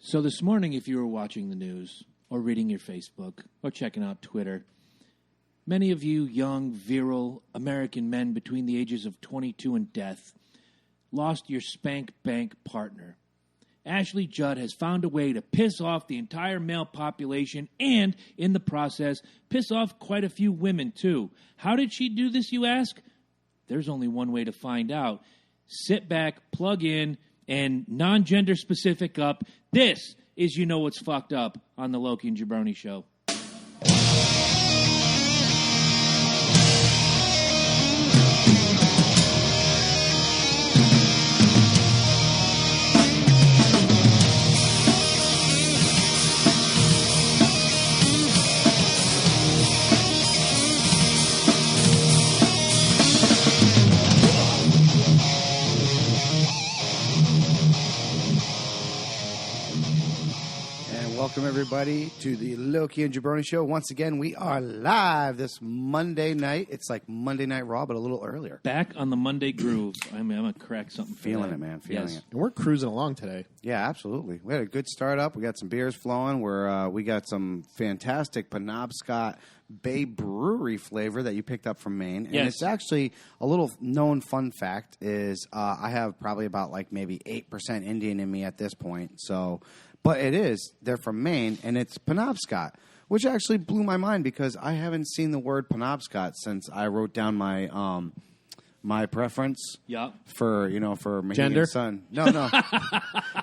So this morning, if you were watching the news or reading your Facebook or checking out Twitter, many of you young, virile American men between the ages of 22 and death lost your spank bank partner. Ashley Judd has found a way to piss off the entire male population and, in the process, piss off quite a few women, too. How did she do this, you ask? There's only one way to find out. Sit back, plug in, and non-gender specific up. This is You Know What's Fucked Up on the Loki and Jabroni Show. Welcome, everybody, to the Loki and Jabroni Show. Once again, we are live this Monday night. It's like Monday Night Raw, but a little earlier. Back on the Monday groove. I'm going to crack something for Feeling that. it, man. Feeling it. And we're cruising along today. Yeah, absolutely. We had a good start up. We got some beers flowing. We got some fantastic Penobscot Bay Brewery flavor that you picked up from Maine. And it's actually a little known fun fact is I have probably about like maybe 8% Indian in me at this point. So... But it is. They're from Maine, and it's Penobscot, which actually blew my mind because I haven't seen the word Penobscot since I wrote down my my preference for Mohegan Gender? Sun. No,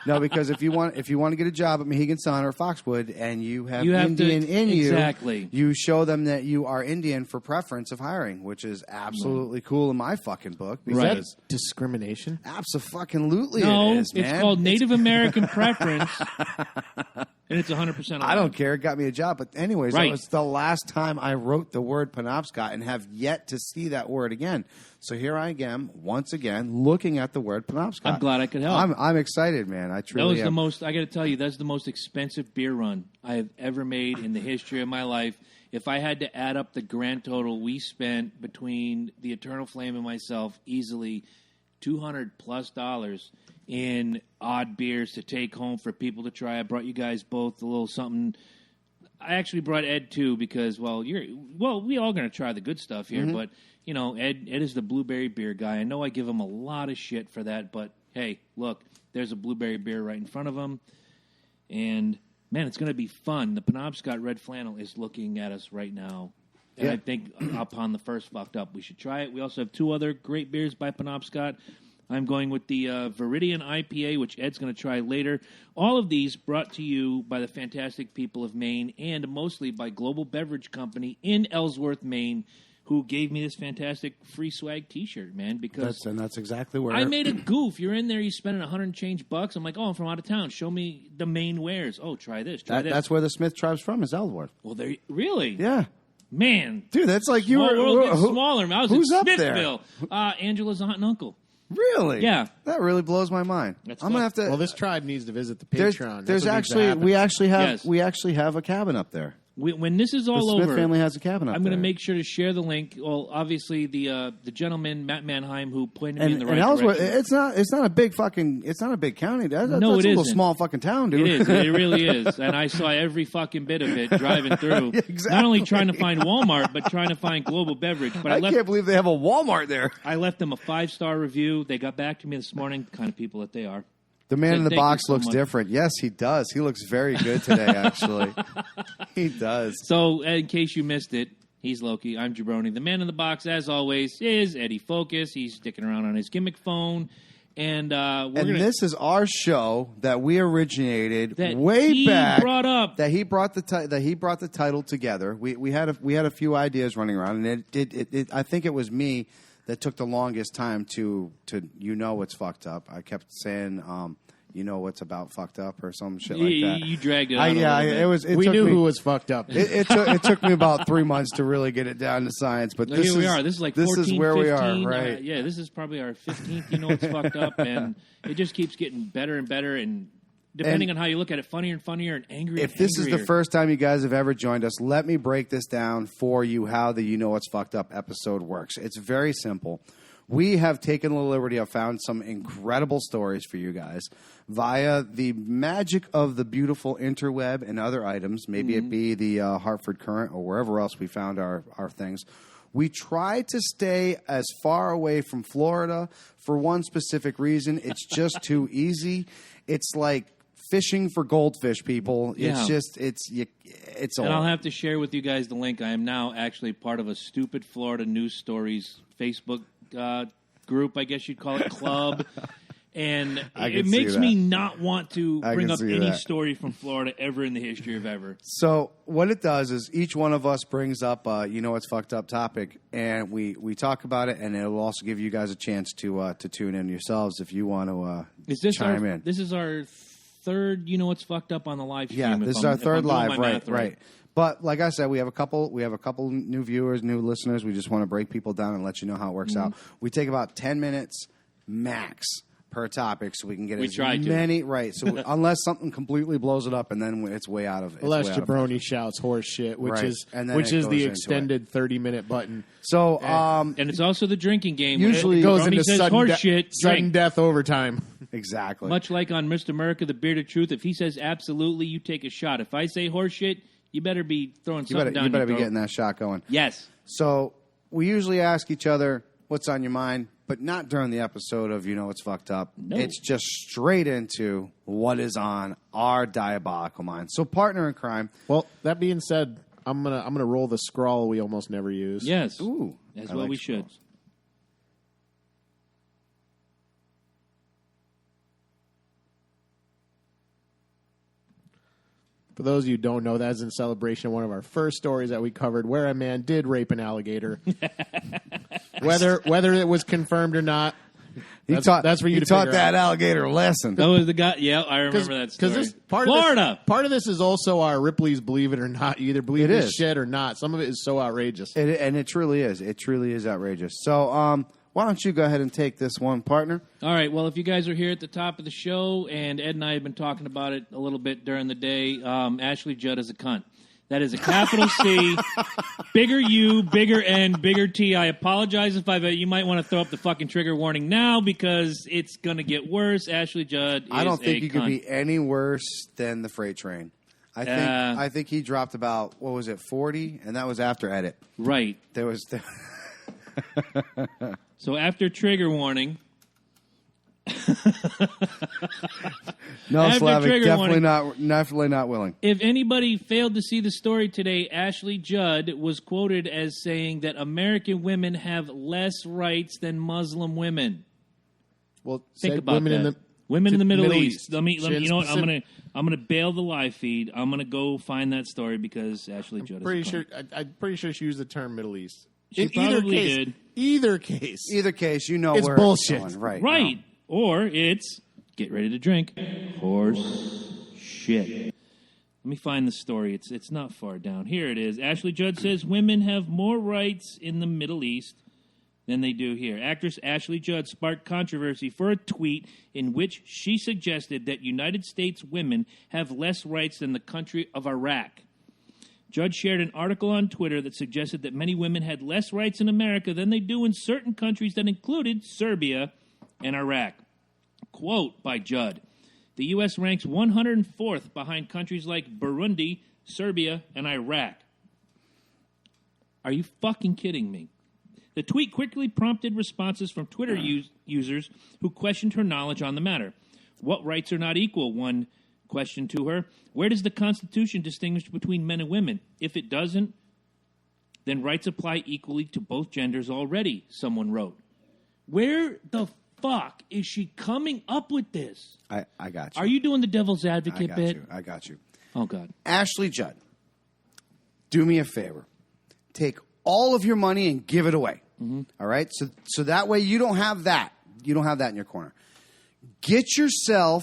no, because if you want to get a job at Mohegan Sun or Foxwood and you have Indian in you, you show them that you are Indian for preference of hiring, which is absolutely cool in my fucking book. Right? Discrimination? Absolutely, no, it is, man. It's called Native American preference. And it's 100% I don't care. It got me a job. But anyways, That was the last time I wrote the word Penobscot and have yet to see that word again. So here I am, once again, looking at the word Penobscot. I'm glad I could help. I'm excited, man. I truly am. I got to tell you, that's the most expensive beer run I have ever made in the history of my life. If I had to add up the grand total we spent between the Eternal Flame and myself, easily $200+ in odd beers to take home for people to try. I brought you guys both a little something. I actually brought Ed too because we all going to try the good stuff here, but Ed is the blueberry beer guy. I know I give him a lot of shit for that, but hey, look, there's a blueberry beer right in front of him, and man, it's going to be fun. The Penobscot Red Flannel is looking at us right now. And I think upon the first fucked up, we should try it. We also have two other great beers by Penobscot. I'm going with the Viridian IPA, which Ed's going to try later. All of these brought to you by the fantastic people of Maine and mostly by Global Beverage Company in Ellsworth, Maine, who gave me this fantastic free swag T-shirt, man. Because that's exactly where I made a goof. You're in there, you spending $100 and change bucks. I'm like, I'm from out of town. Show me the Maine wares. Oh, try this. That's where the Smith tribe's from, is Ellsworth. Well, really? Yeah. Man. Dude, that's like you were smaller. I was who's in up Smithville. Angela's aunt and uncle. Really? Yeah. That really blows my mind. I'm gonna have to. Well, this tribe needs to visit the Patreon. We actually have a cabin up there. When this is all the over, Smith family has a cabin up I'm there. going to make sure to share the link. Well, obviously the gentleman Matt Mannheim who pointed me in the right Ellsworth, direction. it's not a big county. That's a little small fucking town, dude. It is. It really is. And I saw every fucking bit of it driving through. Exactly. Not only trying to find Walmart, but trying to find Global Beverage. But I can't believe they have a Walmart there. I left them a 5-star review. They got back to me this morning. The kind of people that they are. The man in the box looks different. Yes, he does. He looks very good today, actually. He does. So, in case you missed it, he's Loki. I'm Jabroni. The man in the box, as always, is Eddie Focus. He's sticking around on his gimmick phone. And this is our show that we originated way back. That he brought the title together. We had a few ideas running around, and it I think it was me that took the longest time to what's fucked up. I kept saying what's about fucked up or some shit like that. You dragged it out. We knew who was fucked up. It took me about 3 months to really get it down to science. But here we are. This is like 14, this is where 15, we are, right? This is probably our 15th. You know what's fucked up, and it just keeps getting better and better and. Depending on how you look at it, funnier and funnier and angrier. If this is the first time you guys have ever joined us, let me break this down for you how the You Know What's Fucked Up episode works. It's very simple. We have taken the liberty of found some incredible stories for you guys via the magic of the beautiful interweb and other items. Maybe it be the Hartford Current or wherever else we found our things. We try to stay as far away from Florida for one specific reason. It's just too easy. It's like fishing for goldfish, people. Yeah. It's just, it's all. And I'll have to share with you guys the link. I am now actually part of a Stupid Florida News Stories Facebook group, I guess you'd call it, club. And it makes me not want to bring up any story from Florida ever in the history of ever. So what it does is each one of us brings up, what's fucked up topic, and we talk about it, and it'll also give you guys a chance to tune in yourselves if you want to chime in. This is our third, what's fucked up on the live stream. Yeah, this is our third live, right. But like I said, we have a couple new viewers, new listeners. We just want to break people down and let you know how it works out. We take about 10 minutes max per topic, so we can get many right. So unless something completely blows it up, and then it's way out of it. Unless Jabroni shouts horse shit, which is the extended 30-minute button. So and it's also the drinking game. Usually it goes into sudden death overtime. Exactly. Much like on Mr. America, the Bearded Truth, if he says absolutely, you take a shot. If I say horse shit, you better be throwing something down. You better be getting that shot going. Yes. So we usually ask each other what's on your mind, but not during the episode of What's Fucked Up. No. It's just straight into what is on our diabolical mind. So partner in crime. Well, that being said, I'm gonna roll the scrawl we almost never use. Yes. Ooh. That's what we should. For those of you who don't know, that's in celebration of one of our first stories that we covered, where a man did rape an alligator. Whether it was confirmed or not, that's for you to figure out. He taught that alligator a lesson. That was the guy. Yeah, I remember that story. Because Florida. Part of this is also our Ripley's Believe It or Not. You either believe this shit or not. Some of it is so outrageous. And it truly is. It truly is outrageous. So, why don't you go ahead and take this one, partner? All right. Well, if you guys are here at the top of the show, and Ed and I have been talking about it a little bit during the day, Ashley Judd is a cunt. That is a capital C, bigger U, bigger N, bigger T. I apologize if you might want to throw up the fucking trigger warning now because it's going to get worse. Ashley Judd is I don't think a you cunt. could be any worse than the freight train. I think he dropped about, 40? And that was after edit. Right. There was... So after trigger warning... No, Slavic, definitely not willing. If anybody failed to see the story today, Ashley Judd was quoted as saying that American women have less rights than Muslim women. Well, think about that. Women in the Middle East. Let me. You know what? I'm gonna bail the live feed. I'm gonna go find that story because Ashley Judd. I'm pretty sure she used the term Middle East. She probably did. Either case, it's where bullshit. It's going. Right. No. Or it's, get ready to drink, horse shit. Let me find the story. It's not far down. Here it is. Ashley Judd says women have more rights in the Middle East than they do here. Actress Ashley Judd sparked controversy for a tweet in which she suggested that United States women have less rights than the country of Iraq. Judd shared an article on Twitter that suggested that many women had less rights in America than they do in certain countries that included Serbia and Iraq. Quote by Judd, the U.S. ranks 104th behind countries like Burundi, Serbia, and Iraq. Are you fucking kidding me? The tweet quickly prompted responses from Twitter users who questioned her knowledge on the matter. What rights are not equal? One questioned to her. Where does the Constitution distinguish between men and women? If it doesn't, then rights apply equally to both genders already, someone wrote. Where the fuck is she coming up with this? I got you. Are you doing the devil's advocate bit? I got you. Oh, God. Ashley Judd, do me a favor. Take all of your money and give it away. Mm-hmm. All right? So that way you don't have that. You don't have that in your corner. Get yourself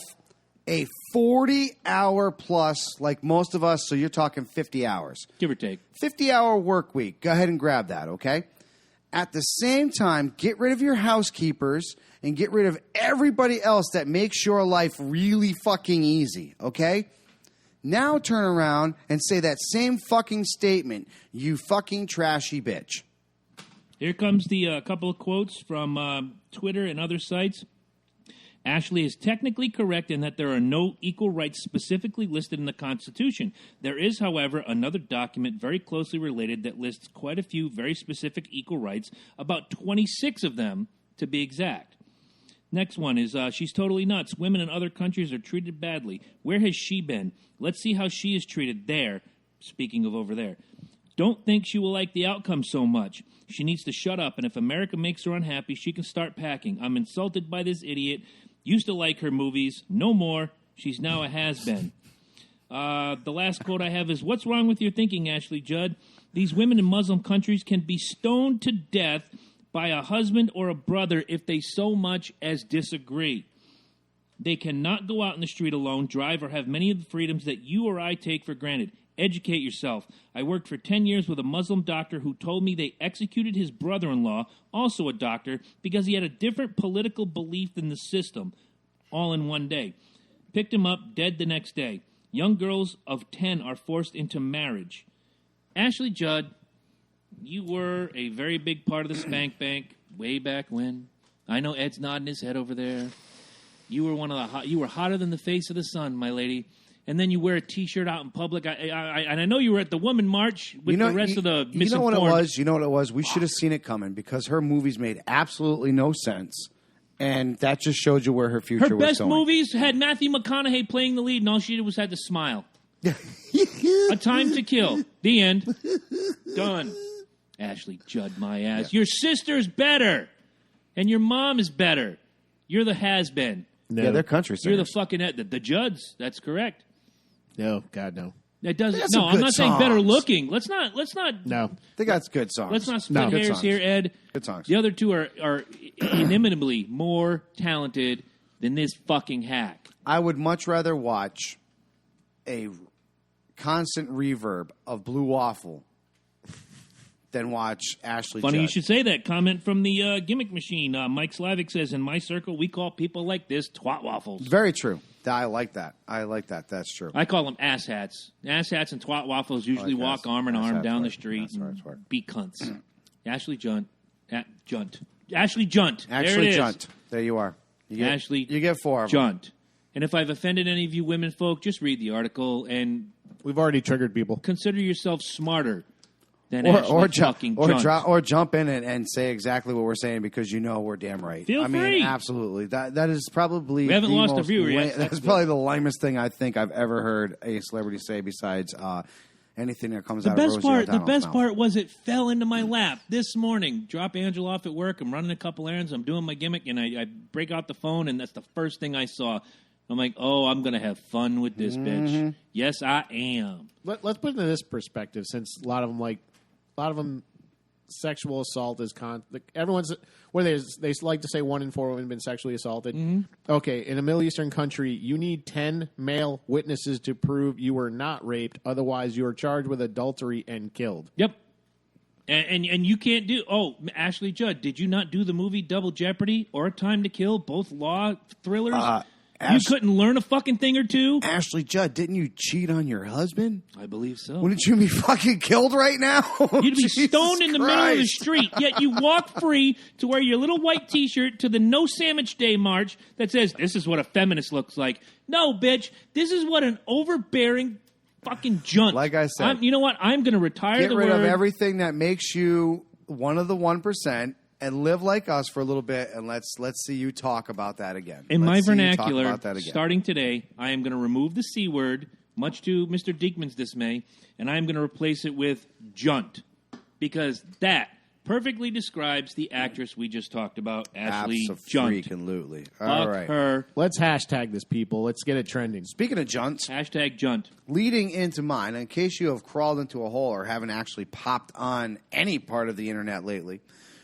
a 40-hour plus, like most of us, so you're talking 50 hours. Give or take. 50-hour work week. Go ahead and grab that, okay? At the same time, get rid of your housekeepers and get rid of everybody else that makes your life really fucking easy, okay? Now turn around and say that same fucking statement, you fucking trashy bitch. Here comes the couple of quotes from Twitter and other sites. Ashley is technically correct in that there are no equal rights specifically listed in the Constitution. There is, however, another document very closely related that lists quite a few very specific equal rights, about 26 of them to be exact. Next one is, she's totally nuts. Women in other countries are treated badly. Where has she been? Let's see how she is treated there. Speaking of over there. Don't think she will like the outcome so much. She needs to shut up, and if America makes her unhappy, she can start packing. I'm insulted by this idiot. Used to like her movies. No more. She's now a has-been. The last quote I have is, what's wrong with your thinking, Ashley Judd? These women in Muslim countries can be stoned to death by a husband or a brother if they so much as disagree. They cannot go out in the street alone, drive, or have many of the freedoms that you or I take for granted. Educate yourself. I worked for 10 years with a Muslim doctor who told me they executed his brother-in-law, also a doctor, because he had a different political belief than the system, all in one day. Picked him up, dead the next day. Young girls of 10 are forced into marriage. Ashley Judd, you were a very big part of the Spank Bank way back when. I know Ed's nodding his head over there. You were one of the you were hotter than the face of the sun, my lady. And then you wear a T-shirt out in public. And I know you were at the Woman March with the rest of the misinformed. You know what it was? You know what it was? We should have seen it coming because her movies made absolutely no sense. And that just showed you where her future was going. Her best movies had Matthew McConaughey playing the lead, and all she did was had to smile. A Time to Kill. The end. Done. Ashley Judd, my ass. Yeah. Your sister's better. And your mom is better. You're the has-been. No. Yeah, they're country singers. You're the fucking... The Judds. That's correct. No, God, no. It doesn't. No, I'm not saying better looking. Let's not. No, they got good songs. Let's not split hairs here, Ed. Good songs. The other two are inimitably more talented than this fucking hack. I would much rather watch a constant reverb of Blue Waffle than watch Ashley Funny Judd. You should say that. Comment from the gimmick machine. Mike Slavic says, in my circle, we call people like this twat waffles. Very true. I like that. That's true. I call them ass hats. Ass hats and twat waffles usually walk arm in arm down the street and be cunts. Ashley Junt. Ashley Junt. Ashley Junt. There you are. Ashley you get 4 of them. Junt. And if I've offended any of you women folk, just read the article and... We've already triggered people. Consider yourself smarter. Or jump in and say exactly what we're saying because you know we're damn right. Feel free. Absolutely. That is probably we haven't lost a viewer yet. That's probably the lamest thing I think I've ever heard a celebrity say besides anything that comes out of Rosie O'Donnell's The best mouth. part was it fell into my lap this morning. Drop Angela off at work. I'm running a couple errands. I'm doing my gimmick, and I break out the phone, and that's the first thing I saw. I'm like, oh, I'm going to have fun with this bitch. Yes, I am. Let's put it into this perspective, since a lot of them sexual assault is everyone's where they like to say 1 in 4 women have been sexually assaulted. Okay, in a Middle Eastern country, you need 10 male witnesses to prove you were not raped. Otherwise, you are charged with adultery and killed. Yep. And you can't do... Oh, Ashley Judd, did you not do the movie Double Jeopardy or A Time to Kill? Both law thrillers? You couldn't learn a fucking thing or two? Ashley Judd, didn't you cheat on your husband? I believe so. Wouldn't you be fucking killed right now? You'd be stoned in the middle of the street, yet you walk free to wear your little white T-shirt to the No Sandwich Day march that says, this is what a feminist looks like. No, bitch, this is what an overbearing fucking junt. Like I said. You know what? I'm going to retire the word. Get rid of everything that makes you one of the 1%. And live like us for a little bit, and let's see you talk about that again. In my vernacular, starting today, I am going to remove the C word, much to Mr. Diekman's dismay, and I am going to replace it with junt, because that perfectly describes the actress we just talked about, Ashley Junt. Absolutely. All right. Her. Let's hashtag this, people. Let's get it trending. Speaking of junts. Hashtag junt. Leading into mine, in case you have crawled into a hole or haven't actually popped on any part of the internet lately,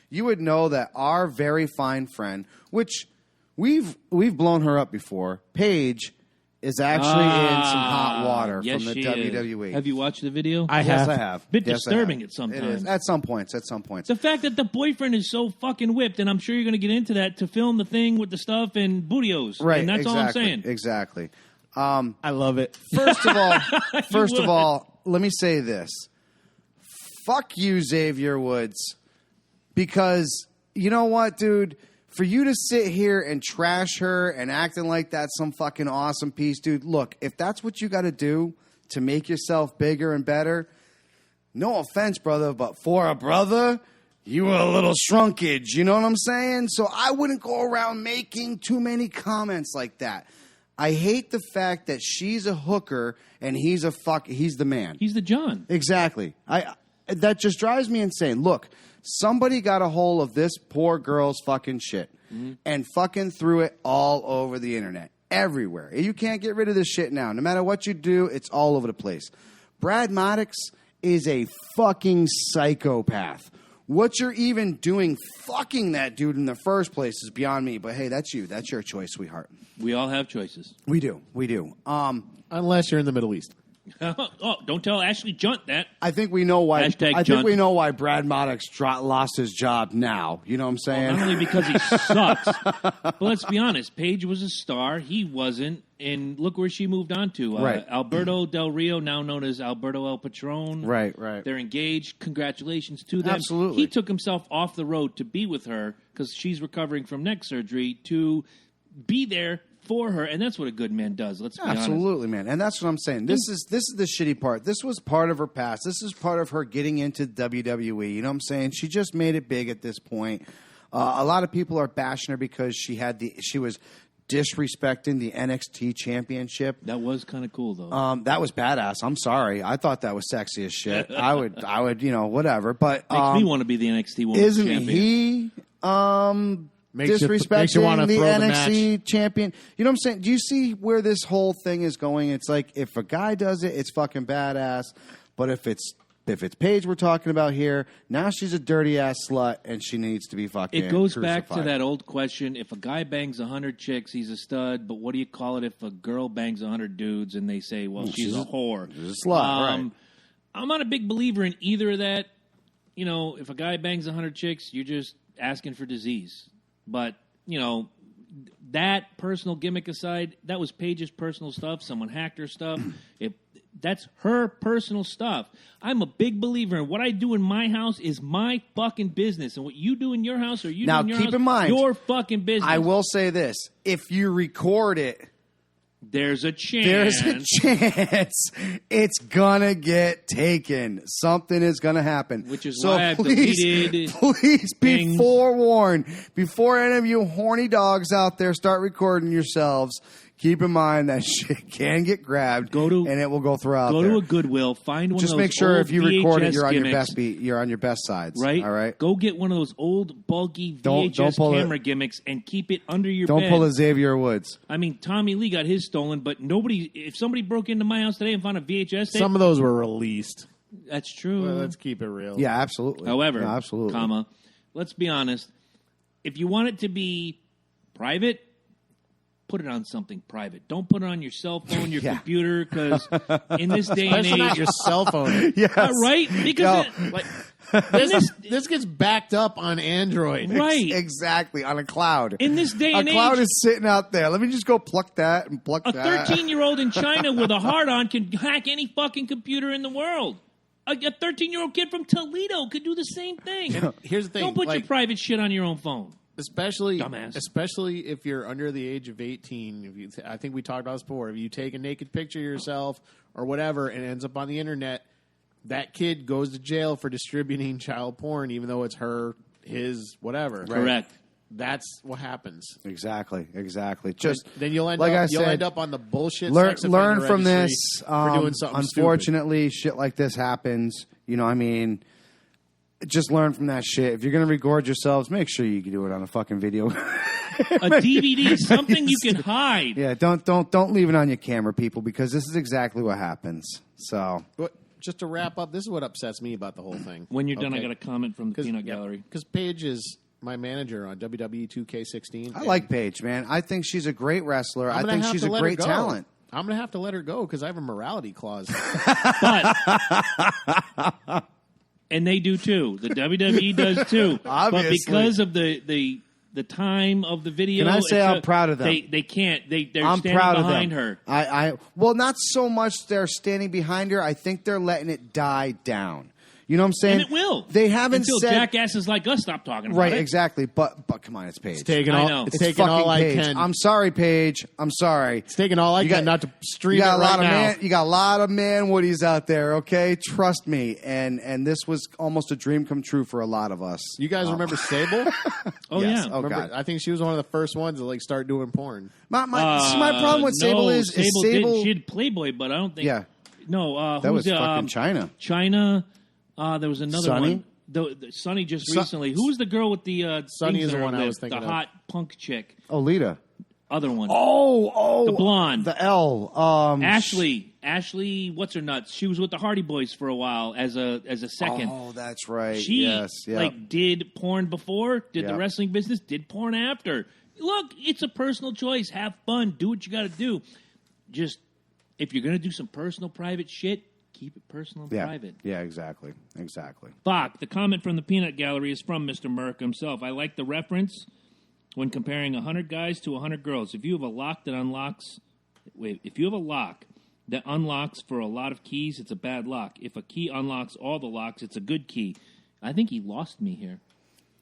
you would know that our very fine friend, which we've blown her up before, Paige, is actually in some hot water from the WWE. Have you watched the video? Yes, I have. Bit disturbing at some times. It is. At some points. The fact that the boyfriend is so fucking whipped, and I'm sure you're going to get into that, to film the thing with the stuff and bootios. Right, and that's all I'm saying. Exactly. I love it. First of all, let me say this. Fuck you, Xavier Woods. Because you know what, dude? For you to sit here and trash her and acting like that's some fucking awesome piece, dude, look, if that's what you got to do to make yourself bigger and better, no offense, brother, but for a brother, you were a little shrunkage. You know what I'm saying? So I wouldn't go around making too many comments like that. I hate the fact that she's a hooker and he's the man. He's the John. Exactly. That just drives me insane. Look, somebody got a hold of this poor girl's fucking shit and fucking threw it all over the internet, everywhere. You can't get rid of this shit now. No matter what you do, it's all over the place. Brad Maddox is a fucking psychopath. What you're even doing fucking that dude in the first place is beyond me. But hey, that's you. That's your choice, sweetheart. We all have choices. We do. We do. Unless you're in the Middle East. Oh, don't tell Ashley Junt that. I think we know why. Hashtag think we know why Brad Maddox lost his job now. You know what I'm saying? Not only because he sucks, but let's be honest. Paige was a star. He wasn't. And look where she moved on to. Right. Alberto Del Rio, now known as Alberto El Patron. Right. They're engaged. Congratulations to them. Absolutely. He took himself off the road to be with her because she's recovering from neck surgery to be there for her, and that's what a good man does. Let's be honest. Absolutely, man. And that's what I'm saying. This is the shitty part. This was part of her past. This is part of her getting into WWE. You know what I'm saying? She just made it big at this point. A lot of people are bashing her because she was disrespecting the NXT championship. That was kind of cool, though. That was badass. I'm sorry. I thought that was sexy as shit. I would, whatever. But makes me want to be the NXT Women's Champion. Isn't he? Disrespecting the NXT champion. You know what I'm saying? Do you see where this whole thing is going? It's like if a guy does it, it's fucking badass. But if it's Paige we're talking about here, now she's a dirty ass slut and she needs to be fucking It goes crucified. back to that old question. If a guy bangs 100 chicks, he's a stud. But what do you call it if a girl bangs 100 dudes and they say, well, she's a whore? She's a slut, right. I'm not a big believer in either of that. You know, if a guy bangs 100 chicks, you're just asking for disease. But, you know, that personal gimmick aside, that was Paige's personal stuff. Someone hacked her stuff. That's her personal stuff. I'm a big believer in what I do in my house is my fucking business. And what you do in your house or you do in your house, keep in mind, your fucking business. I will say this. If you record it, there's a chance it's gonna get taken. Something is gonna happen. Which is why I've deleted Please be things. forewarned. Before any of you horny dogs out there start recording yourselves, keep in mind that shit can get grabbed and it will go throughout. Go to a Goodwill, find one Just of those make sure old if you record it, VHS you're on gimmicks, your best beat. You're on your best sides. Right? All right. Go get one of those old bulky Don't VHS pull camera gimmicks and keep it under your bed. Don't pull a Xavier Woods. I mean, Tommy Lee got his stolen, but if somebody broke into my house today and found a VHS tape, some of those were released. That's true. Well, let's keep it real. Yeah, absolutely. However, absolutely. Let's be honest. If you want it to be private, put it on something private. Don't put it on your cell phone, your computer, because in this day and Especially age, not your cell phone. Yes. Right? Because this gets backed up on Android. Right. Exactly. On a cloud. In this day and age. A cloud age, is sitting out there. Let me just go pluck that and pluck that. A 13-year-old in China with a hard-on can hack any fucking computer in the world. A 13-year-old kid from Toledo could do the same thing. Here's the thing. Don't put your private shit on your own phone. Especially Dumbass. if you're under the age of 18. I think we talked about this before. If you take a naked picture of yourself or whatever and it ends up on the internet, that kid goes to jail for distributing child porn, even though it's his, whatever. Right. Correct. That's what happens. Exactly. Just then you'll end up on the bullshit. Learn from this. For doing something unfortunately, shit like this happens. You know, I mean, just learn from that shit. If you're going to record yourselves, make sure you can do it on a fucking video. A DVD, something you can hide. Yeah, don't leave it on your camera, people, because this is exactly what happens. So, just to wrap up, this is what upsets me about the whole thing. When you're done, I got a comment from the Peanut Gallery. Because Paige is my manager on WWE 2K16. I like Paige, man. I think she's a great wrestler. I think she's a great talent. I'm going to have to let her go because I have a morality clause. And they do too. The WWE does too. Obviously. But because of the time of the video, can I say I'm proud of them? They can't. They're I'm standing proud behind of them. her. Well, not so much they're standing behind her. I think they're letting it die down. You know what I'm saying? And it will. They haven't until said jackasses like us stop talking about right. it. Exactly. But come on, it's Paige. It's taking I all. know. It's It's taking all I Paige. can. I'm sorry, Paige. I'm sorry. It's taking all I You can got- not to stream You got it a lot right of now. you got a lot of man woodies out there. Okay, trust me. And this was almost a dream come true for a lot of us. You guys remember Sable? Oh, Yes. yeah. Oh, Remember, God. I think she was one of the first ones to like start doing porn. My problem with Sable is Sable. Did, she had Playboy, but I don't think. Yeah. No, That who was the, fucking China. China. There was another Sonny? one. The Sonny just recently. Who was the girl with the Sonny things is the on her one I lip? was thinking the of. hot punk chick. Oh, Lita. Other one. Oh, The blonde. the L. Ashley, what's her nuts? She was with the Hardy Boys for a while as a second. Oh, that's right. She yes, yeah. did porn before, did Yeah. the wrestling business, did porn after. Look, it's a personal choice. Have fun. Do what you got to do. Just if you're going to do some personal, private shit, keep it personal and yeah. private. Yeah, exactly. Bach, the comment from the Peanut Gallery is from Mr. Merck himself. I like the reference when comparing 100 guys to 100 girls. If you have a lock that unlocks for a lot of keys, it's a bad lock. If a key unlocks all the locks, it's a good key. I think he lost me here.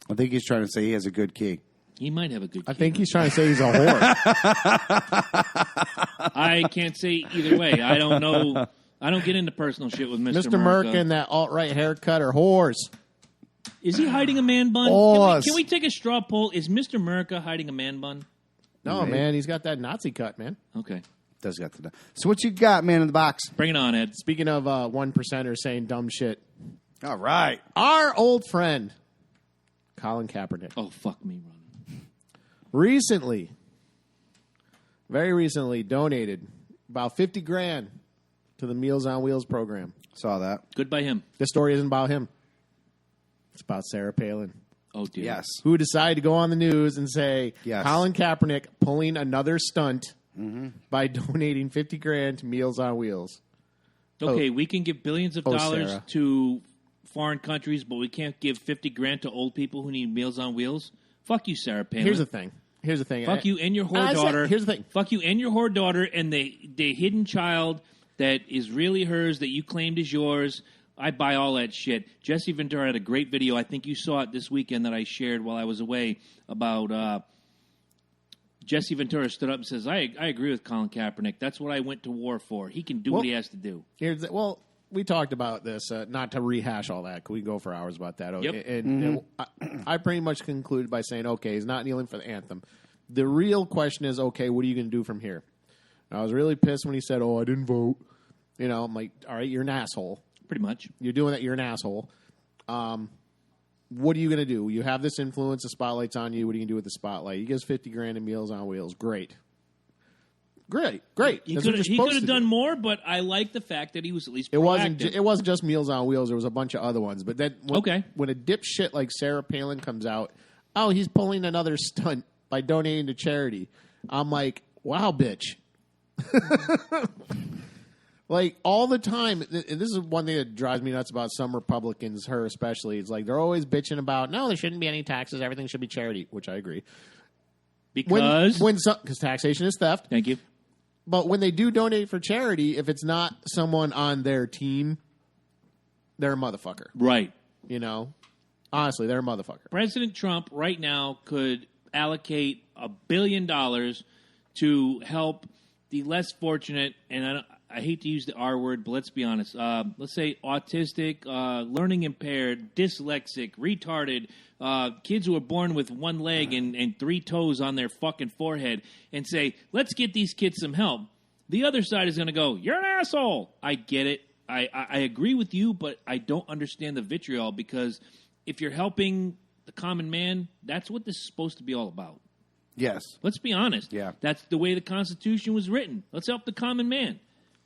I think he's trying to say he has a good key. He might have a good key. I think he's trying to say he's a whore. I can't say either way. I don't know. I don't get into personal shit with Mr. Mr. Merck and that alt-right haircut are whores. Is he hiding a man bun? Can we take a straw poll? Is Mr. America hiding a man bun? No, Maybe. man, he's got that Nazi cut, man. Okay. Does got the. So what you got, man, in the box? Bring it on, Ed. Speaking of one percenters saying dumb shit, All right. our old friend Colin Kaepernick Oh, fuck me, Ron. very recently donated about $50,000 to the Meals on Wheels program. Saw that. Good by him. This story isn't about him. It's about Sarah Palin, Oh, dear. Yes. who decided to go on the news and say Yes. Colin Kaepernick pulling another stunt by donating $50,000 to Meals on Wheels. Okay, we can give billions of dollars Sarah. to foreign countries, but we can't give $50,000 to old people who need Meals on Wheels. Fuck you, Sarah Palin. Here's the thing. Fuck you and your whore I said- daughter. here's the thing. Fuck you and your whore daughter and the hidden child that is really hers that you claimed is yours. I buy all that shit. Jesse Ventura had a great video. I think you saw it this weekend that I shared while I was away about Jesse Ventura stood up and says, I agree with Colin Kaepernick. That's what I went to war for. He can do what he has to do. We talked about this, not to rehash all that, 'cause we can go for hours about that. Okay? Yep. And I pretty much concluded by saying, okay, he's not kneeling for the anthem. The real question is, okay, what are you going to do from here? And I was really pissed when he said, I didn't vote. You know, I'm like, all right, you're an asshole. Pretty much. You're doing that, you're an asshole. What are you going to do? You have this influence, the spotlight's on you. What are you going to do with the spotlight? He gives $50,000 in Meals on Wheels. Great. He could have done more, but I like the fact that he was at least proactive. It wasn't just Meals on Wheels. There was a bunch of other ones. But then when a dipshit like Sarah Palin comes out, oh, he's pulling another stunt by donating to charity. I'm like, wow, bitch. Like, all the time, and this is one thing that drives me nuts about some Republicans, her especially. It's like they're always bitching about, no, there shouldn't be any taxes. Everything should be charity, which I agree. Because? Because taxation is theft. Thank you. But when they do donate for charity, if it's not someone on their team, they're a motherfucker. Right. You know? Honestly, they're a motherfucker. President Trump right now could allocate $1 billion to help the less fortunate, and I hate to use the R word, but let's be honest. Let's say autistic, learning impaired, dyslexic, retarded, kids who are born with one leg and 3 toes on their fucking forehead, and say, let's get these kids some help. The other side is going to go, you're an asshole. I get it. I agree with you, but I don't understand the vitriol, because if you're helping the common man, that's what this is supposed to be all about. Yes. Let's be honest. Yeah. That's the way the Constitution was written. Let's help the common man.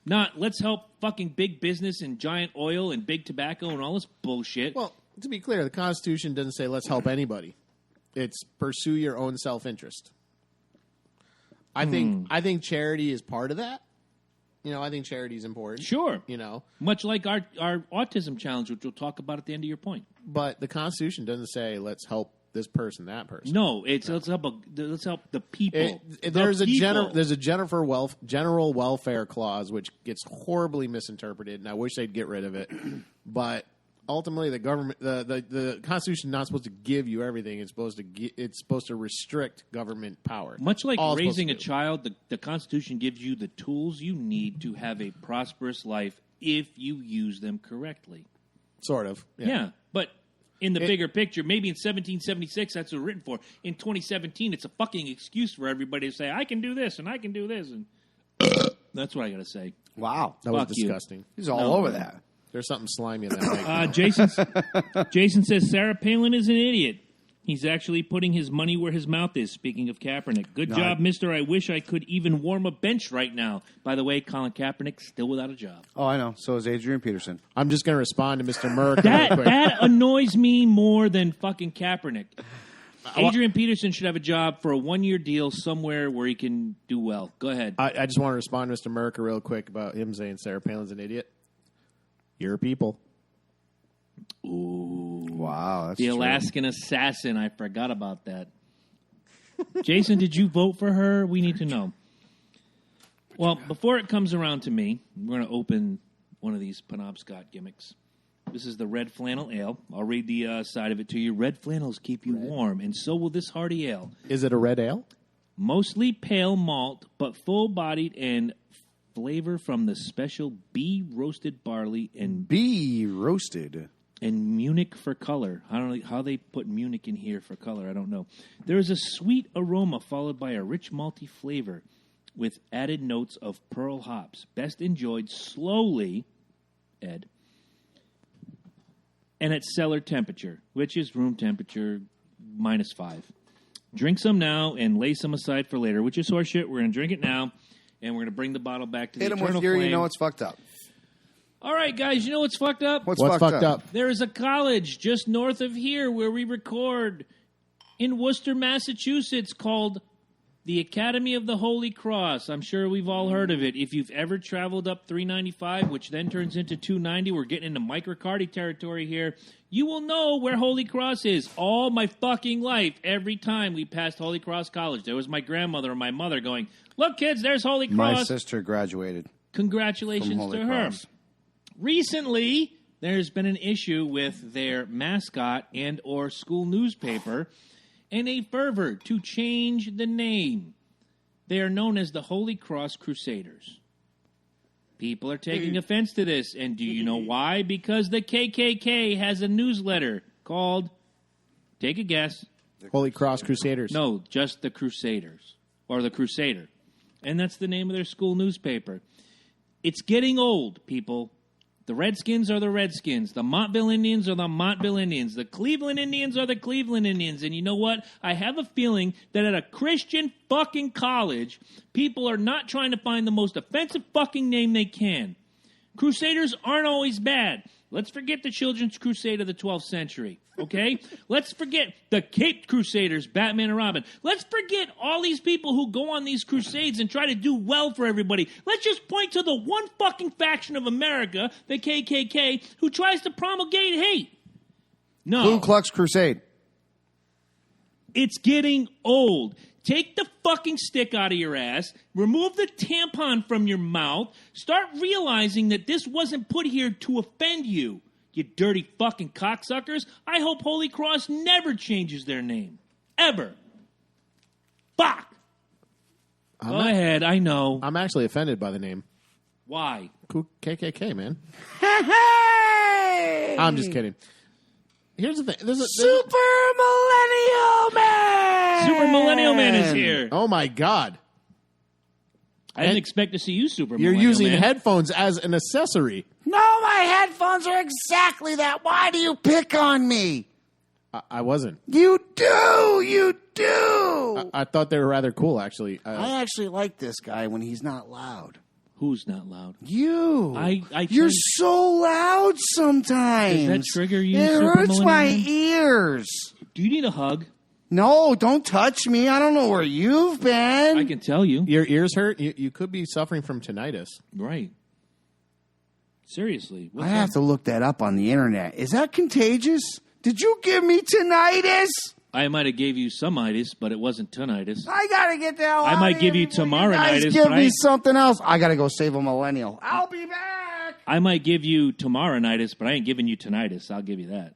Not let's help fucking big business and giant oil and big tobacco and all this bullshit. Well, to be clear, the Constitution doesn't say let's help anybody. It's pursue your own self-interest. I think charity is part of that. You know, I think charity is important. Sure. You know. Much like our autism challenge, which we'll talk about at the end of your point. But the Constitution doesn't say let's help this person, that person. No, it's let's help the people. There's a general welfare clause which gets horribly misinterpreted, and I wish they'd get rid of it. But ultimately the government, the Constitution is not supposed to give you everything. It's supposed to restrict government power. Much like raising a child, the Constitution gives you the tools you need to have a prosperous life if you use them correctly. Sort of. Yeah, but in the bigger picture, maybe in 1776 that's what it's written for. In 2017, it's a fucking excuse for everybody to say, I can do this and I can do this. And that's what I got to say. Wow. That was disgusting. He's all over that. There's something slimy in that. Jason says Sarah Palin is an idiot. He's actually putting his money where his mouth is, speaking of Kaepernick. Good job, mister. I wish I could even warm a bench right now. By the way, Colin Kaepernick still without a job. Oh, I know. So is Adrian Peterson. I'm just going to respond to Mr. Merck. That annoys me more than fucking Kaepernick. Adrian Peterson should have a job for a 1-year deal somewhere where he can do well. Go ahead. I just want to respond to Mr. Merck real quick about him saying Sarah Palin's an idiot. You're people. Ooh. Wow. That's the true. Alaskan assassin. I forgot about that. Jason, did you vote for her? We need to know. Well, before it comes around to me, we're going to open one of these Penobscot gimmicks. This is the Red Flannel Ale. I'll read the side of it to you. Red flannels keep you warm, and so will this hearty ale. Is it a red ale? Mostly pale malt, but full-bodied and flavor from the special bee-roasted barley and Bee-roasted. And Munich for color. I don't know how they put Munich in here for color. I don't know. There is a sweet aroma followed by a rich malty flavor with added notes of pearl hops. Best enjoyed slowly, Ed, and at cellar temperature, which is room temperature -5. Drink some now and lay some aside for later, which is horseshit. We're going to drink it now, and we're going to bring the bottle back to the eternal flame. Hit him with your, you know it's fucked up. All right, guys, you know what's fucked up? What's fucked up? There is a college just north of here where we record in Worcester, Massachusetts called the Academy of the Holy Cross. I'm sure we've all heard of it. If you've ever traveled up 395, which then turns into 290, we're getting into microcardi territory here, you will know where Holy Cross is. All my fucking life, every time we passed Holy Cross College, there was my grandmother and my mother going, look, kids, there's Holy Cross. My sister graduated. Congratulations to her. Cross. Recently, there's been an issue with their mascot and or school newspaper and a fervor to change the name. They are known as the Holy Cross Crusaders. People are taking offense to this, and do you know why? Because the KKK has a newsletter called, take a guess. Holy Cross Crusaders. No, just the Crusaders, or the Crusader. And that's the name of their school newspaper. It's getting old, people. The Redskins are the Redskins. The Montville Indians are the Montville Indians. The Cleveland Indians are the Cleveland Indians. And you know what? I have a feeling that at a Christian fucking college, people are not trying to find the most offensive fucking name they can. Crusaders aren't always bad. Let's forget the Children's Crusade of the 12th century, okay? Let's forget the Caped Crusaders, Batman and Robin. Let's forget all these people who go on these crusades and try to do well for everybody. Let's just point to the one fucking faction of America, the KKK, who tries to promulgate hate. No. Ku Klux Crusade. It's getting old. Take the fucking stick out of your ass, remove the tampon from your mouth, start realizing that this wasn't put here to offend you, you dirty fucking cocksuckers. I hope Holy Cross never changes their name. Ever. Fuck. Go ahead, I know. I'm actually offended by the name. Why? KKK, man. Hey! I'm just kidding. Here's the thing. Super Millennial Man! Super Millennial Man is here. Oh, my God. I didn't expect to see you, Super You're Millennial using Man. headphones as an accessory. No, my headphones are exactly that. Why do you pick on me? I wasn't. You do! You do! I thought they were rather cool, actually. I actually like this guy when he's not loud. Who's not loud? You. I You're so loud sometimes. Does that trigger you, It Super hurts my Millennial Man? ears. Do you need a hug? No, don't touch me. I don't know where you've been. I can tell you. Your ears hurt? You could be suffering from tinnitus. Right. Seriously. I have to look that up on the internet. Is that contagious? Did you give me tinnitus? I might have gave you some itis, but it wasn't tinnitus. I gotta get that. I might give you tomorrow-nitis, Give but me something else. I gotta go save a millennial. I'll be back. I might give you tomorrow-nitis, but I ain't giving you tinnitus. I'll give you that.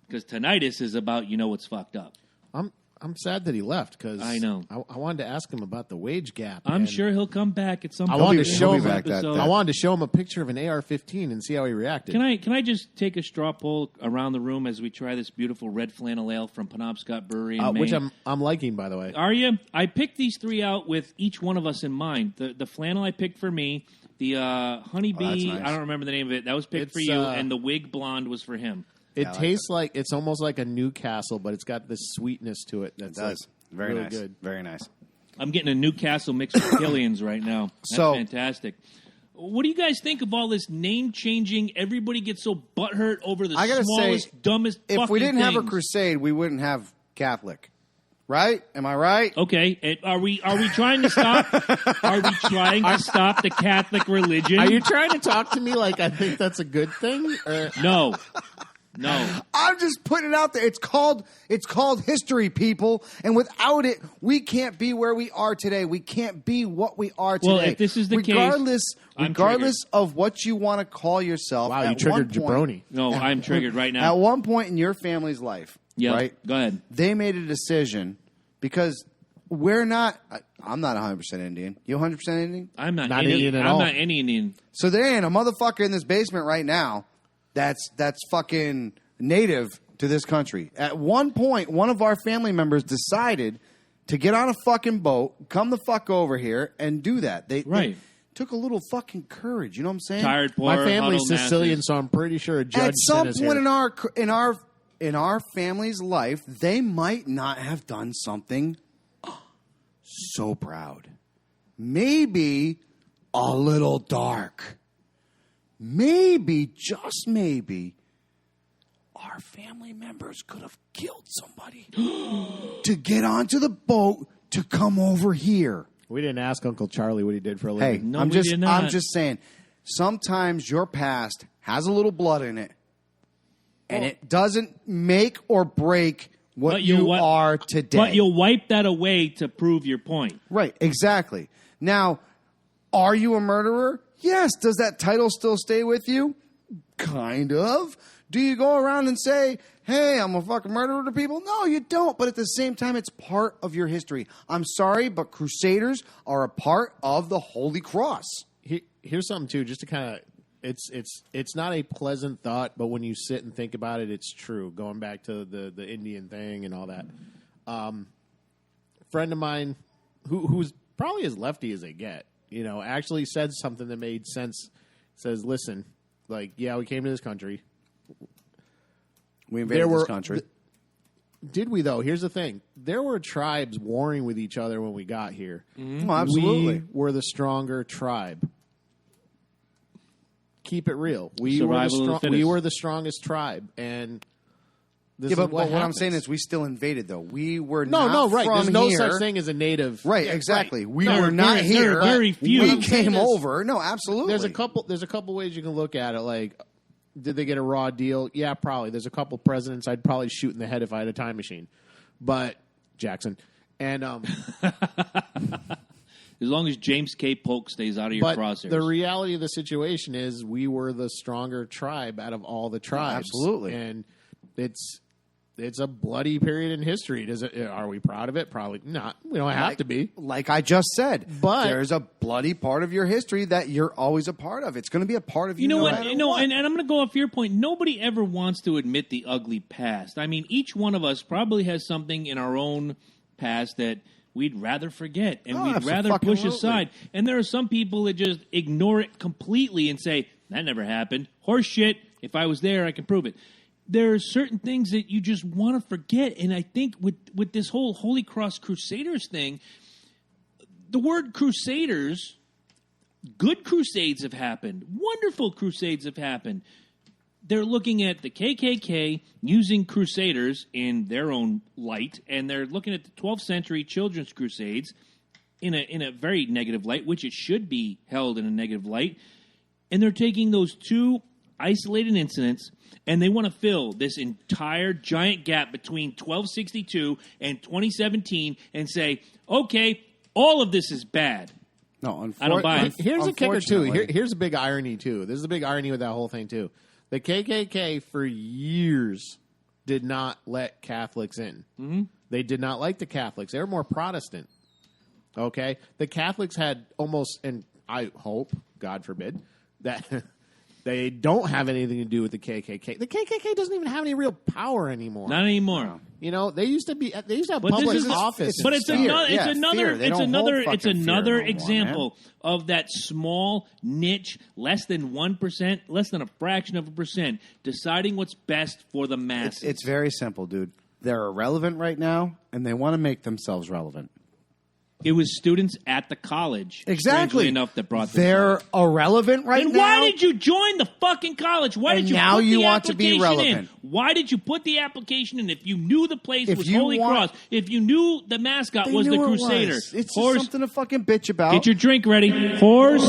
Because tinnitus is about what's fucked up. I'm sad that he left because I know. I wanted to ask him about the wage gap. I'm sure he'll come back at some point. I wanted to show him I wanted to show him a picture of an AR-15 and see how he reacted. Can I just take a straw poll around the room as we try this beautiful red flannel ale from Penobscot Brewery in Maine? Which I'm liking, by the way. Are you? I picked these three out with each one of us in mind. The flannel I picked for me, the honeybee, nice. I don't remember the name of it. That was picked for you, and the wig blonde was for him. It tastes like it's almost like a Newcastle, but it's got this sweetness to it. It does. Very really nice. Good. Very nice. I'm getting a Newcastle mixed with Killian's right now. That's fantastic. What do you guys think of all this name changing? Everybody gets so butthurt over the smallest, dumbest fucking if we didn't things. have a crusade, we wouldn't have Catholic. Right? Am I right? Okay. Are we trying to stop? Are we trying to stop the Catholic religion? Are you trying to talk to me like I think that's a good thing? Or? No. I'm just putting it out there. It's called history, people. And without it, we can't be where we are today. We can't be what we are today. Well, if this is the regardless case, of what you want to call yourself. Wow, you triggered Jabroni. No, I'm triggered right now. At one point in your family's life, right? Go ahead. They made a decision because we're not. I'm not 100% Indian. You 100% Indian? I'm not Indian at all. I'm not any Indian. So there ain't a motherfucker in this basement right now that's fucking native to this country. At one point, one of our family members decided to get on a fucking boat, come the fuck over here, and do that. They took a little fucking courage. You know what I'm saying? Tired, poor, my family's huddled Sicilian, masses. so I'm pretty sure Judd At some sent us point here. in our family's life, they might not have done something so proud. Maybe a little dark. Maybe, just maybe, our family members could have killed somebody to get onto the boat to come over here. We didn't ask Uncle Charlie what he did for a Hey, living. No, I'm we did not. just saying, sometimes your past has a little blood in it, and it doesn't make or break what you are today. But you'll wipe that away to prove your point. Right, exactly. Now, are you a murderer? Yes. Does that title still stay with you? Kind of. Do you go around and say, hey, I'm a fucking murderer to people? No, you don't. But at the same time, it's part of your history. I'm sorry, but Crusaders are a part of the Holy Cross. Here's something, too, just to kind of... It's not a pleasant thought, but when you sit and think about it, it's true. Going back to the Indian thing and all that. Friend of mine, who's probably as lefty as they get, actually said something that made sense. Says, listen, we came to this country. We invaded this country. Did we, though? Here's the thing. There were tribes warring with each other when we got here. Mm-hmm. Oh, absolutely. We were the stronger tribe. Keep it real. We were the strongest tribe, and this is but what I'm saying is we still invaded, though. We were right. from There's no here. such thing as a native. Right, exactly. Right. We were not here. Very few. We came over. No, absolutely. There's a couple ways you can look at it. Like, did they get a raw deal? Yeah, probably. There's a couple presidents I'd probably shoot in the head if I had a time machine. But Jackson and as long as James K. Polk stays out of your crosshairs. The reality of the situation is we were the stronger tribe out of all the tribes. Absolutely. And it's a bloody period in history. Are we proud of it? Probably not. We don't have to be. Like I just said, but there's a bloody part of your history that you're always a part of. It's going to be a part of you. You know what? What. And I'm going to go off your point. Nobody ever wants to admit the ugly past. I mean, each one of us probably has something in our own past that we'd rather forget and we'd rather push aside. And there are some people that just ignore it completely and say, that never happened. Horse shit. If I was there, I can prove it. There are certain things that you just want to forget. And I think with this whole Holy Cross Crusaders thing, the word Crusaders, good crusades have happened. Wonderful crusades have happened. They're looking at the KKK using Crusaders in their own light, and they're looking at the 12th century children's crusades in a very negative light, which it should be held in a negative light. And they're taking those two isolated incidents, and they want to fill this entire giant gap between 1262 and 2017 and say, okay, all of this is bad. No, I don't buy it. Here's a kicker, too. Unfortunately. Here's a big irony, too. This is a big irony with that whole thing, too. The KKK, for years, did not let Catholics in. Mm-hmm. They did not like the Catholics. They were more Protestant. Okay? The Catholics had almost, and I hope, God forbid, that they don't have anything to do with the KKK. The KKK doesn't even have any real power anymore. Not anymore. You know, they used to have But public this is- office. But it's fear. another. Yeah, It's another. fear. They It's don't another. hold It's fucking fear another no more, example of that small niche, less than 1%, less than a fraction of a percent, deciding what's best for the masses. It's very simple, dude. They're irrelevant right now, and they want to make themselves relevant. It was students at the college, Exactly. strangely enough, that brought them. They're irrelevant right And now. why did you join the fucking college? Why And did you now put you the want to be application in? relevant. Why did you put the application in if you knew the place If was you Holy want- Cross? If you knew the mascot They was the knew it Crusader? was. It's just Horse, something to fucking bitch about. get your drink ready. Horse.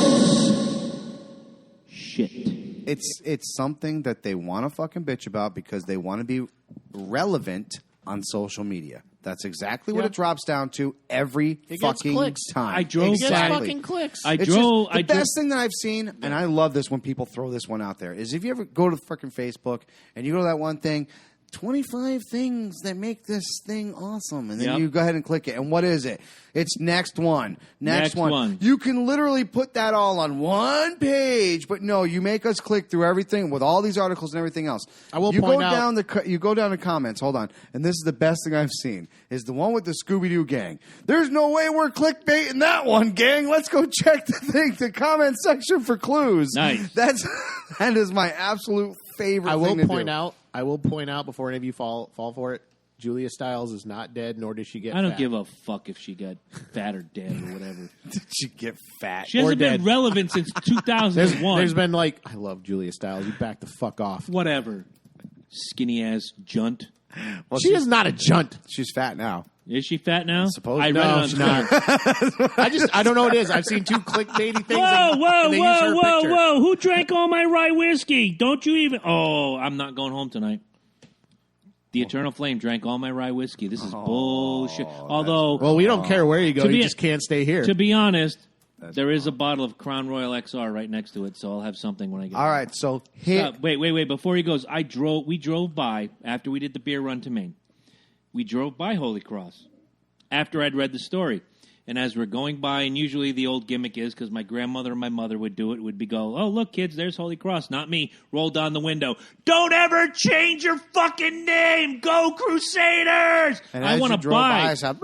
Shit. It's something that they want to fucking bitch about because they want to be relevant on social media. That's exactly what Yeah. it drops down to every It gets fucking clicks. time. I drove It gets by- fucking clicks. I It's drove. just the best thing that I've seen, and I love this when people throw this one out there, is if you ever go to freaking Facebook and you go to that one thing, 25 things that make this thing awesome. And then Yep. you go ahead and click it. And what is it? It's next one. Next Next one. one. You can literally put that all on one page, but no, you make us click through everything with all these articles and everything else. I will you point go out- down you go down to comments. Hold on. And this is the best thing I've seen is the one with the Scooby-Doo gang. There's no way we're clickbaiting that one, gang. Let's go check the comment section for clues. Nice. That is my absolute favorite I will thing to point do. out. I will point out before any of you fall for it. Julia Stiles is not dead, nor does she get. I don't fat. give a fuck if she got fat or dead or whatever. Did she get fat? She hasn't been dead. relevant since 2001. There's been like, I love Julia Stiles. You back the fuck off. Whatever. Skinny ass junt. Well, She is not a junt. She's fat now. Is she fat now? Suppose- I read No, it on she's Twitter. not. I don't know what it is. I've seen two clickbaity things. Whoa, and whoa, they use whoa, her whoa, picture. whoa. Who drank all my rye whiskey? Don't you even... Oh, I'm not going home tonight. The Eternal Flame drank all my rye whiskey. This is bullshit. Although, Well, we don't care where you go. To be- You just can't stay here. to be honest, there is a bottle of Crown Royal XR right next to it, so I'll have something when I get All right, so hit. Wait. Before he goes, we drove by, after we did the beer run to Maine, we drove by Holy Cross after I'd read the story. And as we're going by, and usually the old gimmick is, because my grandmother and my mother would do it, would be go, oh, look, kids, there's Holy Cross, not me. Roll down the window. Don't ever change your fucking name. Go Crusaders. And I as want you to drove buy. I said,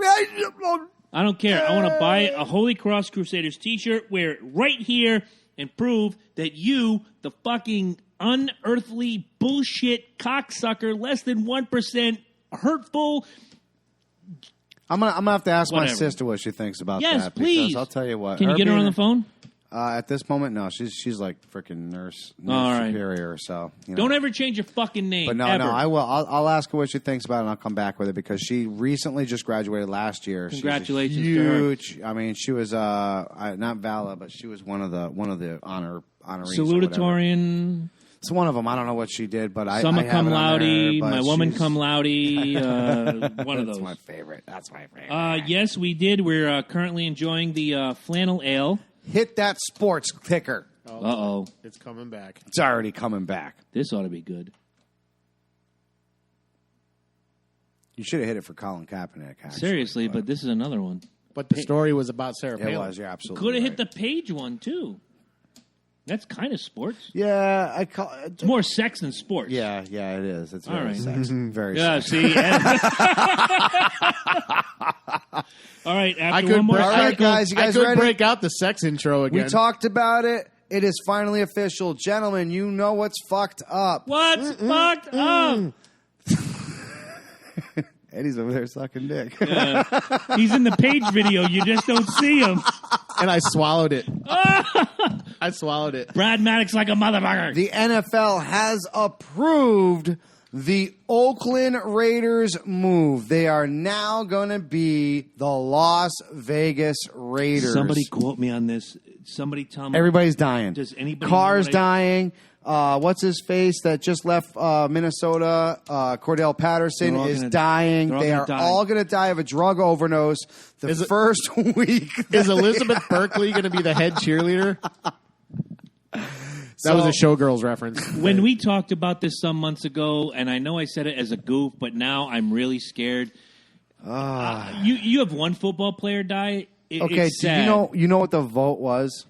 I don't care. I want to buy a Holy Cross Crusaders t-shirt, wear it right here, and prove that you, the fucking unearthly bullshit cocksucker, less than 1% hurtful. I'm gonna have to ask my Whatever. sister what she thinks about Yes, that. please. Because I'll tell you what. Can you get her on the being- phone? At this moment, no. She's like freaking nurse All right. superior. So you know. Don't ever change your fucking name. But no, ever. I will. I'll ask her what she thinks about it, and I'll come back with it because she recently just graduated last year. Congratulations She's to her. huge. I mean, she was not Vala, but she was one of the honerees. or whatever. Salutatorian, It's one of them. I don't know what she did, but I summa have cum it on laude, there, but my woman she's- cum laude, one of That's those. my favorite. That's my favorite. Yes, we did. We're currently enjoying the flannel ale. Hit that sports ticker. Uh-oh. It's coming back. It's already coming back. This ought to be good. You should have hit it for Colin Kaepernick. Actually, Seriously, but this is another one. But the story was about Sarah it Palin. was. You're absolutely Could have right. hit the page one, too. That's kind of sports. Yeah, I call. It's more sex than sports. Yeah, it is. It's very right. sexy. Very Yeah, sexy. see? All right, after I could, one more break, All right, cycle, guys, you guys I could ready? break out the sex intro again. We talked about it. It is finally official. Gentlemen, you know what's fucked up. What's fucked up? Eddie's over there sucking dick. He's in the page video. You just don't see him. And I swallowed it. I swallowed it. Brad Maddox like a motherfucker. The NFL has approved the Oakland Raiders move. They are now going to be the Las Vegas Raiders. Somebody quote me on this. Somebody tell me. Everybody's dying. Does anybody Cars know what dying. what's his face that just left Minnesota? Cordell Patterson is dying. They are all going to die of a drug overdose the first week. Is Elizabeth Berkley going to be the head cheerleader? That was a Showgirls reference. When we talked about this some months ago, and I know I said it as a goof, but now I'm really scared. You have one football player die. Okay, it's sad. You know what the vote was?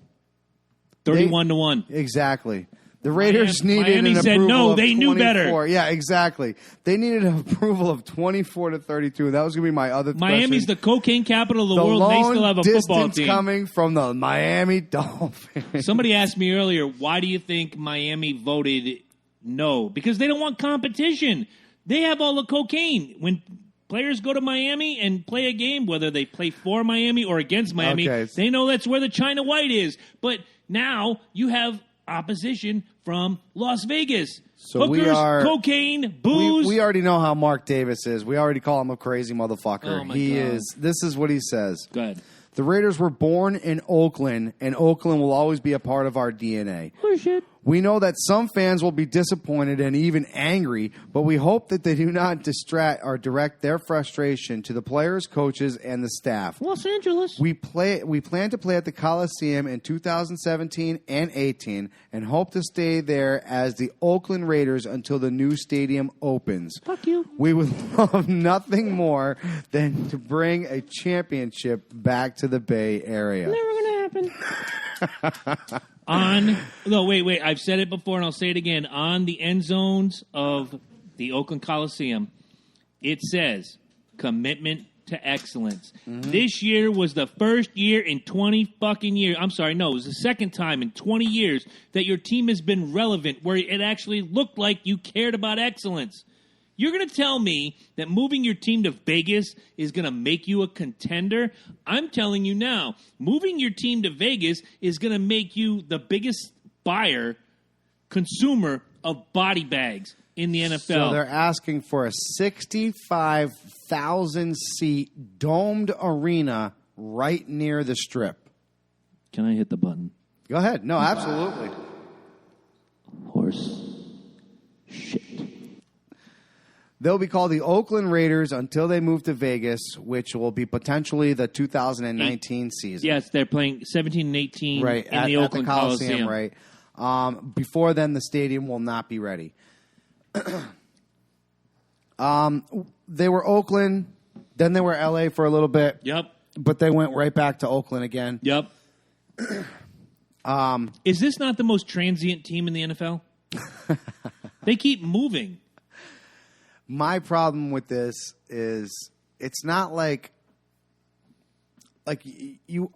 31-1. Exactly. The Raiders needed Miami an said approval no, of they 24. knew better. Yeah, exactly. They needed an approval of 24-32. That was going to be my other Miami's question. the cocaine capital of the world. And they still have a football team. Coming from the Miami Dolphins. Somebody asked me earlier, why do you think Miami voted no? Because they don't want competition. They have all the cocaine. When players go to Miami and play a game, whether they play for Miami or against Miami, they know that's where the China White is. But now you have opposition from Las Vegas. So hookers, cocaine, booze. We already know how Mark Davis is. We already call him a crazy motherfucker. Oh my God. This is what he says. Go ahead. The Raiders were born in Oakland, and Oakland will always be a part of our DNA. Bullshit. We know that some fans will be disappointed and even angry, but we hope that they do not distract or direct their frustration to the players, coaches, and the staff. Los Angeles. We plan to play at the Coliseum in 2017 and 18 and hope to stay there as the Oakland Raiders until the new stadium opens. Fuck you. We would love nothing more than to bring a championship back to the Bay Area. Never going to happen. Wait. I've said it before and I'll say it again. On the end zones of the Oakland Coliseum, it says commitment to excellence. Mm-hmm. This year was the first year in 20 fucking years. I'm sorry, no, it was the second time in 20 years that your team has been relevant where it actually looked like you cared about excellence. You're going to tell me that moving your team to Vegas is going to make you a contender? I'm telling you now, moving your team to Vegas is going to make you the biggest consumer of body bags in the NFL. So they're asking for a 65,000-seat domed arena right near the Strip. Can I hit the button? Go ahead. No, absolutely. Horse shit. They'll be called the Oakland Raiders until they move to Vegas, which will be potentially the 2019 season. Yes, they're playing 17 and 18 right, in the Oakland Coliseum. Right. Before then, the stadium will not be ready. They were Oakland, then they were LA for a little bit. Yep. But they went right back to Oakland again. Yep. Is this not the most transient team in the NFL? They keep moving. My problem with this is it's not like you're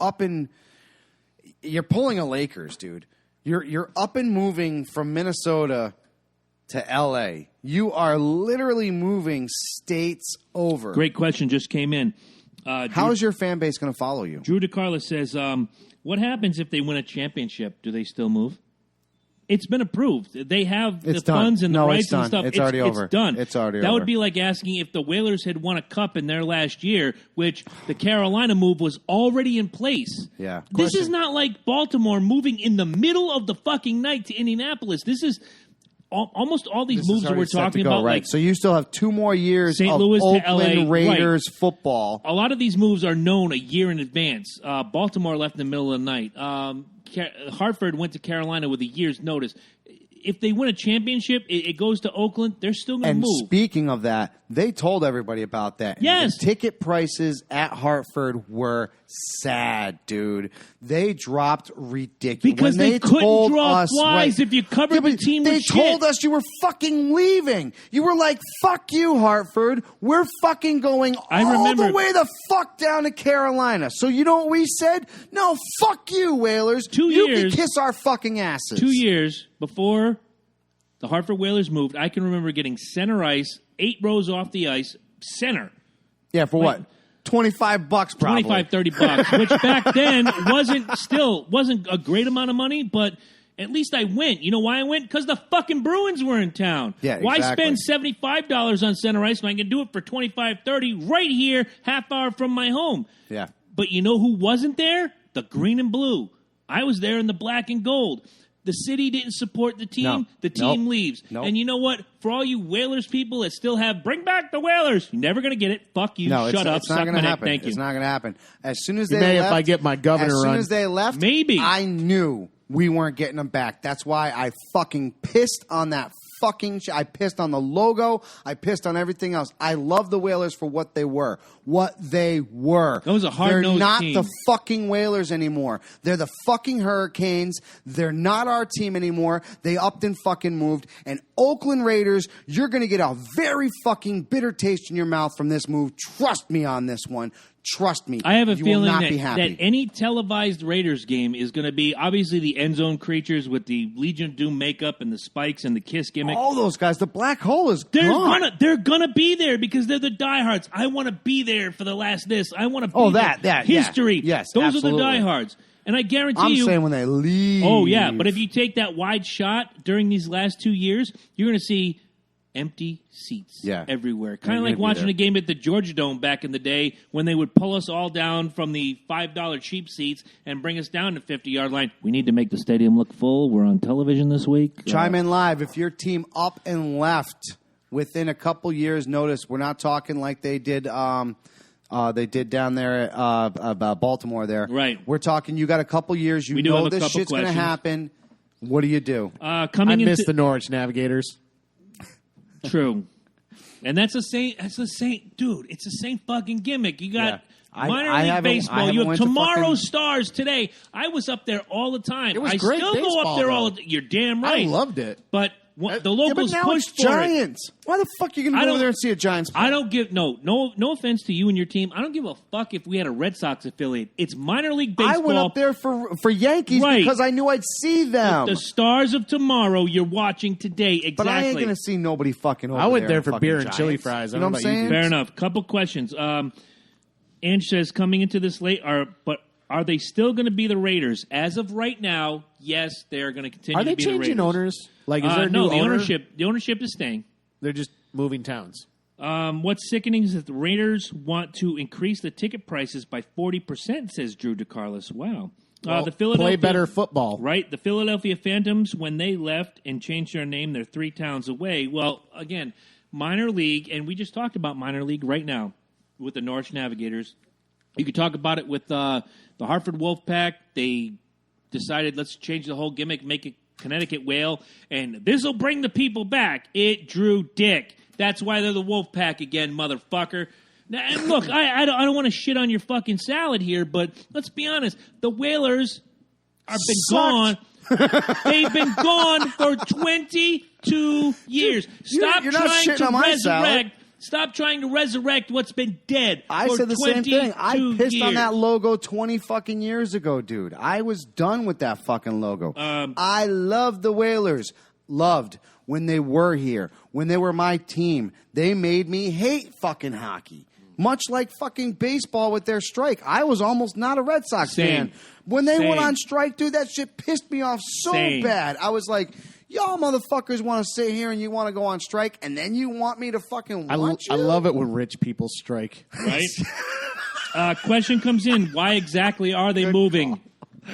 pulling a Lakers, dude. You're up and moving from Minnesota to LA. You are literally moving states over. Great question just came in. How is your fan base going to follow you? Drew DeCarla says, what happens if they win a championship? Do they still move? It's been approved. They have the funds and the rights and stuff. It's already over. It's done. It's already over. That over. would be like asking if the Whalers had won a cup in their last year, which the Carolina move was already in place. Yeah. This is not like Baltimore moving in the middle of the fucking night to Indianapolis. This is almost all these moves that we're talking about. Right. Like, so you still have 2 more years St. of Louis to Oakland LA. Raiders Right. football. A lot of these moves are known a year in advance. Baltimore left in the middle of the night. Hartford went to Carolina with a year's notice. If they win a championship, it goes to Oakland. They're still going to move. And speaking of that, they told everybody about that. Yes. The ticket prices at Hartford were sad, dude. They dropped ridiculous. Because they couldn't draw flies if you covered the team with shit. They told us you were fucking leaving. You were like, fuck you, Hartford. We're fucking going all the way the fuck down to Carolina. So you know what we said? No, fuck you, Whalers. 2 You years. can kiss our fucking asses. 2 years before the Hartford Whalers moved, I can remember getting center ice, 8 rows off the ice, center. Yeah, for what? $25 probably. $25-$30, which back then wasn't a great amount of money, but at least I went. You know why I went? Because the fucking Bruins were in town. Yeah, Why exactly. spend $75 on center ice when I can do it for $25-$30 right here, half hour from my home? Yeah. But you know who wasn't there? The green and blue. I was there in the black and gold. The city didn't support the team. No. The team leaves. Nope. And you know what? For all you Whalers people that still have, bring back the Whalers. You're never going to get it. Fuck you. No, Shut up. It's not going to happen. Thank you. It's not going to happen. As soon as You they may left, if I get my governor as soon run. as they left, Maybe. I knew we weren't getting them back. That's why I fucking pissed on that fucking shit. I pissed on the logo. I pissed on everything else. I love the Whalers for what they were. What they were. That was a hard-nosed They're not team. the fucking Whalers anymore. They're the fucking Hurricanes. They're not our team anymore. They upped and fucking moved. And Oakland Raiders, you're going to get a very fucking bitter taste in your mouth from this move. Trust me on this one. Trust me. I have a you feeling will not that, be happy. that any televised Raiders game is going to be obviously the end zone creatures with the Legion of Doom makeup and the spikes and the kiss gimmick. All those guys, the black hole is They're gone. gonna be there because they're the diehards. I want to be there for the last this. I want to be that history. yeah. Yes, those absolutely. are the diehards. And I guarantee I'm you. saying when they leave. Oh yeah, but if you take that wide shot during these last 2 years, you're going to see empty seats everywhere. Kind of like watching a game at the Georgia Dome back in the day when they would pull us all down from the $5 cheap seats and bring us down to 50-yard line. We need to make the stadium look full. We're on television this week. Chime in live. If your team up and left within a couple years' notice, we're not talking like they did down there at Baltimore there. Right. We're talking you got a couple years. You We do know have a this couple shit's going to questions. happen. What do you do? I miss the Norwich Navigators. True. And that's the same, dude, it's the same fucking gimmick. You got minor league baseball. You have tomorrow's stars today. I was up there all the time. It was I great still baseball, go up there all though. You're damn right. I loved it. But the locals but now pushed it's for Giants. Why the fuck are you going to go over there and see a Giants play? I don't give no offense to you and your team. I don't give a fuck if we had a Red Sox affiliate. It's minor league baseball. I went up there for Yankees because I knew I'd see them. The stars of tomorrow you're watching today. Exactly. But I ain't going to see nobody fucking over there. I went there for fucking beer and Giants. chili fries. You know what I'm saying? Fair enough. Couple questions. Ange says coming into this late, are they still going to be the Raiders? As of right now, yes, they are going to continue Are they to be the Raiders. changing owners? Like, is there a no, new the owner? ownership is staying. They're just moving towns. What's sickening is that the Raiders want to increase the ticket prices by 40%, says Drew DeCarlos. Wow. Well, The Philadelphia, play better football. Right. The Philadelphia Phantoms, when they left and changed their name, they're 3 towns away. Well, again, minor league, and we just talked about minor league right now with the Norwich Navigators. You could talk about it with the Hartford Wolfpack. They decided, let's change the whole gimmick, make it Connecticut Whale, and this will bring the people back. It drew dick. That's why they're the Wolfpack again, motherfucker. Now, and look, I don't want to shit on your fucking salad here, but let's be honest. The Whalers have been gone. They've been gone for 22 years. Stop you're not trying shitting to on my resurrect. salad. Stop trying to resurrect what's been dead. I for said the same thing. I 22 pissed on years. that logo 20 fucking years ago, dude. I was done with that fucking logo. I loved the Whalers. Loved when they were here. When they were my team. They made me hate fucking hockey. Much like fucking baseball with their strike. I was almost not a Red Sox fan. When they went on strike, dude, that shit pissed me off so bad. I was like, y'all motherfuckers want to sit here and you want to go on strike, and then you want me to fucking watch you? I love it when rich people strike. Right? Question comes in. Why exactly are they moving?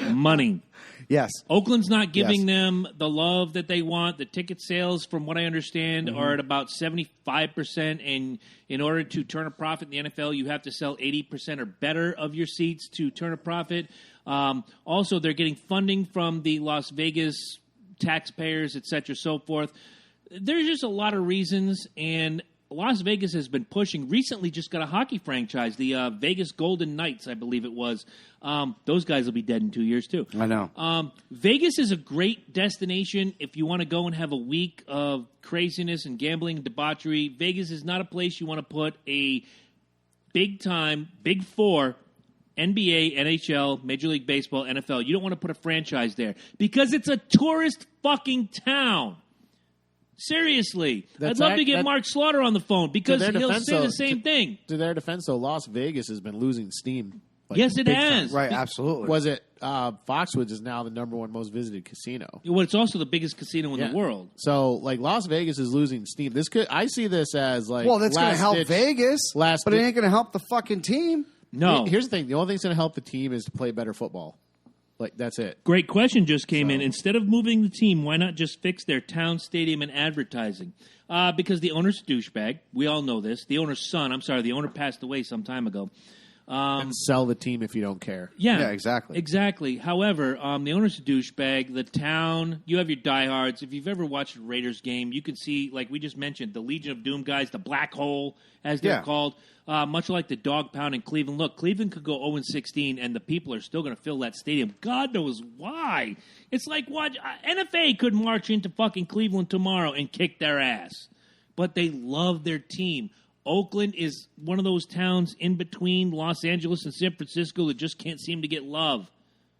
Money. Yes. Oakland's not giving them the love that they want. The ticket sales, from what I understand, are at about 75%. And in order to turn a profit in the NFL, you have to sell 80% or better of your seats to turn a profit. Also, they're getting funding from the Las Vegas taxpayers, et cetera, so forth. There's just a lot of reasons, and Las Vegas has been pushing. Recently just got a hockey franchise, the Vegas Golden Knights, I believe it was. Those guys will be dead in 2 years, too. I know. Vegas is a great destination if you want to go and have a week of craziness and gambling and debauchery. Vegas is not a place you want to put a big-time, Big Four, NBA, NHL, Major League Baseball, NFL. You don't want to put a franchise there because it's a tourist fucking town. Seriously. I'd love to get Mark Slaughter on the phone because he'll say the same thing. To their defense, though, Las Vegas has been losing steam. Like, yes, it has. Time. Right, absolutely. Was it Foxwoods is now the #1 most visited casino? Well, it's also the biggest casino in the world. So, like, Las Vegas is losing steam. I see this as like, well, that's going to help Vegas, but it ain't going to help the fucking team. No. Here's the thing: the only thing that's going to help the team is to play better football. Like, that's it. Great question just came in. Instead of moving the team, why not just fix their town stadium and advertising? Because the owner's a douchebag. We all know this. The owner's son, the owner passed away some time ago. And sell the team if you don't care. Yeah, exactly. Exactly. However, the owner's a douchebag. The town, you have your diehards. If you've ever watched a Raiders game, you can see, like we just mentioned, the Legion of Doom guys, the Black Hole, as they're called, much like the Dog Pound in Cleveland. Look, Cleveland could go 0-16, and the people are still going to fill that stadium. God knows why. It's like, what? NFA could march into fucking Cleveland tomorrow and kick their ass. But they love their team. Oakland is one of those towns in between Los Angeles and San Francisco that just can't seem to get love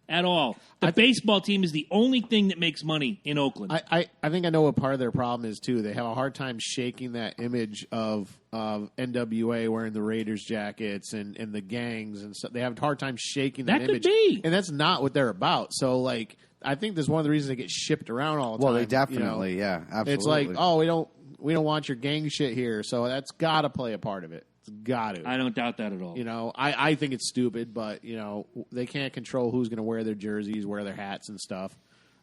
at all. The baseball team is the only thing that makes money in Oakland. I think I know what part of their problem is, too. They have a hard time shaking that image of NWA wearing the Raiders jackets and the gangs. And so they have a hard time shaking that image. That could be. And that's not what they're about. So, like, I think that's one of the reasons they get shipped around all the time. Well, they definitely, absolutely. It's like, we don't want your gang shit here, so that's got to play a part of it. It's got to. I don't doubt that at all. I think it's stupid, but, they can't control who's going to wear their jerseys, wear their hats and stuff.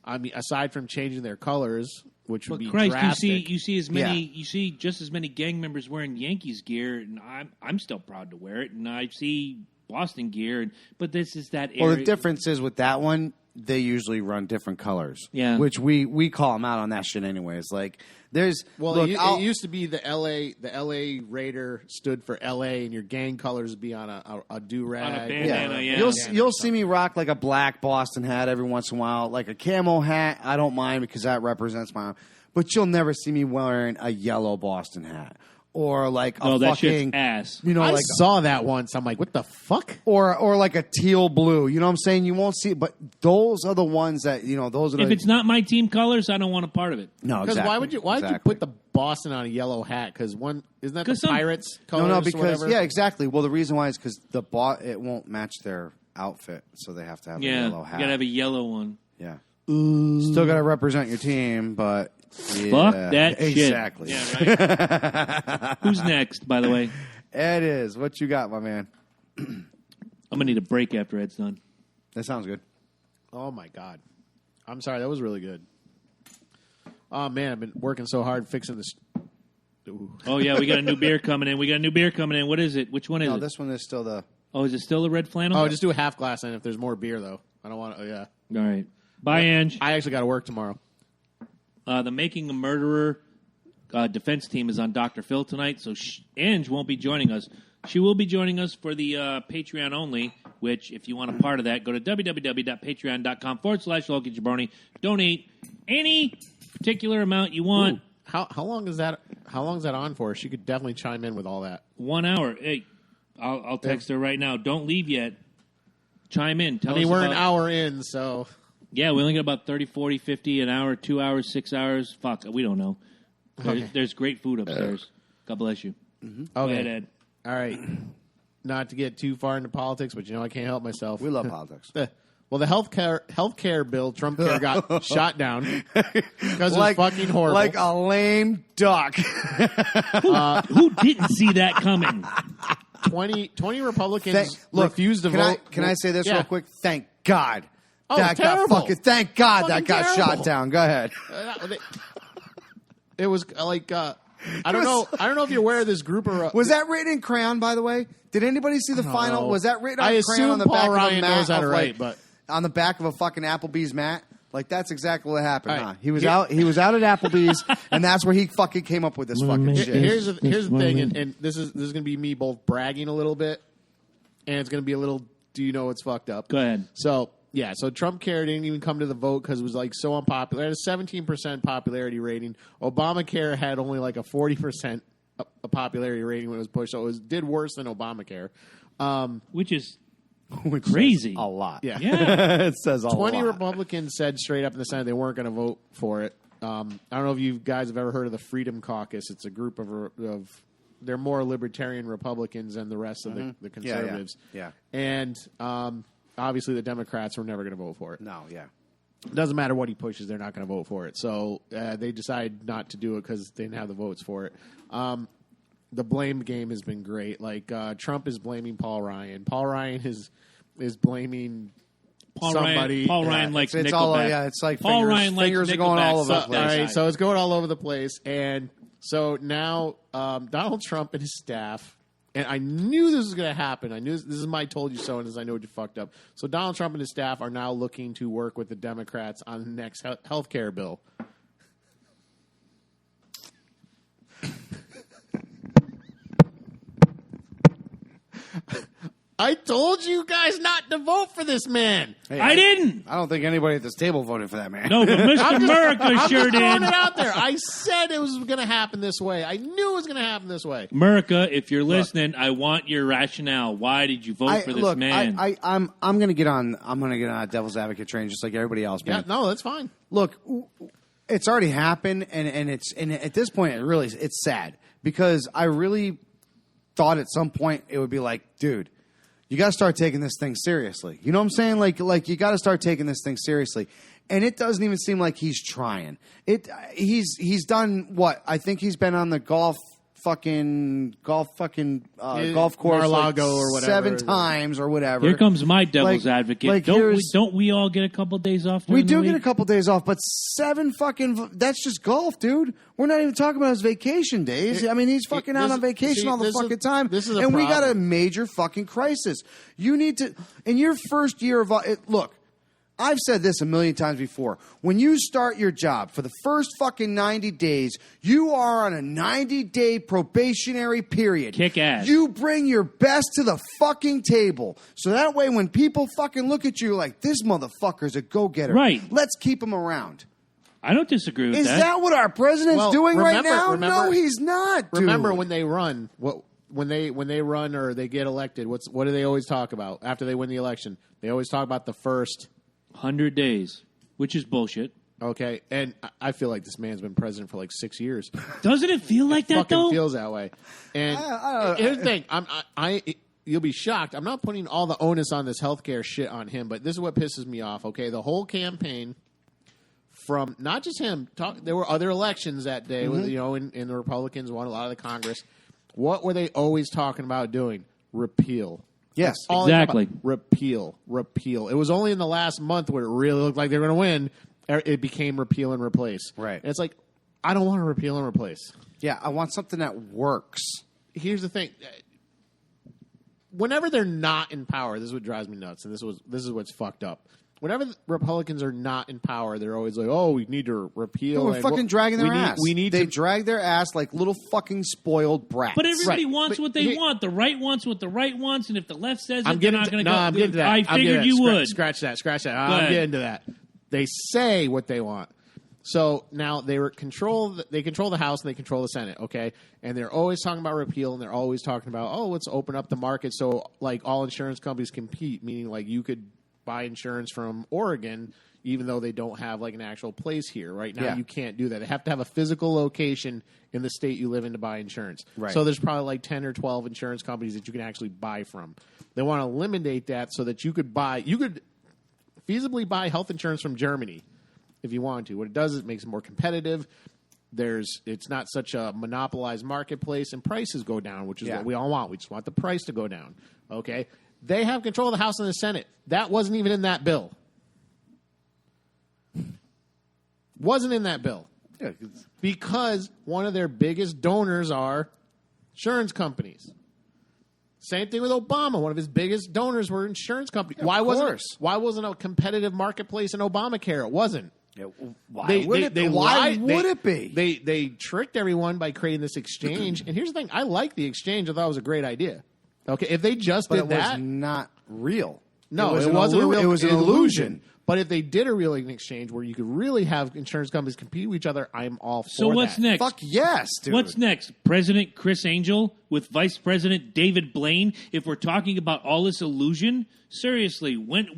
I mean, aside from changing their colors, which would be drastic. You see just as many gang members wearing Yankees gear, and I'm still proud to wear it, and I see Boston gear, but this is that area. Well, the difference is with that one, they usually run different colors. Yeah. Which we call them out on that shit anyways. Like, there's... Well, it used to be the LA Raider stood for LA, and your gang colors would be on a do-rag. On a bandana, You'll see me rock like a black Boston hat every once in a while. Like a camo hat, I don't mind because that represents my... But you'll never see me wearing a yellow Boston hat. Or like a that fucking shit's ass. I saw that once. I'm like, what the fuck? Or like a teal blue. You know what I'm saying? You won't see it, but those are the ones that those are. If it's not my team colors, I don't want a part of it. No, because exactly. why would you put the Boston on a yellow hat? Because isn't that the Pirates colors? No, because or exactly. Well, the reason why is because it won't match their outfit, so they have to have a yellow hat. You gotta have a yellow one. Yeah, still gotta represent your team, but. Yeah, fuck that shit. Exactly. Yeah, right. Who's next, by the way? Ed is. What you got, my man? I'm going to need a break after Ed's done. That sounds good. Oh, my God. I'm sorry. That was really good. Oh, man. I've been working so hard fixing this. Ooh. Oh, yeah. We got a new beer coming in. What is it? Which one is it? No, this one is still the... Oh, is it still the red flannel? Oh, just do a half glass then if there's more beer, though. I don't want to... Oh, yeah. All right. Bye, Ange. I actually got to work tomorrow. The Making a Murderer defense team is on Dr. Phil tonight, so Ange won't be joining us. She will be joining us for the Patreon only, which, if you want a part of that, go to www.patreon.com/Loki and Jabroni. Donate any particular amount you want. Ooh. How long is that? How long is that on for? She could definitely chime in with all that. 1 hour. Hey, I'll text her right now. Don't leave yet. Chime in. Tell us we're an hour in, so... Yeah, we only get about 30, 40, 50 an hour, 2 hours, 6 hours. Fuck, we don't know. There's great food upstairs. God bless you. Mm-hmm. Go ahead, Ed. All right. Not to get too far into politics, but I can't help myself. We love politics. Well, the healthcare bill, Trump care, got shot down because it was fucking horrible. Like a lame duck. Who didn't see that coming? 20 Republicans refused to vote. Can I say this real quick? Thank God. Oh, thank God that got shot down. Go ahead. It was like I don't know if you're aware of this group or was that written in crayon? By the way, did anybody see the final? Was that written on crayon on the Paul back Ryan of a mat? Knows how to write, but on the back of a fucking Applebee's mat. Like that's exactly what happened. Right. Huh? He was out at Applebee's, and that's where he fucking came up with this fucking shit. Here's the thing, and this is going to be me both bragging a little bit, and it's going to be a little. Do you know what's fucked up? Go ahead. So Trump care didn't even come to the vote because it was like so unpopular. It had a 17% popularity rating. Obamacare had only like a 40% popularity rating when it was pushed, so did worse than Obamacare, which is crazy. A lot. Yeah. It says a 20 lot. Republicans said straight up in the Senate they weren't going to vote for it. I don't know if you guys have ever heard of the Freedom Caucus. It's a group of they're more libertarian Republicans than the rest of the conservatives. Yeah. And obviously the Democrats were never going to vote for it. No, yeah. It doesn't matter what he pushes, they're not going to vote for it. So they decided not to do it because they didn't have the votes for it. The blame game has been great. Like Trump is blaming Paul Ryan. Paul Ryan is blaming Paul somebody. Ryan likes it's Nickelback. all it's like Paul Ryan likes fingers are Nickelback. going all over the All place. right, so it's going all over the place, and so now Donald Trump and his staff. And I knew this was going to happen. I knew this is my told you so, and as I know what you fucked up. So Donald Trump and his staff are now looking to work with the Democrats on the next health care bill. I told you guys not to vote for this man. Hey, I didn't. I don't think anybody at this table voted for that man. No, but Mr. America I'm sure just throwing did. it out there. I said it was going to happen this way. I knew it was going to happen this way. America, if you're listening, I want your rationale. Why did you vote for this man? I'm going to get on a devil's advocate train just like everybody else, man. Yeah, no, that's fine. Look, it's already happened, and at this point, it's sad because I really thought at some point it would be like, dude, you got to start taking this thing seriously. You know what I'm saying? Like you got to start taking this thing seriously. And it doesn't even seem like he's trying. He's done what? I think he's been on the golf course Mar-a-Lago or whatever. 7 times or whatever. Here comes my devil's advocate. Don't we all get a couple days off? We do the get a week? couple days off, but 7 that's just golf, dude. We're not even talking about his vacation days. I mean, he's fucking out on vacation all the fucking time. This is a and we got a problem. major fucking crisis. You need to, in your first year of, look, I've said this a million times before. When you start your job for the first fucking 90 days, you are on a 90-day probationary period. Kick ass. You bring your best to the fucking table. So that way when people fucking look at you like, this motherfucker's a go-getter. Right. Let's keep him around. I don't disagree with Is that what our president's doing right now? No, he's not, dude. Remember when they run, when they run or they get elected, what do they always talk about after they win the election? They always talk about the first 100 days, which is bullshit. Okay, and I feel like this man's been president for like 6 years. Doesn't it feel like that, Fucking though? feels that way. And here's the thing: you'll be shocked. I'm not putting all the onus on this healthcare shit on him, but this is what pisses me off. Okay, the whole campaign, from not just him. There were other elections that day, with, and the Republicans won a lot of the Congress. What were they always talking about doing? Repeal. Yes, All they talk exactly. about, repeal. It was only in the last month where it really looked like they were going to win. It became repeal and replace. Right. And it's like, I don't want to repeal and replace. Yeah, I want something that works. Here's the thing. Whenever they're not in power, this is what drives me nuts, and this is what's fucked up. Whenever the Republicans are not in power, they're always like, "Oh, we need to repeal." We're fucking dragging their ass. They to drag their ass like little fucking spoiled brats. But everybody Right. wants But what they want. The right wants what the right wants, and if the left says it, I'm they're getting not going to, to no, go. I'm getting to that. I I'm getting figured to that. you would. Scratch that. I'm ahead. getting to that. They say what they want. So now they control the House and they control the Senate, okay? And they're always talking about repeal, and they're always talking about, let's open up the market so like all insurance companies compete, meaning like you could buy insurance from Oregon even though they don't have like an actual place here. Right now you can't do that. They have to have a physical location in the state you live in to buy insurance. Right. So there's probably like 10 or 12 insurance companies that you can actually buy from. They want to eliminate that so that you could feasibly buy health insurance from Germany if you want to. What it does is it makes it more competitive. It's not such a monopolized marketplace, and prices go down, which is what we all want. We just want the price to go down. Okay? They have control of the House and the Senate. That wasn't even in that bill. Wasn't in that bill. Yeah, Because one of their biggest donors are insurance companies. Same thing with Obama. One of his biggest donors were insurance companies. Why wasn't a competitive marketplace in Obamacare? It wasn't. Why would it be? They tricked everyone by creating this exchange. And here's the thing: I like the exchange. I thought it was a great idea. Okay, if they just did that, was not real. no, it it wasn't real. It was an illusion. But if they did a real exchange where you could really have insurance companies compete with each other, I'm all for that. So what's next? Fuck yes, dude. What's next? President Chris Angel with Vice President David Blaine? If we're talking about all this illusion, seriously, when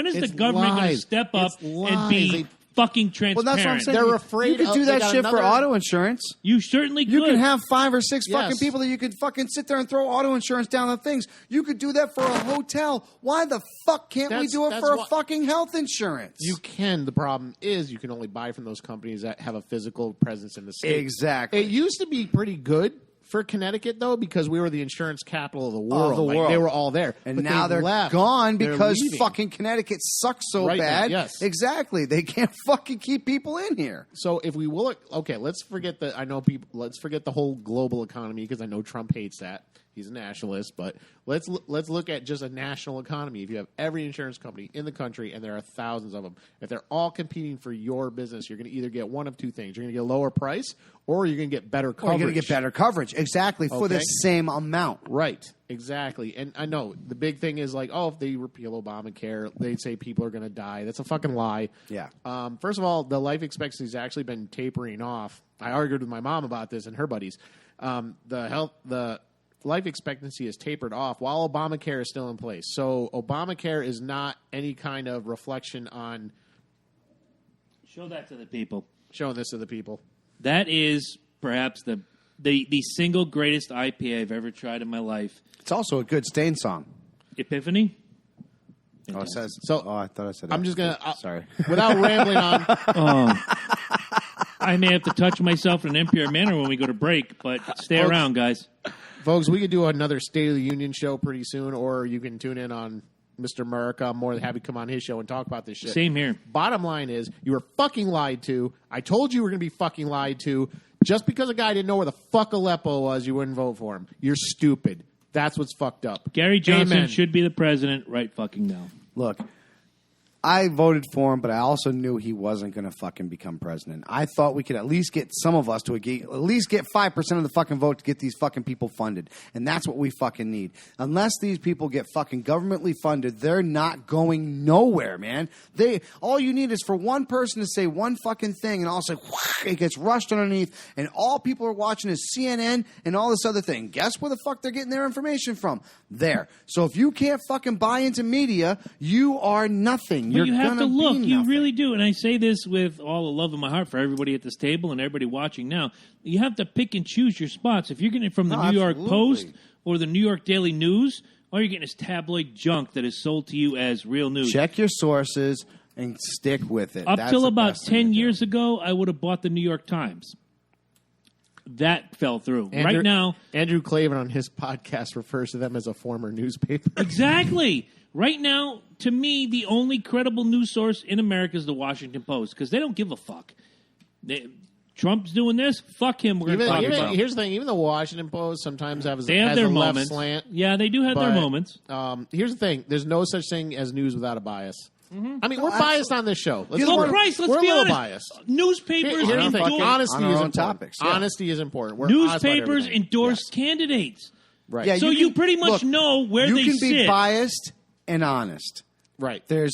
is the government going to step up and be fucking transparent? Well, that's what I'm saying. They're afraid you could do they that got shit for another- auto insurance. You certainly could. You can have 5 or 6 Yes. fucking people that you could fucking sit there and throw auto insurance down the things. You could do that for a hotel. Why the fuck can't we do it That's for a why- fucking health insurance? You can. The problem is you can only buy from those companies that have a physical presence in the state. Exactly. It used to be pretty good for Connecticut, though, because we were the insurance capital of the world. world. They were all there. And but now they're left. gone They're because leaving. fucking Connecticut sucks so Right now, bad. yes. Exactly. They can't fucking keep people in here. So if we will, okay, let's forget the. I know people. Let's forget the whole global economy because I know Trump hates that. He's a nationalist, but let's look at just a national economy. If you have every insurance company in the country, and there are thousands of them, if they're all competing for your business, you're going to either get one of two things: you're going to get a lower price, or you're going to get better coverage. Or you're going to get better coverage, exactly, for the same amount. Right, exactly. And I know the big thing is like, oh, if they repeal Obamacare, they say people are going to die. That's a fucking lie. Yeah. First of all, the life expectancy has actually been tapering off. I argued with my mom about this and her buddies. The life expectancy is tapered off while Obamacare is still in place. So Obamacare is not any kind of reflection on Show that to the people. showing this to the people. That is perhaps the single greatest IPA I've ever tried in my life. It's also a good Stain song. Epiphany? Oh, it says. So, I thought I said. I'm just gonna Sorry. without rambling on. I may have to touch myself in an impure manner when we go to break, but stay around, guys. Folks, we could do another State of the Union show pretty soon, or you can tune in on Mr. America. I'm more than happy to come on his show and talk about this shit. Same here. Bottom line is, you were fucking lied to. I told you were going to be fucking lied to. Just because a guy didn't know where the fuck Aleppo was, you wouldn't vote for him. You're stupid. That's what's fucked up. Gary Johnson Amen. should be the president right fucking now. Look, I voted for him, but I also knew he wasn't going to fucking become president. I thought we could at least get some of us to at least get 5% of the fucking vote to get these fucking people funded. And that's what we fucking need. Unless these people get fucking governmentally funded, they're not going nowhere, man. All you need is for one person to say one fucking thing and all of a sudden, it gets rushed underneath and all people are watching is CNN and all this other thing. Guess where the fuck they're getting their information from? There. So if you can't fucking buy into media, you are nothing. But you have to look. You nothing. really do. And I say this with all the love in my heart for everybody at this table and everybody watching now. You have to pick and choose your spots. If you're getting it from the New York Post or the New York Daily News, all you're getting is tabloid junk that is sold to you as real news. Check your sources and stick with it. Up That's till the about best thing 10 to do. years ago, I would have bought the New York Times. That fell through. Right now, Andrew Klavan on his podcast refers to them as a former newspaper. exactly. Right now, to me, the only credible news source in America is the Washington Post because they don't give a fuck. Trump's doing this. Fuck him. We're going to talk about. Here's the thing. Even the Washington Post sometimes has They have a their left moments. slant. Yeah, they do have their But, moments. Here's the thing. There's no such thing as news without a bias. Mm-hmm. I mean, we're biased on this show. Christ, we're let's a be little honest. biased. Newspapers Here's the thing. endorse, Honesty on our is own important. topics, yeah. Honesty is important. We're honest about newspapers everything. endorse candidates. Right. Yeah, So you pretty much know where you they can be sit. biased and honest. Right. There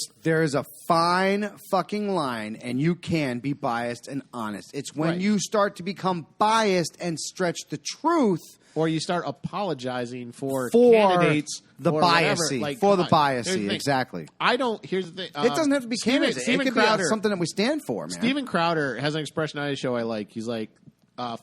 is a fine fucking line, and you can be biased and honest. It's when Right. you start to become biased and stretch the truth Or you start apologizing for for candidates the or whatever. biasy, Like, for come the on. Here's the biasy, thing. exactly. I don't. Here's the thing. It doesn't have to be candidates. It could Crowder, be something that we stand for, man. Steven Crowder has an expression on his show I like. He's like,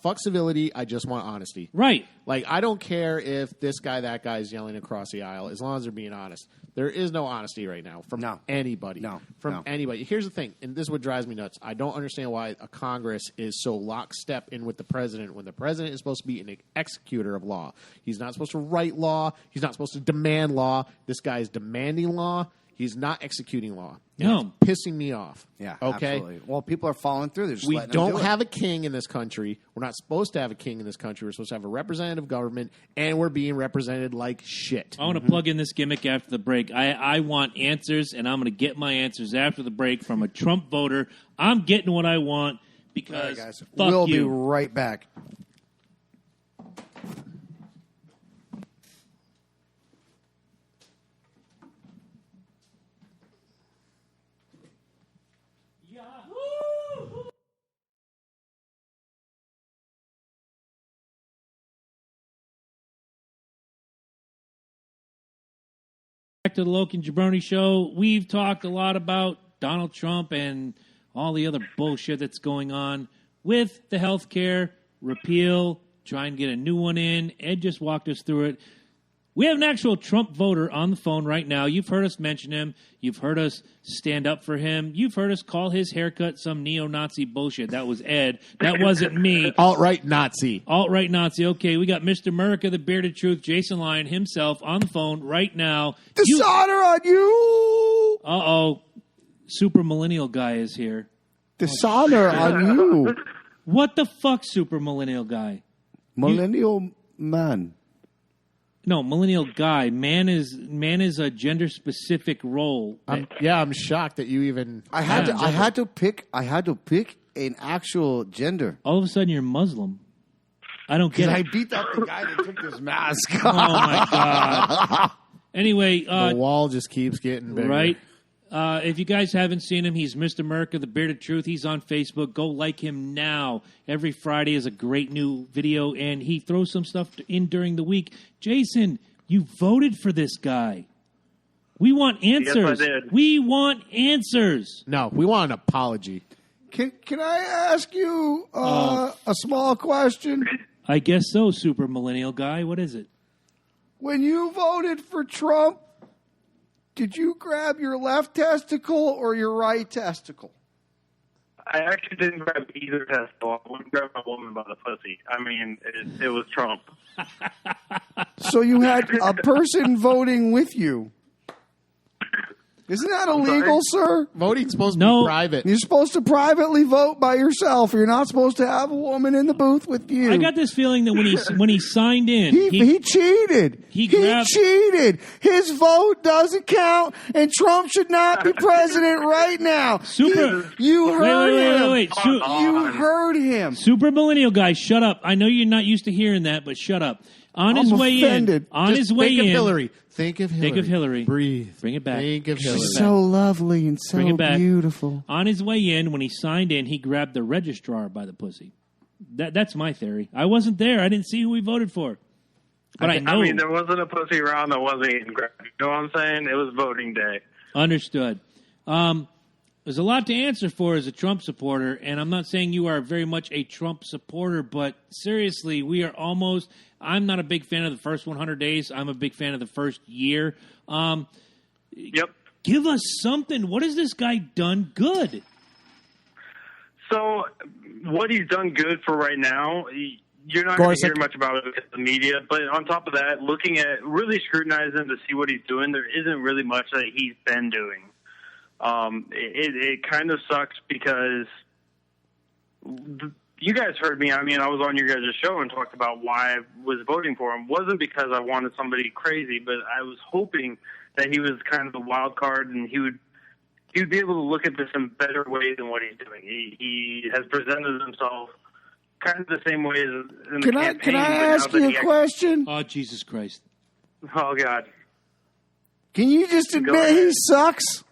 fuck civility, I just want honesty. Right. Like, I don't care if this guy, that guy is yelling across the aisle, as long as they're being honest. There is no honesty right now from anybody. From anybody. Here's the thing, and this is what drives me nuts. I don't understand why a Congress is so lockstep in with the president when the president is supposed to be an executor of law. He's not supposed to write law. He's not supposed to demand law. This guy is demanding law. He's not executing law. And No. it's pissing me off. Yeah, okay. absolutely. Well, people are falling through. They're just We letting them don't do have a king in this country. We're not supposed to have a king in this country. We're supposed to have a representative government, and we're being represented like shit. I want to plug in this gimmick after the break. I want answers, and I'm going to get my answers after the break from a Trump voter. I'm getting what I want because All right, guys. fuck We'll you. be right back. Back to the Loki and Jabroni Show. We've talked a lot about Donald Trump and all the other bullshit that's going on with the health care repeal, try and get a new one in. Ed just walked us through it. We have an actual Trump voter on the phone right now. You've heard us mention him. You've heard us stand up for him. You've heard us call his haircut some neo-Nazi bullshit. That was Ed. That wasn't me. Alt-right Nazi. Alt-right Nazi. Okay, we got Mr. America, the Bearded Truth, Jason Lyon himself on the phone right now. Dishonor on you! Uh-oh. Super Millennial Guy is here. Dishonor on you. What the fuck, Super Millennial Guy? Millennial man. No, Millennial Guy. Man is a gender-specific role. I'm shocked that you even... I had to pick an actual gender. All of a sudden, you're Muslim. I don't get it. I beat up the guy that took his mask Oh, off. my God. Anyway... the wall just keeps getting bigger. Right? If you guys haven't seen him, he's Mr. America, the Bearded Truth. He's on Facebook. Go like him now. Every Friday is a great new video, and he throws some stuff in during the week. Jason, you voted for this guy. We want answers. Yes, I did. We want answers. No, we want an apology. Can I ask you a small question? I guess so, Super Millennial Guy. What is it? When you voted for Trump, did you grab your left testicle or your right testicle? I actually didn't grab either testicle. I wouldn't grab a woman by the pussy. I mean, it was Trump. So you had a person voting with you. Isn't that illegal, sir? Voting's supposed to No. be private. You're supposed to privately vote by yourself. You're not supposed to have a woman in the booth with you. I got this feeling that when he signed in, He cheated. He He grabbed- cheated. His vote doesn't count, and Trump should not be president right now. Super. You heard him. Wait. You heard him. Super Millennial Guy, shut up. I know you're not used to hearing that, but shut up. On his I'm way offended. in. On Just his way think of in. Hillary. Think of Hillary. Think of Hillary. Breathe. Bring it back. Think of Bring it Hillary. back. So lovely and so Bring it back. beautiful. On his way in, when he signed in, he grabbed the registrar by the pussy. That's my theory. I wasn't there. I didn't see who he voted for. But I know. I mean, there wasn't a pussy around that wasn't getting grabbed. You know what I'm saying? It was voting day. Understood. There's a lot to answer for as a Trump supporter, and I'm not saying you are very much a Trump supporter, but seriously, we are almost... I'm not a big fan of the first 100 days. I'm a big fan of the first year. Yep. Give us something. What has this guy done good? So, what he's done good for right now, you're not going to hear Gorsuch. much about it in the media. But on top of that, looking at really scrutinizing him to see what he's doing, there isn't really much that he's been doing. It kind of sucks because you guys heard me. I mean, I was on your guys' show and talked about why I was voting for him. It wasn't because I wanted somebody crazy, but I was hoping that he was kind of the wild card and he would be able to look at this in a better way than what he's doing. He has presented himself kind of the same way as in the campaign. Can I but now ask that you he a question? Oh, Jesus Christ. Oh, God. Can you just admit he sucks?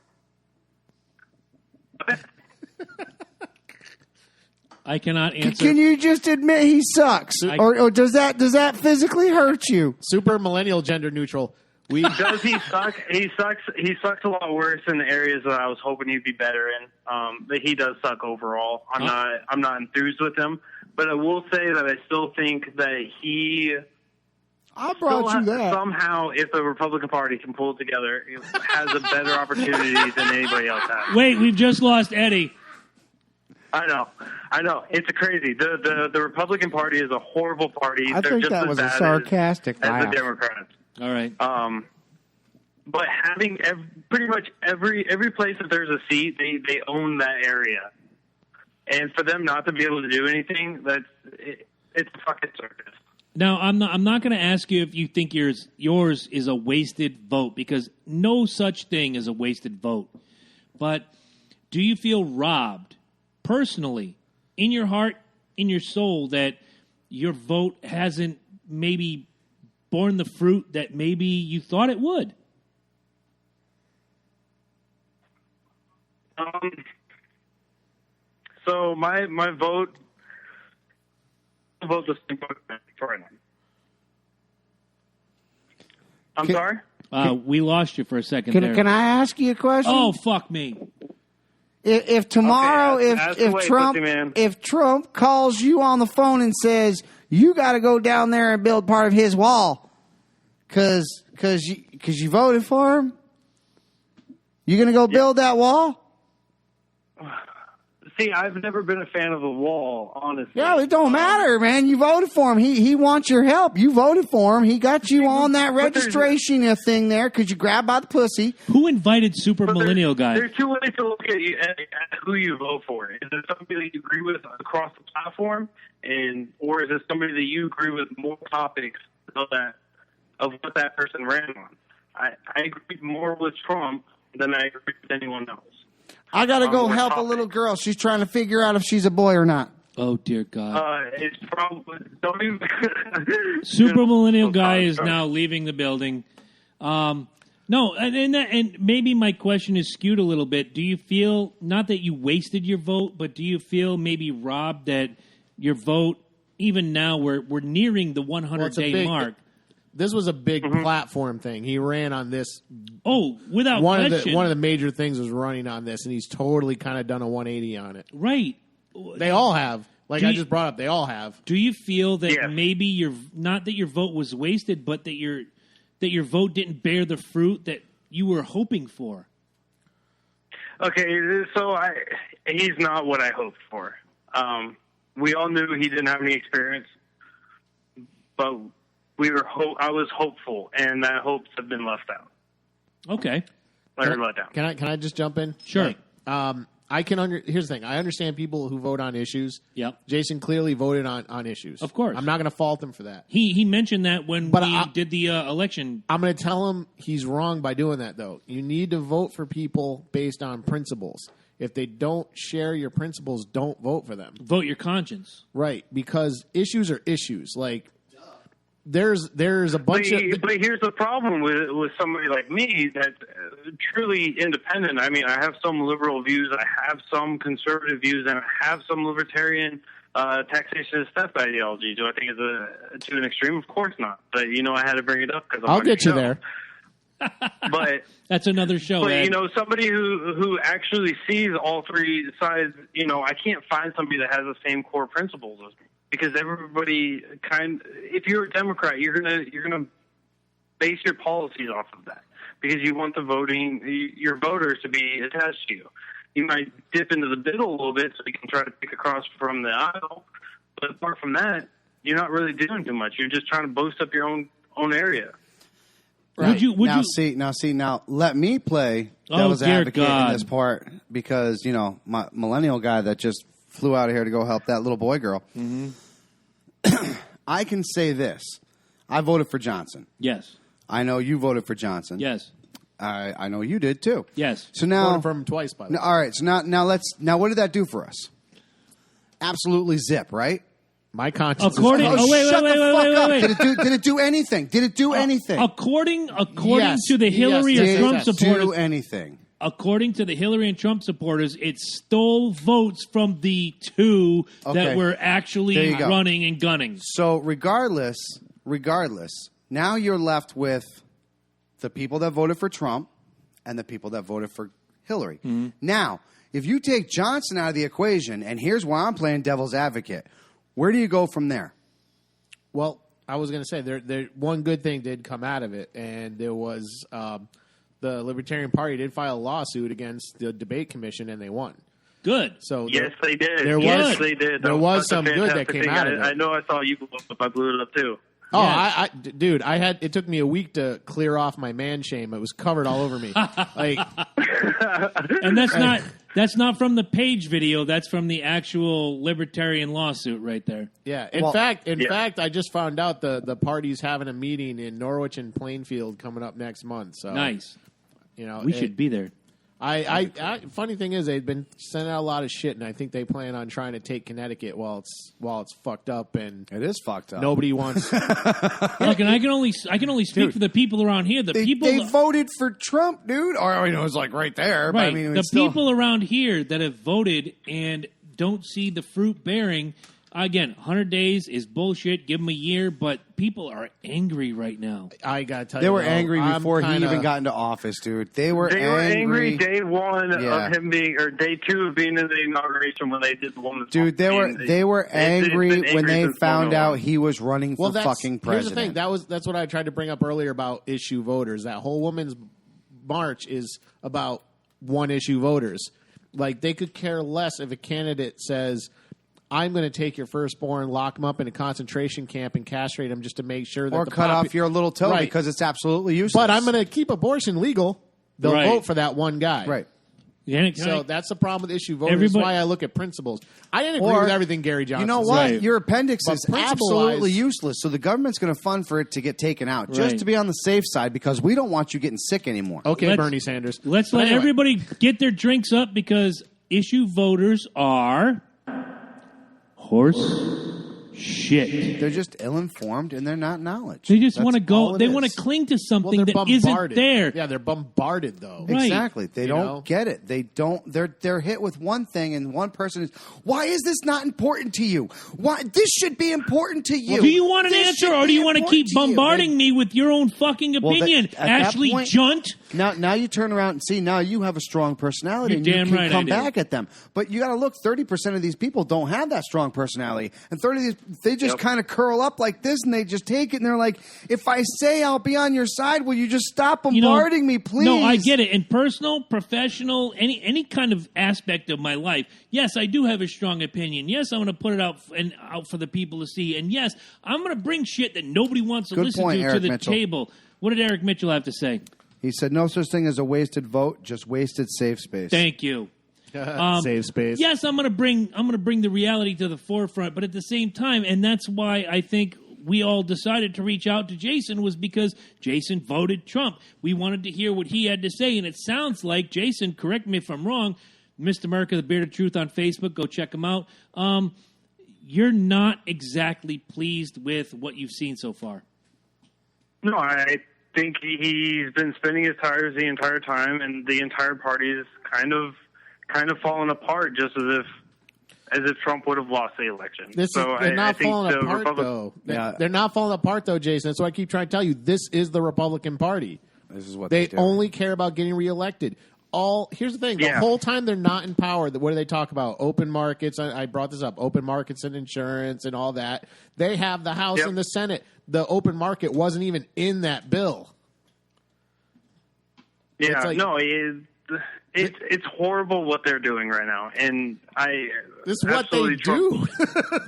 I cannot answer. Can you just admit he sucks, or does that physically hurt you? Super millennial, gender neutral. Does he suck? He sucks. He sucks a lot worse in the areas that I was hoping he'd be better in. But he does suck overall. I'm not enthused with him, but I will say that I still think that he. I brought you that. Somehow, if the Republican Party can pull it together, it has a better opportunity than anybody else has. Wait, we've just lost Eddie. I know. It's crazy. The Republican Party is a horrible party. I They're think just that as was a bad sarcastic as laugh. the Democrats. All right. But having pretty much every place that there's a seat, they own that area, and for them not to be able to do anything, it's a fucking circus. Now, I'm not going to ask you if you think yours is a wasted vote, because no such thing is a wasted vote. But do you feel robbed, personally, in your heart, in your soul, that your vote hasn't maybe borne the fruit that maybe you thought it would? So my vote the same vote for right now. I'm sorry? We lost you for a second there. Can I ask you a question? Oh, fuck me. If tomorrow, Okay, ask away, pussy man. if Trump calls you on the phone and says you got to go down there and build part of his wall, Because you voted for him? You going to go build that wall? See, I've never been a fan of the wall, honestly. Yeah, it don't matter, man. You voted for him. He wants your help. You voted for him. He got you on that registration thing there because you grabbed by the pussy. Who invited Super Millennial Guy? There's two ways to look at who you vote for. Is it somebody that you agree with across the platform, or is it somebody that you agree with more topics of what that person ran on? I agree more with Trump than I agree with anyone else. I got to go help a little girl. She's trying to figure out if she's a boy or not. Oh, dear God. It's probably... Super Millennial Guy is now leaving the building. No, and maybe my question is skewed a little bit. Do you feel, not that you wasted your vote, but do you feel maybe robbed that your vote, even now we're nearing the 100-day mark? This was a big platform thing. He ran on this. Oh, without one question. One of the major things was running on this, and he's totally kind of done a 180 on it. Right. They all have. Like I just brought up, they all have. Do you feel that maybe not that your vote was wasted, but that your vote didn't bear the fruit that you were hoping for? Okay, so he's not what I hoped for. We all knew he didn't have any experience, but I was hopeful, and that hopes have been left out. Okay. Let down. Can I just jump in? Sure. Here's the thing. I understand people who vote on issues. Yep. Jason clearly voted on issues. Of course. I'm not going to fault him for that. He mentioned that when we did the election. I'm going to tell him he's wrong by doing that, though. You need to vote for people based on principles. If they don't share your principles, don't vote for them. Vote your conscience. Right, because issues are issues. Like, there's a bunch but here's the problem with somebody like me that's truly independent. I mean, I have some liberal views, I have some conservative views, and I have some libertarian taxation and theft ideology. Do I think it's to an extreme? Of course not. But I had to bring it up because I'll get you there. But that's another show. But Ed. Somebody who actually sees all three sides. I can't find somebody that has the same core principles as me. Because everybody if you're a Democrat, you're gonna base your policies off of that because you want your voters to be attached to you. You might dip into the middle a little bit so you can try to pick across from the aisle, but apart from that, you're not really doing too much. You're just trying to boost up your own area. Right. Now let me play devil's advocate in this part because my millennial guy that just flew out of here to go help that little boy girl. Mm-hmm. I can say this. I voted for Johnson. Yes. I know you voted for Johnson. Yes. I know you did too. Yes. So now voted for him twice, by the way. All right. So now what did that do for us? Absolutely zip, right? My conscience. Wait. Did it do anything? Did it do anything? According to the Hillary or Trump supporters, do anything? According to the Hillary and Trump supporters, it stole votes from the two that were actually running and gunning. So regardless, now you're left with the people that voted for Trump and the people that voted for Hillary. Mm-hmm. Now, if you take Johnson out of the equation, and here's why I'm playing devil's advocate, where do you go from there? Well, I was going to say, there one good thing did come out of it, and there was the Libertarian Party did file a lawsuit against the debate commission, and they won. Good. So yes, they did. They did. There was some good that came out of it. I know. I saw you blew up. I blew it up too. Oh, yes. Dude, it took me a week to clear off my man shame. It was covered all over me. And that's not from the Page video. That's from the actual libertarian lawsuit right there. Yeah. In fact, I just found out the party's having a meeting in Norwich and Plainfield coming up next month. So nice. We should be there. Funny thing is, they've been sending out a lot of shit, and I think they plan on trying to take Connecticut while it's fucked up, and it is fucked up. Nobody wants. Look, and I can only speak for the people around here. They voted for Trump, dude. Or it's like right there. Right. But, people around here that have voted and don't see the fruit bearing. Again, 100 days is bullshit. Give them a year, but people are angry right now. I got to tell you. They were angry before he even got into office, dude. They were angry day one of him being, or day two of being in the inauguration when they did the woman's dude, they were angry when they found out he was running for fucking president. Here's the thing. That's what I tried to bring up earlier about issue voters. That whole women's march is about one-issue voters. Like, they could care less if a candidate says, I'm going to take your firstborn, lock him up in a concentration camp, and castrate him just to make sure that or cut off your little toe because it's absolutely useless. But I'm going to keep abortion legal. They'll vote for that one guy. Right. Yeah, so that's the problem with issue voters. That's why I look at principles. I didn't agree with everything Gary Johnson said. You know what? Your appendix is absolutely useless, so the government's going to fund for it to get taken out, just to be on the safe side, because we don't want you getting sick anymore. Okay, Bernie Sanders. Let's let everybody get their drinks up, because issue voters are horse shit. They're just ill-informed and they're not knowledge. They just want to go. They want to cling to something that isn't there. Yeah, they're bombarded though. Right. Exactly. They don't get it. They don't. They're hit with one thing, and one person is, why is this not important to you? Why this should be important to you? Well, do you want an answer, or do you want to keep bombarding me with your own fucking opinion, Ashley Junt? Now you turn around and see. Now you have a strong personality, and you can come back at them. But you got to look. 30% of these people don't have that strong personality, and 30% of these, they just kind of curl up like this, and they just take it, and they're like, if I say I'll be on your side, will you just stop bombarding me, please? No, I get it. In personal, professional, any kind of aspect of my life, yes, I do have a strong opinion. Yes, I'm going to put it out for the people to see. And yes, I'm going to bring shit that nobody wants to listen to the table. What did Eric Mitchell have to say? He said, no such thing as a wasted vote, just wasted safe space. Thank you. Save space. Yes, I'm going to bring the reality to the forefront, but at the same time, and that's why I think we all decided to reach out to Jason, was because Jason voted Trump. We wanted to hear what he had to say, and it sounds like, Jason, correct me if I'm wrong, Mr. America, the Bearded Truth on Facebook, go check him out. You're not exactly pleased with what you've seen so far. No, I think he's been spinning his tires the entire time, and the entire party is kind of falling apart, just as if Trump would have lost the election. They're not falling apart, though. They're not falling apart, though, Jason. That's why I keep trying to tell you. This is the Republican Party. This is what they only care about getting reelected. Here's the thing. The whole time they're not in power, what do they talk about? Open markets. I brought this up. Open markets and insurance and all that. They have the House and the Senate. The open market wasn't even in that bill. Yeah, it's horrible what they're doing right now, and this is what they do,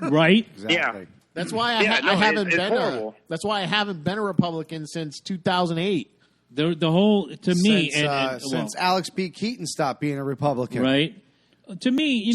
right? Exactly. Yeah, that's why I haven't been horrible. That's why I haven't been a Republican since 2008. The whole since Alex B. Keaton stopped being a Republican, right? To me,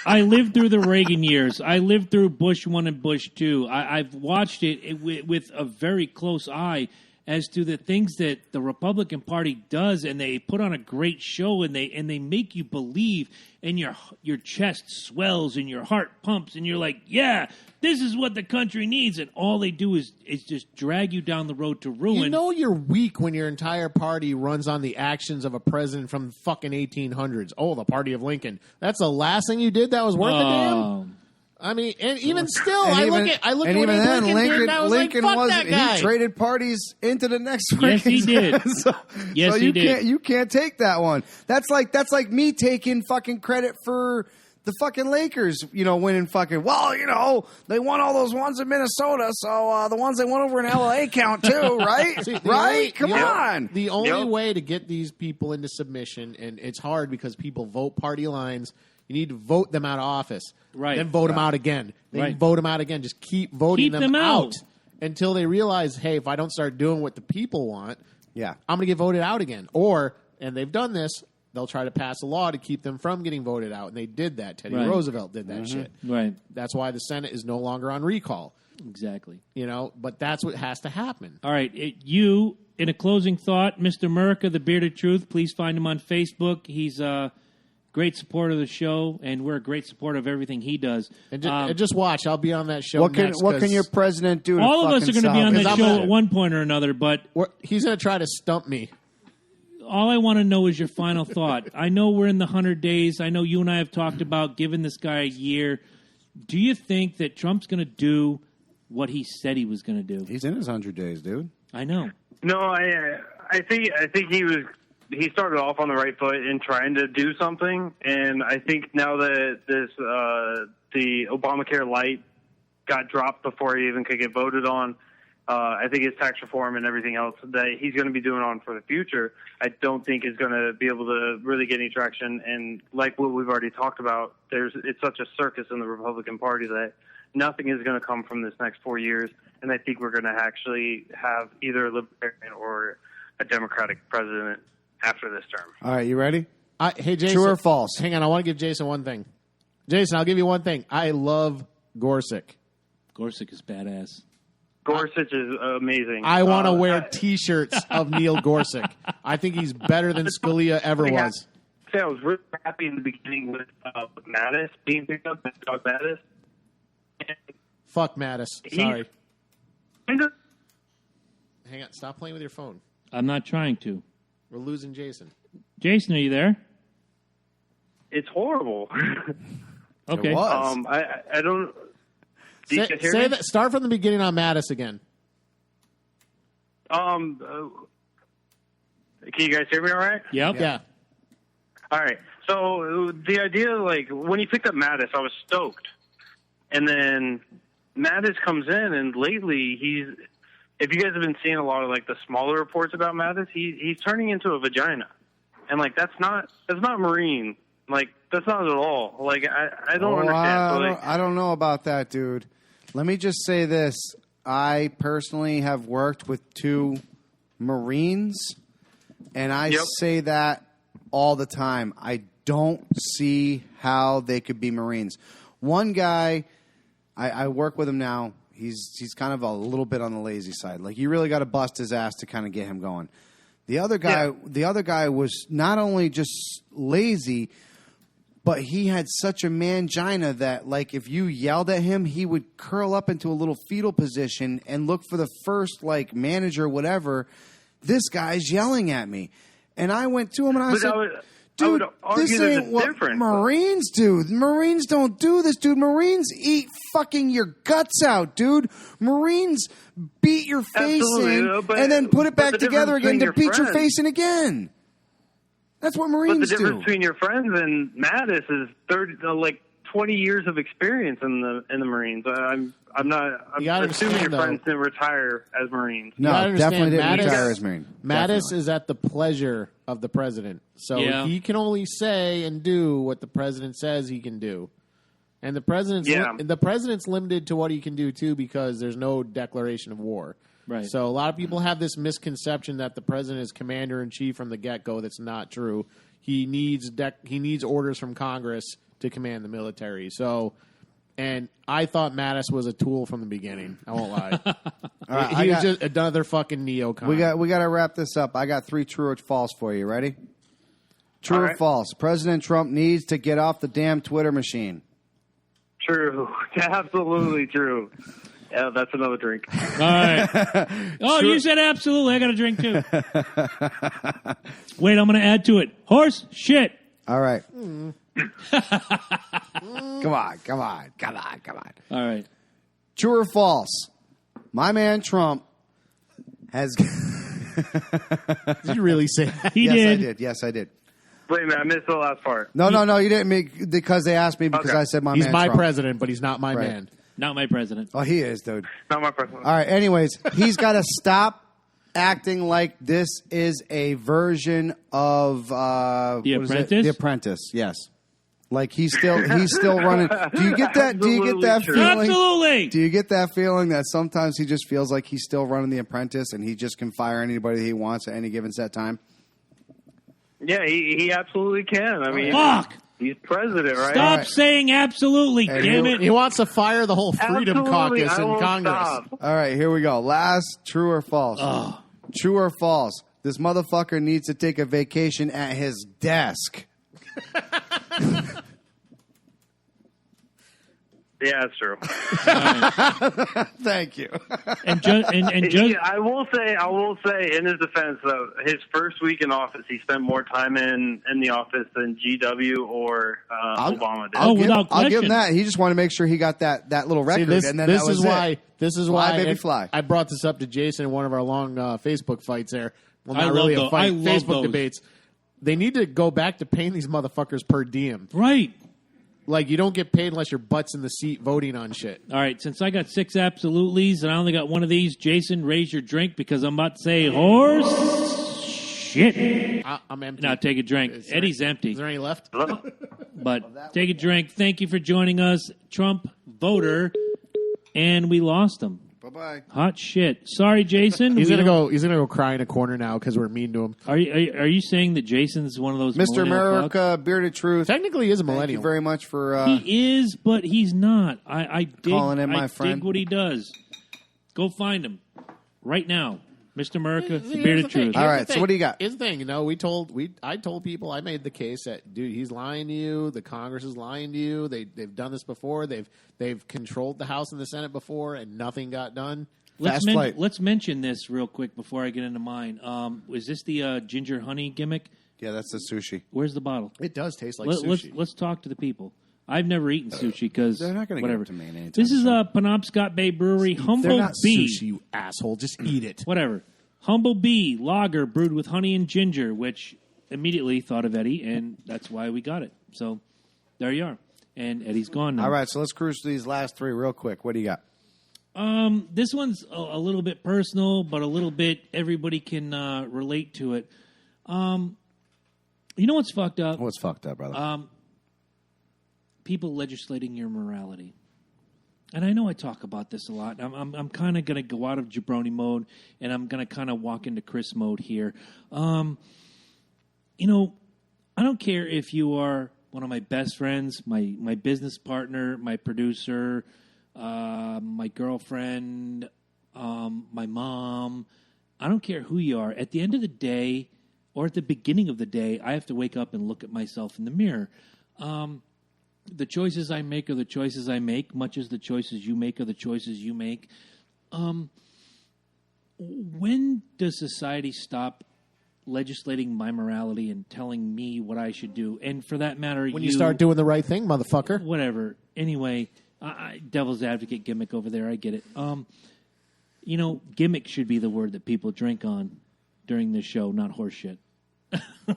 I lived through the Reagan years. I lived through Bush 1 and Bush 2. I've watched it with a very close eye as to the things that the Republican Party does, and they put on a great show, and they make you believe, and your chest swells and your heart pumps, and you're like, yeah, this is what the country needs, and all they do is just drag you down the road to ruin. You know you're weak when your entire party runs on the actions of a president from the fucking 1800s. Oh, the party of Lincoln. That's the last thing you did that was worth a damn? I mean, and even still, I look at Lincoln Lincoln wasn't. That guy. He traded parties into the next. Yes, he did. so he did. You can't take that one. That's like me taking fucking credit for the fucking Lakers, winning fucking. Well, they won all those ones in Minnesota, so the ones they won over in LA count too, right? Right? Come on. The only way to get these people into submission, and it's hard because people vote party lines. You need to vote them out of office. Right. Then vote them out again. Then vote them out again. Just keep voting them out until they realize, hey, if I don't start doing what the people want, I'm going to get voted out again. And they've done this, they'll try to pass a law to keep them from getting voted out. And they did that. Teddy Roosevelt did that shit. Right. That's why the Senate is no longer on recall. Exactly. But that's what has to happen. All right. You, in a closing thought, Mr. America, the Bearded Truth, please find him on Facebook. He's great support of the show, and we're a great support of everything he does. And just watch. I'll be on that show What can your president do to all of us are going to be on that show at one point or another, but he's going to try to stump me. all I want to know is your final thought. I know we're in the 100 days. I know you and I have talked about giving this guy a year. Do you think that Trump's going to do what he said he was going to do? He's in his 100 days, dude. I know. No, I think he started off on the right foot in trying to do something, and I think now that the Obamacare light got dropped before he even could get voted on, I think his tax reform and everything else that he's going to be doing on for the future, I don't think is going to be able to really get any traction. And like what we've already talked about, it's such a circus in the Republican Party that nothing is going to come from this next 4 years. And I think we're going to actually have either a Libertarian or a Democratic president after this term. All right, you ready? Hey, Jason. True or false? Hang on, I want to give Jason one thing. Jason, I'll give you one thing. I love Gorsuch. Gorsuch is badass. Gorsuch is amazing. I want to wear T-shirts of Neil Gorsuch. I think he's better than Scalia ever was. I was really happy in the beginning with Mattis being picked up, Doug Mattis. Fuck Mattis. Sorry. Hang on. Stop playing with your phone. I'm not trying to. We're losing Jason. Jason, are you there? It's horrible. Okay. It was. I don't. Say that. Start from the beginning on Mattis again. Can you guys hear me all right? Yep. Yeah. All right. So the idea, like, when he picked up Mattis, I was stoked. And then Mattis comes in, and lately if you guys have been seeing a lot of, like, the smaller reports about Mattis, he's turning into a vagina. And, like, that's not Marine. Like, that's not at all. Like, I don't understand. I don't know about that, dude. Let me just say this. I personally have worked with 2 Marines, and I say that all the time. I don't see how they could be Marines. One guy, I work with him now. He's kind of a little bit on the lazy side. Like, you really got to bust his ass to kind of get him going. The other guy was not only just lazy, but he had such a mangina that, like, if you yelled at him, he would curl up into a little fetal position and look for the first, like, manager or whatever. This guy's yelling at me. And I went to him and I said, dude, this ain't what Marines do. Marines don't do this, dude. Marines eat fucking your guts out, dude. Marines beat your face in and then put it back together again to beat your face in again. That's what Marines do. But the difference between your friends and Mattis is 20 years of experience in the Marines. I'm assuming your friends didn't retire as Marines. No, definitely didn't retire as Marine. Mattis is at the pleasure of the president. So he can only say and do what the president says he can do. And the president's limited to what he can do, too, because there's no declaration of war. Right. So a lot of people have this misconception that the president is commander-in-chief from the get-go. That's not true. He needs orders from Congress to command the military. So, and I thought Mattis was a tool from the beginning. I won't lie. All right, he was just another fucking neocon. We got to wrap this up. I got 3 true or false for you. Ready? True or false? President Trump needs to get off the damn Twitter machine. True. Absolutely true. Yeah, that's another drink. All right. Oh, you said absolutely. I got a drink, too. Wait, I'm going to add to it. Horse shit. All right. Come on. All right. True or false? My man Trump has... Did you really say that? He did. Yes, I did. Wait a minute, I missed the last part. No, you didn't because they asked me because I said he's man my Trump. president, but he's not my man. Not my president. Oh, he is, dude. Not my president. All right, anyways, he's got to stop acting like this is a version of... The Apprentice? The Apprentice, yes. Like he's still running. Do you get that? Do you get that true. feeling? Absolutely. Do you get that feeling that sometimes he just feels like he's still running The Apprentice and he just can fire anybody he wants at any given set time? Yeah, he absolutely can. I mean, Fuck. He's president, right? Stop saying absolutely, damn it. He wants to fire the whole Freedom Caucus in Congress. Stop. All right, here we go. Last true or false? True or false? This motherfucker needs to take a vacation at his desk. Yeah, that's true. Thank you. And Judd, I will say, in his defense, though, his first week in office, he spent more time in the office than GW or Obama did. Without question. I'll give him that. He just wanted to make sure he got that little record. See, and then that was it. This is why baby, fly. I brought this up to Jason in one of our long Facebook fights there. Well, not I really love a fight. I love Facebook those. debates. They need to go back to paying these motherfuckers per diem. right. Like, you don't get paid unless your butt's in the seat voting on shit. All right, since I got 6 absolutelys and I only got one of these, Jason, raise your drink because I'm about to say horse shit. I'm empty. Now take a drink. Eddie's empty. Is there any left? But take a drink. Thank you for joining us, Trump voter. And we lost him. Bye-bye. Hot shit. Sorry, Jason. He's gonna go cry in a corner now because we're mean to him. Are you saying that Jason's one of those Mr. millennial America, fucks? Bearded Truth. Technically, he is a Thank millennial. you very much for... He is, but he's not. I dig. Calling in my I friend. dig what he does. Go find him right now, Mr. America, Here's the Bearded the thing. Truth. All Here's right, the so thing. what do you got? Here's the thing. I told people, I made the case that, dude, he's lying to you. The Congress is lying to you. They've done this before. They've controlled the House and the Senate before, and nothing got done. Let's mention this real quick before I get into mine. Is this the ginger honey gimmick? Yeah, that's the sushi. Where's the bottle? It does taste like sushi. Let's talk to the people. I've never eaten sushi because They're not going to whatever. give it to me anytime This is soon. Penobscot Bay Brewery They're Humble not Bee. sushi, you asshole. Just eat it. Whatever. Humble Bee lager brewed with honey and ginger, which immediately thought of Eddie, and that's why we got it. So there you are. And Eddie's gone now. All right, so let's cruise through these last 3 real quick. What do you got? This one's a little bit personal, but a little bit everybody can relate to it. You know what's fucked up? What's fucked up, brother? People legislating your morality. And I know I talk about this a lot. I'm kind of going to go out of jabroni mode, and I'm going to kind of walk into Chris mode here. I don't care if you are one of my best friends, my business partner, my producer, my girlfriend, my mom. I don't care who you are. At the end of the day, or at the beginning of the day, I have to wake up and look at myself in the mirror. The choices I make are the choices I make, much as the choices you make are the choices you make. When does society stop legislating my morality and telling me what I should do? And for that matter, When you start doing the right thing, motherfucker. whatever. Anyway, devil's advocate gimmick over there. I get it. Gimmick should be the word that people drink on during this show, not horseshit.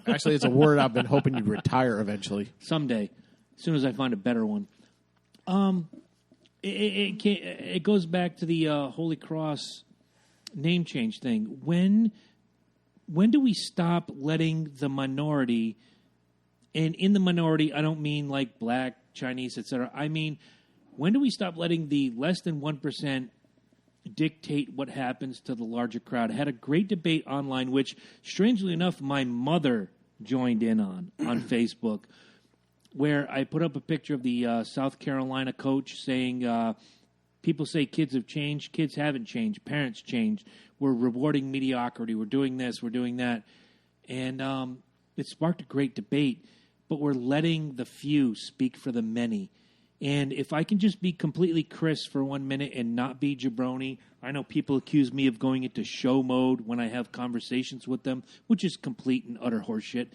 Actually, it's a word I've been hoping you'd retire eventually. Someday, as soon as I find a better one. It goes back to the Holy Cross name change thing. When do we stop letting the minority, and in the minority, I don't mean like black, Chinese, etc. I mean, when do we stop letting the less than 1% dictate what happens to the larger crowd? I had a great debate online, which, strangely enough, my mother joined in on Facebook, where I put up a picture of the South Carolina coach saying, people say kids have changed. Kids haven't changed. Parents changed. We're rewarding mediocrity. We're doing this. We're doing that. And it sparked a great debate, but we're letting the few speak for the many. And if I can just be completely Chris for 1 minute and not be jabroni, I know people accuse me of going into show mode when I have conversations with them, which is complete and utter horseshit.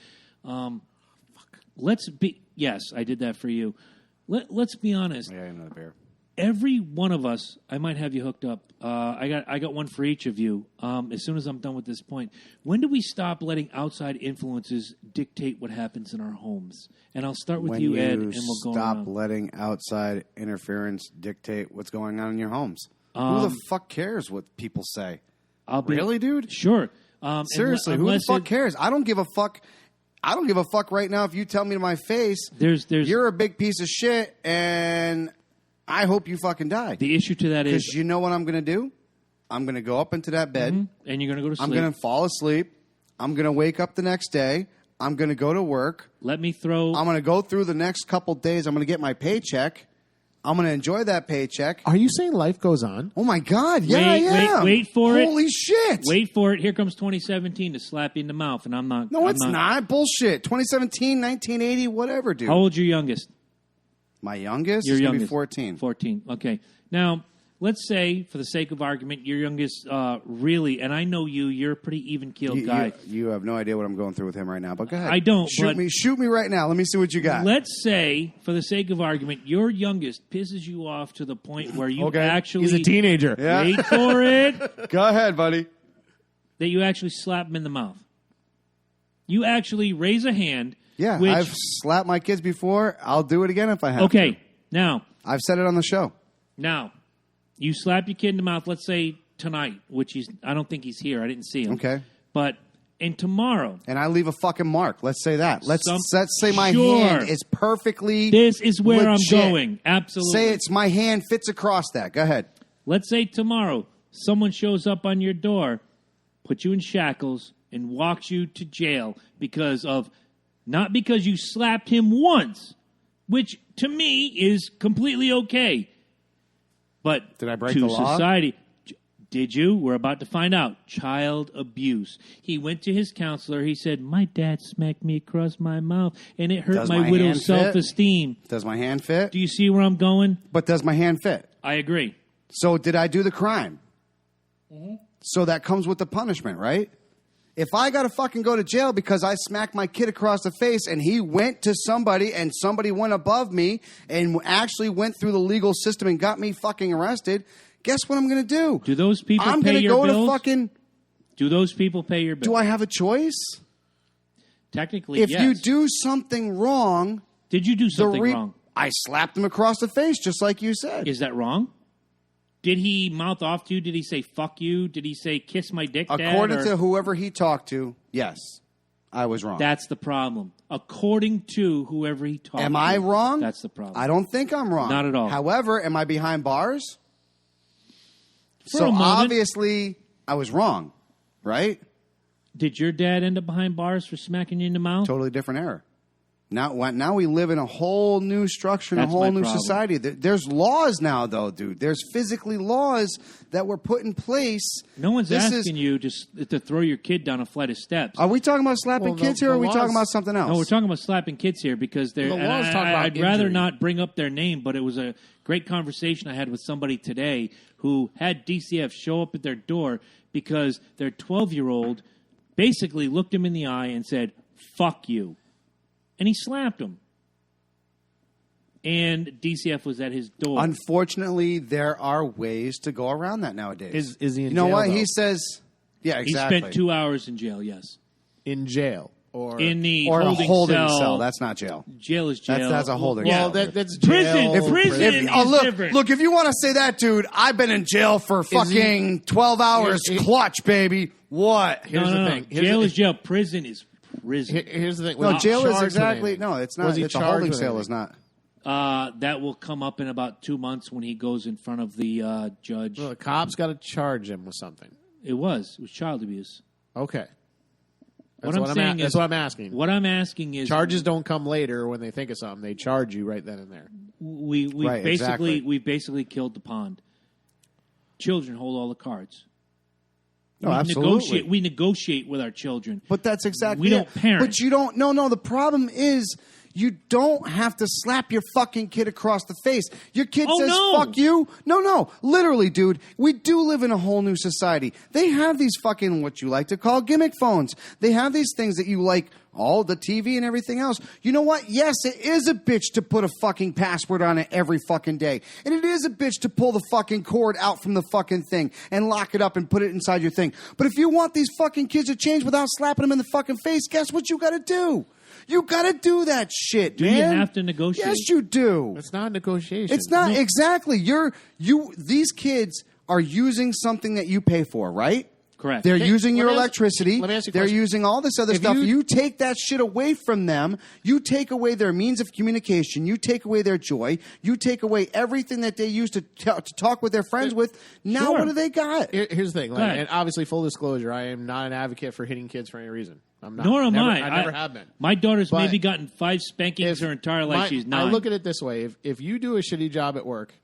Let's be... Yes, I did that for you. Let's be honest. Yeah, another beer. Every one of us, I might have you hooked up. I got one for each of you. As soon as I'm done with this point, when do we stop letting outside influences dictate what happens in our homes? And I'll start with you, Ed, and we'll go stop around. letting outside interference dictate what's going on in your homes. Who the fuck cares what people say? Really, dude? Sure. Seriously, who the fuck cares? I don't give a fuck. I don't give a fuck right now if you tell me to my face, There's you're a big piece of shit, and I hope you fucking die. the issue to that Because is, you know what I'm going to do? I'm going to go up into that bed. and you're going to go to sleep. I'm going to fall asleep. I'm going to wake up the next day. I'm going to go to work. Let me throw. I'm going to go through the next couple days. I'm going to get my paycheck. I'm going to enjoy that paycheck. Are you saying life goes on? Oh, my God. Yeah, I am. Wait for it. Holy shit. Wait for it. Here comes 2017 to slap you in the mouth, and I'm not. No, it's not. Bullshit. 2017, 1980, whatever, dude. How old's your youngest? My youngest Your is going to youngest. be 14. 14. Okay. Now, let's say, for the sake of argument, your youngest really, and I know you're a pretty even-keeled guy. You have no idea what I'm going through with him right now, but go ahead. I don't, Shoot me right now. Let me see what you got. Let's say, for the sake of argument, your youngest pisses you off to the point where you actually... He's a teenager. Yeah. Wait for it. Go ahead, buddy. That you actually slap him in the mouth. You actually raise a hand. Yeah, which, I've slapped my kids before. I'll do it again if I have to. Okay, now... I've said it on the show. Now, you slap your kid in the mouth, let's say tonight, which I don't think he's here. I didn't see him. Okay. And tomorrow. And I leave a fucking mark. Let's say that. Let's say my Sure. hand is perfectly This is where legit. I'm going. Absolutely. Say it's my hand fits across that. Go ahead. Let's say tomorrow someone shows up on your door, puts you in shackles, and walks you to jail not because you slapped him once, which to me is completely okay. But Did I break to the law? society, did you? We're about to find out. Child abuse. He went to his counselor. He said, my dad smacked me across my mouth, and it hurt Does my my widow's hand fit? self-esteem. Does my hand fit? Do you see where I'm going? But does my hand fit? I agree. So did I do the crime? Mm-hmm. So that comes with the punishment, right? If I got to fucking go to jail because I smacked my kid across the face and he went to somebody and somebody went above me and actually went through the legal system and got me fucking arrested, guess what I'm going to do? Do those people I'm pay gonna your go bills? to fucking... Do those people pay your bills? Do I have a choice? Technically, If yes. you do something wrong... Did you do something wrong? I slapped him across the face, just like you said. Is that wrong? Did he mouth off to you? Did he say, fuck you? Did he say, kiss my dick, Dad? According to whoever he talked to, yes, I was wrong. That's the problem. According to whoever he talked to. Am I wrong? That's the problem. I don't think I'm wrong. Not at all. However, am I behind bars? For So a moment. obviously, I was wrong, right? Did your dad end up behind bars for smacking you in the mouth? Totally different era. Now we live in a whole new structure and That's a whole my new problem. society. There's laws now, though, dude. There's physically laws that were put in place. No one's This asking you to throw your kid down a flight of steps. Are we talking about slapping kids here, or are we talking about something else? No, we're talking about slapping kids here because they're. The and laws talk about I'd rather injury. not bring up their name, but it was a great conversation I had with somebody today who had DCF show up at their door because their 12-year-old basically looked him in the eye and said, "Fuck you," and he slapped him. And DCF was at his door. Unfortunately, there are ways to go around that nowadays. Is he in You know jail, what? though? He says, yeah, He exactly. spent 2 hours in jail. Yes, In jail. Or in the or in a holding cell. cell. That's not jail. Jail is jail. That's a holding well, cell. that's Prison. jail. Prison. is different. Look, if you want to say that, dude, I've been in jail for fucking 12 hours clutch, baby. What? Here's the thing. Here's Jail the- is jail. Prison is prison. Here's the thing. No, Was he jail is charged with exactly... anything? No, it's not. Was he It's a charged holding with cell. anything? Is not. That will come up in about 2 months when he goes in front of the judge. Well, the cops got to charge him with something. It was child abuse. Okay. What I'm saying is, that's what I'm asking. What I'm asking is, Charges don't come later when they think of something. They charge you right then and there. we Right, basically exactly. we basically killed the pond. Children hold all the cards. No, we absolutely. We negotiate with our children. But that's exactly We it. don't parent. But you don't... No, the problem is... You don't have to slap your fucking kid across the face. Your kid Oh, says, no. fuck you. No. Literally, dude, we do live in a whole new society. They have these fucking, what you like to call gimmick phones. They have these things that you like, all the TV and everything else. You know what? Yes, it is a bitch to put a fucking password on it every fucking day. And it is a bitch to pull the fucking cord out from the fucking thing and lock it up and put it inside your thing. But if you want these fucking kids to change without slapping them in the fucking face, guess what you gotta do? You gotta do that shit, Do man. you have to negotiate? Yes, you do. It's not a negotiation. It's not exactly. These kids are using something that you pay for, right? Correct. They're Okay, using your let me ask- electricity. let me ask you a They're question. using all this other If stuff. you- You take that shit away from them. You take away their means of communication. You take away their joy. You take away everything that they use to talk with their friends with. Now, Sure. what do they got? Here's the thing. ahead. And obviously, full disclosure, I am not an advocate for hitting kids for any reason. I'm not. Nor am Never- I. I never have been. My daughter's But maybe gotten 5 spankings her entire life. She's 9. I look at it this way: if you do a shitty job at work,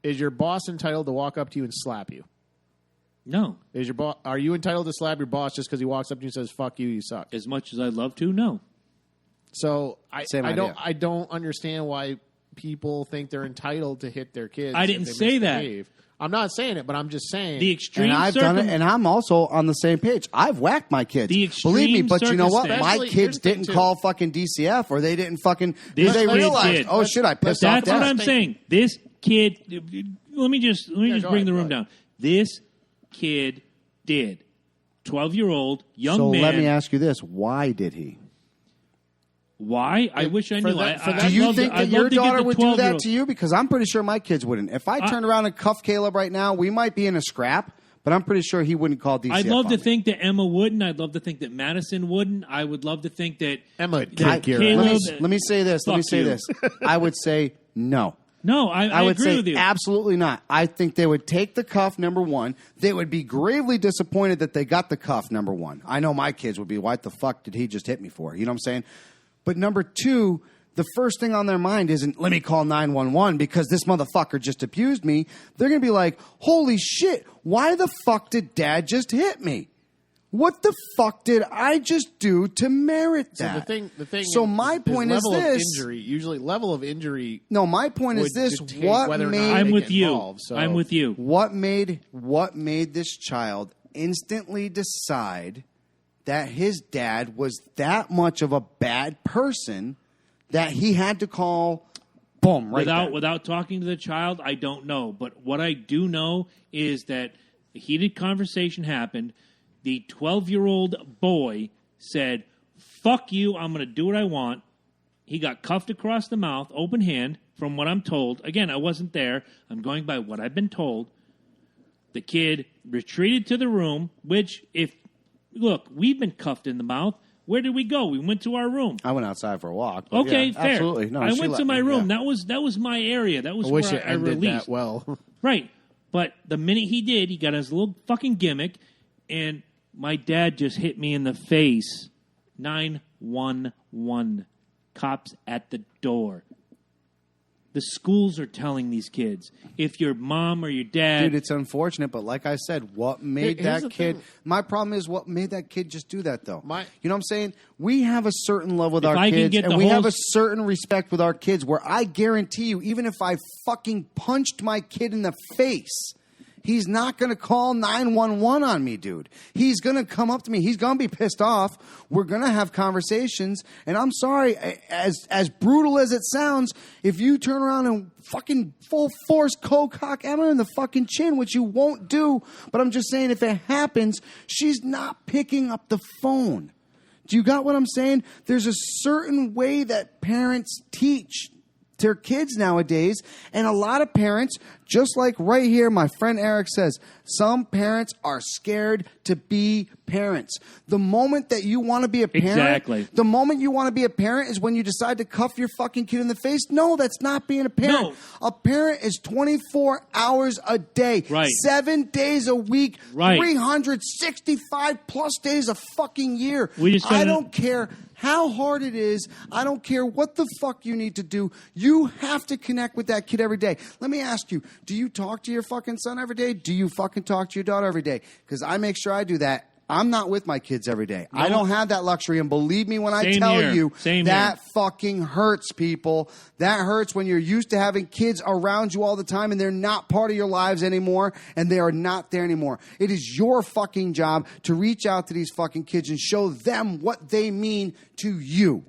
is your boss entitled to walk up to you and slap you? No. Is your boss? Are you entitled to slap your boss just because he walks up to you and says "fuck you, you suck"? As much as I'd love to, no. So Same I idea. don't understand why people think they're entitled to hit their kids. I didn't say that. I'm not saying it, but I'm just saying the extreme. And I've done it, and I'm also on the same page. I've whacked my kids. Believe me, but you know what? My kids didn't call fucking DCF, or they didn't fucking. They realized, oh shit, I pissed off. That's what I'm saying. This kid. Let me just bring the room down. This kid did. 12-year-old young man. So let me ask you this: why did he? Why? I wish I knew. Do you think that your daughter would do that to you? Because I'm pretty sure my kids wouldn't. If I turned around and cuffed Caleb right now, we might be in a scrap, but I'm pretty sure he wouldn't call DCF. I'd love to think that Emma wouldn't. I'd love to think that Madison wouldn't. I would love to think that Emma would kill Caleb. Let me say this. I would say no. No, I would agree say with you. Absolutely not. I think they would take the cuff, number one. They would be gravely disappointed that they got the cuff, number one. I know my kids would be, what the fuck did he just hit me for? You know what I'm saying? But number two, the first thing on their mind isn't, let me call 911 because this motherfucker just abused me. They're going to be like, holy shit, why the fuck did dad just hit me? What the fuck did I just do to merit that? So the thing. So my point is this: usually level of injury. No, my point is this: what made? I'm with you. Involved, so. I'm with you. What made this child instantly decide that his dad was that much of a bad person that he had to call? Boom! Right without talking to the child, I don't know. But what I do know is that a heated conversation happened. The 12-year-old boy said, fuck you, I'm going to do what I want. He got cuffed across the mouth, open hand, from what I'm told. Again, I wasn't there. I'm going by what I've been told. The kid retreated to the room, which, look, we've been cuffed in the mouth. Where did we go? We went to our room. I went outside for a walk. Okay, yeah, fair. Absolutely. No, I went to my room. Yeah. That was my area. That was where I released. That well. Right. But the minute he did, he got his little fucking gimmick, and my dad just hit me in the face. 911. Cops at the door. The schools are telling these kids, if your mom or your dad... Dude, it's unfortunate, but like I said, what made that kid... My problem is what made that kid just do that, though. You know what I'm saying? We have a certain level with our kids, and we have a certain respect with our kids where I guarantee you, even if I fucking punched my kid in the face... He's not going to call 911 on me, dude. He's going to come up to me. He's going to be pissed off. We're going to have conversations. And I'm sorry, as brutal as it sounds, if you turn around and fucking full force cock Emma in the fucking chin, which you won't do, but I'm just saying if it happens, she's not picking up the phone. Do you got what I'm saying? There's a certain way that parents teach their kids nowadays, and a lot of parents, just like right here, my friend Eric says, some parents are scared to be parents. The moment that you want to be a parent, the moment you want to be a parent is when you decide to cuff your fucking kid in the face. No, that's not being a parent. No. A parent is 24 hours a day, 7 days a week, 365 plus days a fucking year. I don't care how hard it is. I don't care what the fuck you need to do. You have to connect with that kid every day. Let me ask you, do you talk to your fucking son every day? Do you fucking talk to your daughter every day? Because I make sure I do that. I'm not with my kids every day. No. I don't have that luxury. And believe me when I tell you, that fucking hurts, people. That hurts when you're used to having kids around you all the time and they're not part of your lives anymore and they are not there anymore. It is your fucking job to reach out to these fucking kids and show them what they mean to you.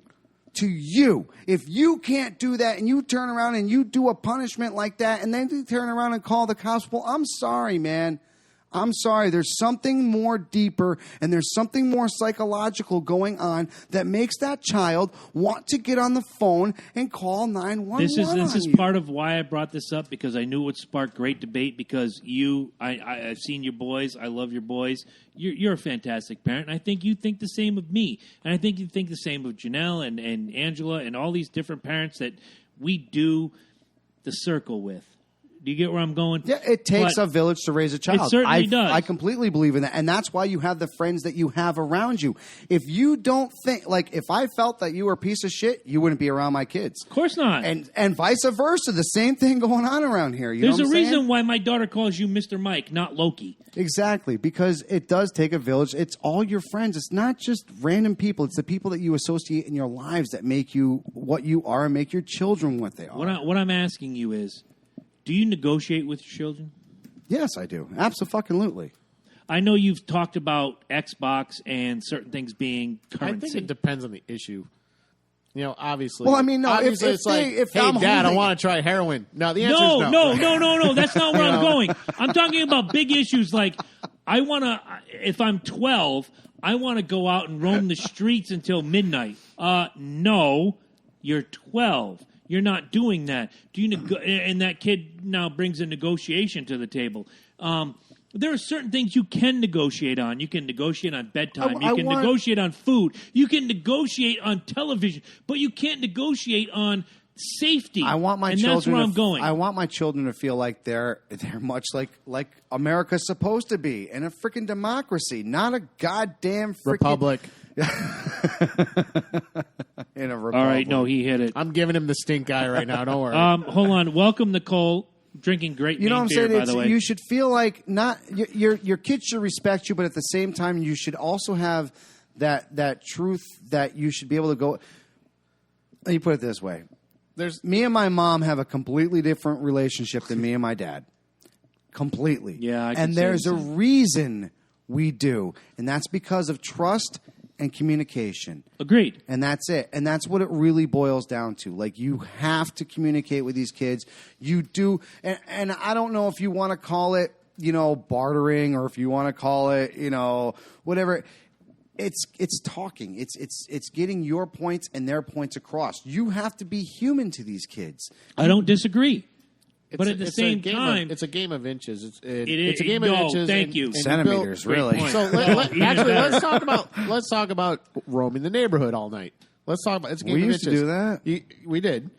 To you. If you can't do that and you turn around and you do a punishment like that and then you turn around and call the cops, well, I'm sorry, man. I'm sorry. There's something more deeper and there's something more psychological going on that makes that child want to get on the phone and call 911. This is part of why I brought this up, because I knew it would spark great debate, because I've seen your boys. I love your boys. You're a fantastic parent, and I think you think the same of me. And I think you think the same of Janelle and Angela and all these different parents that we do the circle with. Do you get where I'm going? Yeah, it takes a village to raise a child. It certainly does. I completely believe in that. And that's why you have the friends that you have around you. If you don't think, like, if I felt that you were a piece of shit, you wouldn't be around my kids. Of course not. And vice versa. The same thing going on around here. There's a reason why my daughter calls you Mr. Mike, not Loki. Exactly, because it does take a village. It's all your friends. It's not just random people. It's the people that you associate in your lives that make you what you are and make your children what they are. What I'm asking you is, do you negotiate with your children? Yes, I do. Absolutely. I know you've talked about Xbox and certain things being currency. I think it depends on the issue. You know, obviously. Well, I mean, no. Obviously, hey, Dad, I want to try heroin. No, the answer is no. No. That's not where I'm going. I'm talking about big issues like I want to. If I'm 12, I want to go out and roam the streets until midnight. No, you're 12. You're not doing that. Do you? And that kid now brings a negotiation to the table. There are certain things you can negotiate on. You can negotiate on bedtime. You can negotiate on food. You can negotiate on television, but you can't negotiate on safety. I want my children. That's where I'm going. I want my children to feel like they're much like America's supposed to be, in a freaking democracy, not a goddamn freaking republic. In a republic. All right, no, he hit it. I'm giving him the stink eye right now. Don't worry. Hold on. Welcome, Nicole. Drinking great you know what I'm beer, saying? by the way. You should feel like not your kids should respect you, but at the same time, you should also have that truth that you should be able to go. Let me put it this way: me and my mom have a completely different relationship than me and my dad. Completely. Yeah, and there's a reason we do, and that's because of trust and communication. Agreed. And that's it. And that's what it really boils down to. Like, you have to communicate with these kids. You do. And I don't know if you want to call it, bartering, or if you want to call it, whatever. It's talking. It's getting your points and their points across. You have to be human to these kids. I don't disagree. But at the same time, it's a game of inches. It's is. a game of inches. Thank you. And centimeters, really. So actually, let's talk about roaming the neighborhood all night. Let's talk about it's a game of inches. We used to do that. We did.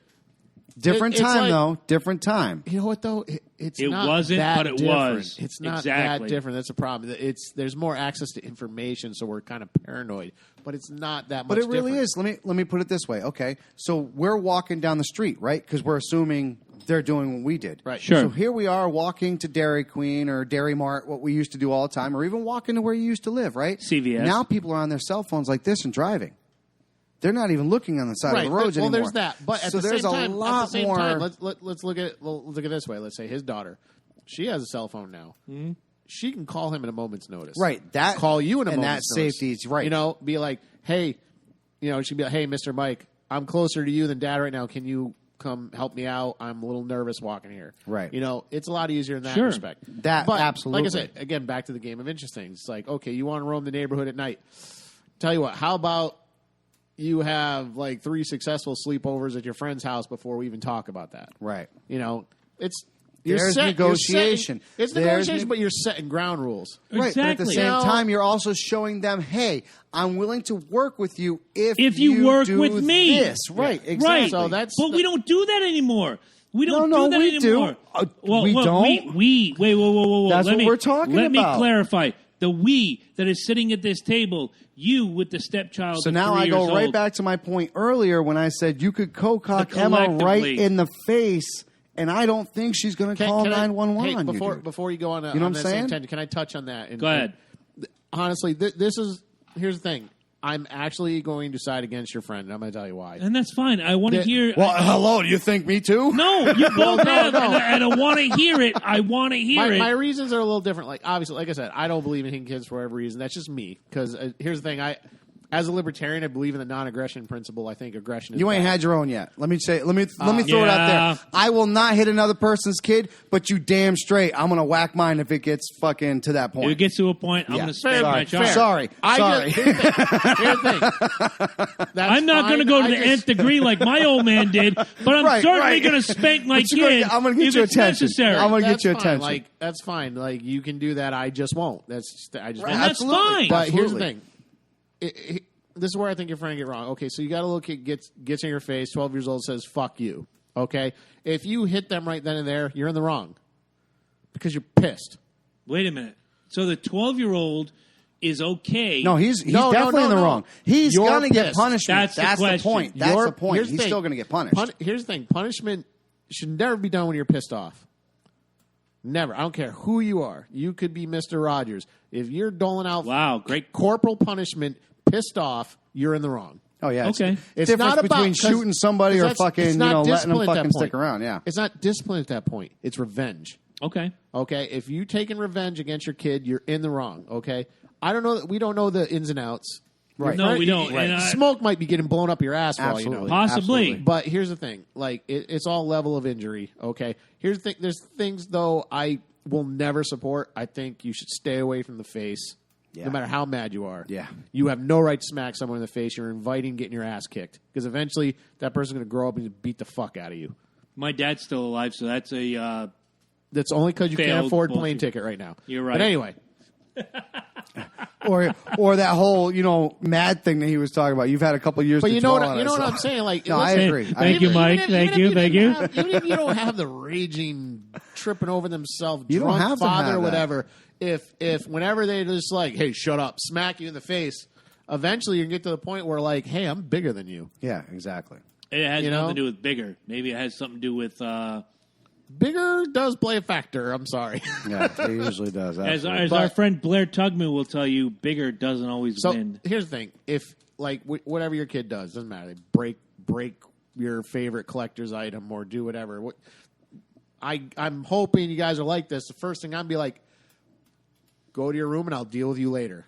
Different time, though. Different time. You know what, though? It wasn't, but it was. It's not exactly that different. That's a problem. There's more access to information, so we're kind of paranoid. But it's not that much. But it really different. is. Let me put it this way. Okay, so we're walking down the street, right? Because we're assuming they're doing what we did. Right. Sure. So here we are walking to Dairy Queen or Dairy Mart, what we used to do all the time, or even walking to where you used to live, right? CVS. Now people are on their cell phones like this and driving. They're not even looking on the side of the roads anymore. Well, there's that. But at the same time, more. Let's look at it this way. Let's say his daughter, she has a cell phone now. Mm-hmm. She can call him at a moment's notice. Right. That call you in a moment's notice. And that safety is right. Be like, hey, she'd be like, hey, Mr. Mike, I'm closer to you than Dad right now. Can you come help me out? I'm a little nervous walking here. Right. It's a lot easier in that Sure. respect. But absolutely. Like I said, again, back to the game of interesting. It's like, okay, you want to roam the neighborhood at night. Tell you what, how about you have like 3 successful sleepovers at your friend's house before we even talk about that? Right. There's negotiation. It's negotiation, but you're setting ground rules. Right, exactly. but at the same time, you're also showing them, hey, I'm willing to work with you if you work do with me. This. Right, Yeah. exactly. Right. So but we don't do that anymore. We don't do that we anymore. Do. We don't? Wait, whoa. That's what we're talking about. Let me clarify. The we that is sitting at this table, you with the stepchild. So now I go right back to my point earlier when I said you could co-cock Emma right in the face, and I don't think she's going to call 911 on you. Before you go on, you know what I'm saying? Can I touch on that? Go ahead. Honestly, here's the thing. I'm actually going to side against your friend, and I'm going to tell you why. And that's fine. I want to hear. Well, hello. Do you think me too? No, you both have, and I want to hear it. I want to hear it. My reasons are a little different. Like, obviously, like I said, I don't believe in hitting kids for whatever reason. That's just me. Because here's the thing. As a libertarian, I believe in the non-aggression principle. I think aggression is You ain't bad. had your own yet. Let me throw it out there. I will not hit another person's kid, but you damn straight, I'm going to whack mine if it gets fucking to that point. If it gets to a point, I'm going to spank my child. Sorry. Here's the thing. I'm not going to go to the nth degree like my old man did, but I'm certainly going to spank my kid. I'm going to get you attention. Necessary. I'm going to get you attention. Like, that's fine. Like, you can do that. I just won't. That's that's fine. But here's the thing. This is where I think your friend get wrong. Okay, so you got a little kid gets in your face, 12 years old, says "fuck you." Okay? If you hit them right then and there, you're in the wrong because you're pissed. Wait a minute. So the 12-year-old is okay. No, he's definitely in the wrong. He's going to get punishment. That's the point. That's the point. He's still going to get punished. Here's the thing. Punishment should never be done when you're pissed off. Never. I don't care who you are. You could be Mr. Rogers. If you're doling out great corporal punishment pissed off, you're in the wrong. Oh, yeah. Okay. It's not between shooting somebody or fucking, letting them fucking stick around. Yeah. It's not discipline at that point. It's revenge. Okay. Okay? If you taking revenge against your kid, you're in the wrong. Okay? I don't know. We don't know the ins and outs. Right. No, we don't. Right. Smoke might be getting blown up your ass for all you know. Possibly. Absolutely. But here's the thing. Like, it's all level of injury. Okay? Here's the thing. There's things, though, I will never support. I think you should stay away from the face. Yeah. No matter how mad you are. Yeah. You have no right to smack someone in the face. You're inviting getting your ass kicked. Because eventually, that person's going to grow up and beat the fuck out of you. My dad's still alive, so that's a... That's only because you can't failed afford bullshit. plane ticket right now. You're right. But anyway. or that whole, mad thing that he was talking about. You've had a couple years But to you know dwell what? on You it, know so- what I'm saying? Like, No, I agree. Thank you, Mike. Thank you. Even if you don't have the raging, tripping over themselves, You don't drunk have to father have or that. whatever. If whenever they just like, hey, shut up, smack you in the face, eventually you get to the point where like, hey, I'm bigger than you. Yeah, exactly. It has You know? nothing to do with bigger. Maybe it has something to do with... Bigger does play a factor. I'm sorry. Yeah, it usually does. as absolutely. our friend Blair Tugman will tell you, bigger doesn't always So win. here's the thing: if like whatever your kid does, doesn't matter. They break your favorite collector's item or do whatever. I'm hoping you guys are like this. The first thing I'd be like, go to your room and I'll deal with you later.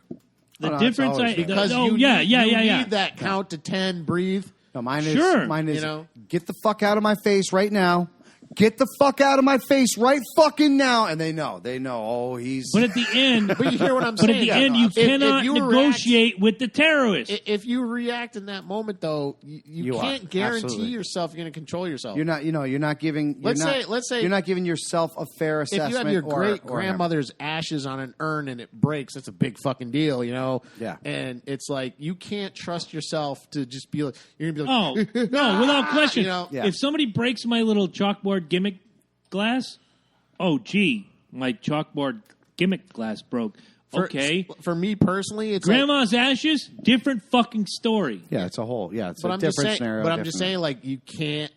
The no, difference, it's always there. Because you you need need that count to 10, breathe. No, mine Sure. is get the fuck out of my face right now. Get the fuck out of my face right fucking now. And they know. Oh, he's... But at the end, But you hear what I'm but saying? at the end, you cannot negotiate with the terrorist. If you react in that moment, though, you can't guarantee Absolutely. yourself you're going to control yourself. You're not, you're not giving... Let's say you're not giving yourself a fair assessment. if you have your or great him. grandmother's ashes on an urn and it breaks, that's a big fucking deal, Yeah. And it's like you can't trust yourself to just be like you're gonna Oh, be like, no, without question. Yeah. If somebody breaks my little chalkboard gimmick glass, oh, gee, my chalkboard gimmick glass broke. Okay. For me personally, it's Grandma's ashes, different fucking story. Yeah, it's a whole... Yeah, it's but a I'm just different saying, scenario. but I'm just different- saying, like you can't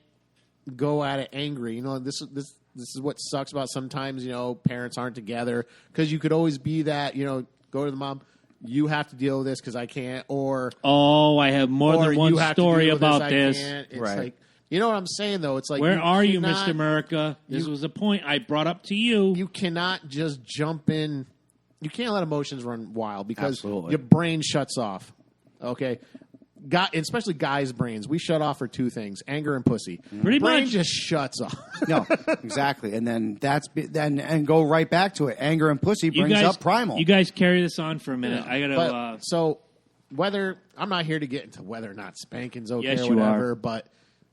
go at it angry. This is what sucks about sometimes. Parents aren't together because you could always be that. Go to the mom. You have to deal with this because I can't, or I have more or than one you have to story deal with about I this. can't. It's Right. like you know what I'm saying though. It's like Where are you, cannot- Mr. America? This was a point I brought up to you. You cannot just jump in. You can't let emotions run wild because Absolutely. your brain shuts off. Okay. Especially guys' brains. We shut off for two things: anger and pussy. Pretty brain much. just shuts off. No, exactly. And then and go right back to it. Anger and pussy brings up primal. You guys carry this on for a minute. I gotta. But, so whether I'm not here to get into whether or not spanking's okay Yes, or you whatever, are. but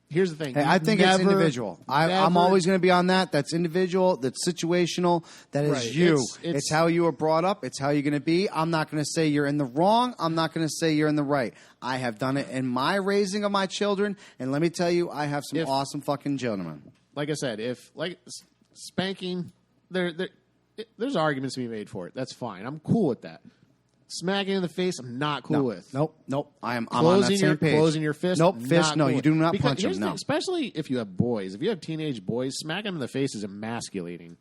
here's the thing. Hey, I think it's individual. I'm never- always going to be on that. That's individual. That's situational. That is Right. you. It's- It's how you were brought up. It's how you're going to be. I'm not going to say you're in the wrong. I'm not going to say you're in the right. I have done it in my raising of my children, and let me tell you, I have some awesome fucking gentlemen. Like I said, if spanking, there's arguments to be made for it. That's fine. I'm cool with that. Smacking in the face, I'm not cool with. Nope. I'm on that same page. Closing your fist. Nope, fist. not No, cool you with. do not Because punch here's them. the No. thing, especially if you have boys. If you have teenage boys, smacking them in the face is emasculating.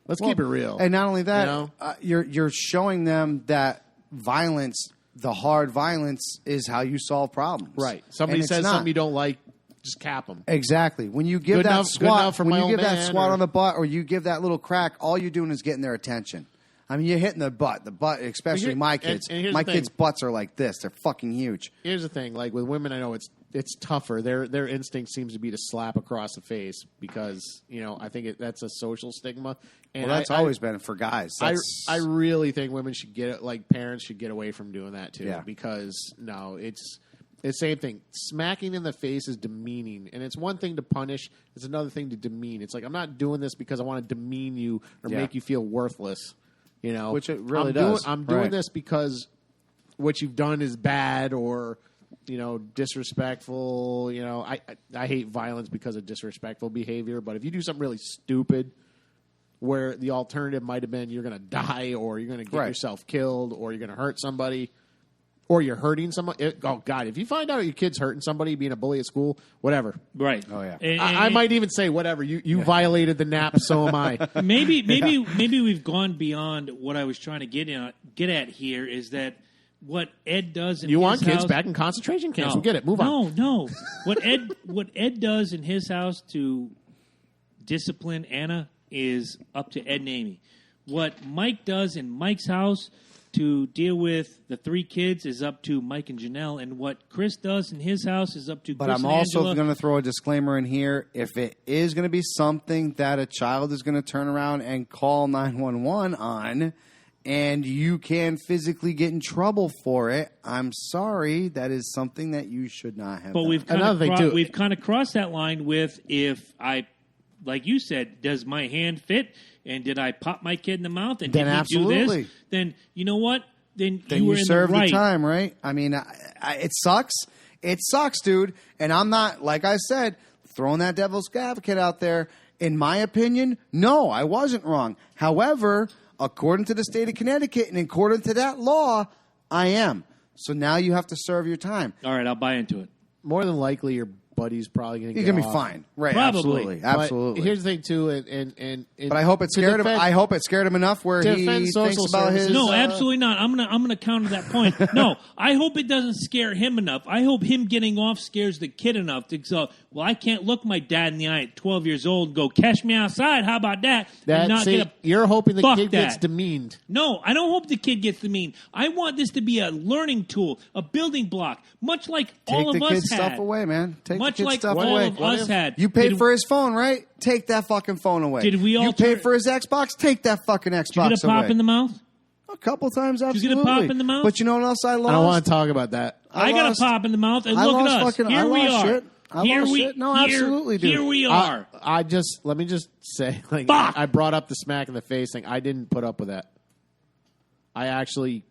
Let's keep it real. And not only that, you're showing them that violence, the hard violence, is how you solve problems. Right. Somebody And says it's not. something you don't like, just cap them. Exactly. When you give Good that enough- good swat, enough for when my you old give that man, swat or- on the butt, or you give that little crack, all you're doing is getting their attention. I mean, you're hitting the butt, especially Here- my and- kids. and here's My the thing. kids' butts are like this; they're fucking huge. Here's the thing: like with women, I know it's tougher. Their instinct seems to be to slap across the face because I think that's a social stigma. And Well, that's always been for guys. I really think women should parents should get away from doing that too. Yeah. Because no, it's the same thing. Smacking in the face is demeaning, and it's one thing to punish; it's another thing to demean. It's like I'm not doing this because I want to demean you or Yeah. make you feel worthless. Which it really I'm does. I'm doing Right. this because what you've done is bad, or disrespectful. I hate violence because of disrespectful behavior. But if you do something really stupid, where the alternative might have been you're going to die, or you're going to get yourself killed, or you're going to hurt somebody, or you're hurting someone. Oh God! If you find out your kid's hurting somebody, being a bully at school, whatever. Right. Oh yeah. I might even say whatever. You violated the nap. So am I. Maybe we've gone beyond what I was trying to get at here. Is that what Ed does in his house? You want kids back in concentration camps? We'll get it. Move on. No. What Ed does in his house to discipline Anna is up to Ed and Amy. What Mike does in Mike's house to deal with the 3 kids is up to Mike and Janelle, and what Chris does in his house is up to Chris and Angela. But I'm also going to throw a disclaimer in here. If it is going to be something that a child is going to turn around and call 911 on, and you can physically get in trouble for it, I'm sorry. That is something that you should not have done. We've kind of crossed that line with, if I, like you said, does my hand fit? And did I pop my kid in the mouth? And then did he absolutely do this? Then you know what? Then you were in serve the right. the time, right? I mean, it sucks. It sucks, dude. And I'm not, like I said, throwing that devil's advocate out there. In my opinion, no, I wasn't wrong. However, according to the state of Connecticut and according to that law, I am. So now you have to serve your time. All right, I'll buy into it. More than likely, your buddy's probably going to get You're going to off. be fine. Right, Probably. absolutely. But here's the thing, too, and but I hope it scared him. I hope it scared him enough where he thinks about his... No, absolutely not. I'm gonna counter that point. No, I hope it doesn't scare him enough. I hope him getting off scares the kid enough to go, well, I can't look my dad in the eye at 12 years old and go, catch me outside. How about that? You're hoping the kid gets demeaned. No, I don't hope the kid gets demeaned. I want this to be a learning tool, a building block, much like all of us had. Take the kid's stuff away, man. Take the kid's stuff away. All of us had. You paid for his phone, right? Take that fucking phone away. Did we all You paid for his Xbox? Take that fucking Xbox away. Did you get a pop in the mouth? A couple times, absolutely. Did you get a pop in the mouth? But you know what else I lost? I don't want to talk about that. I got a pop in the mouth, and look at us. Here we are. Shit. No, absolutely, dude. Here we are. Let me just say, like, Fuck! I brought up the smack in the face thing. I didn't put up with that. I actually,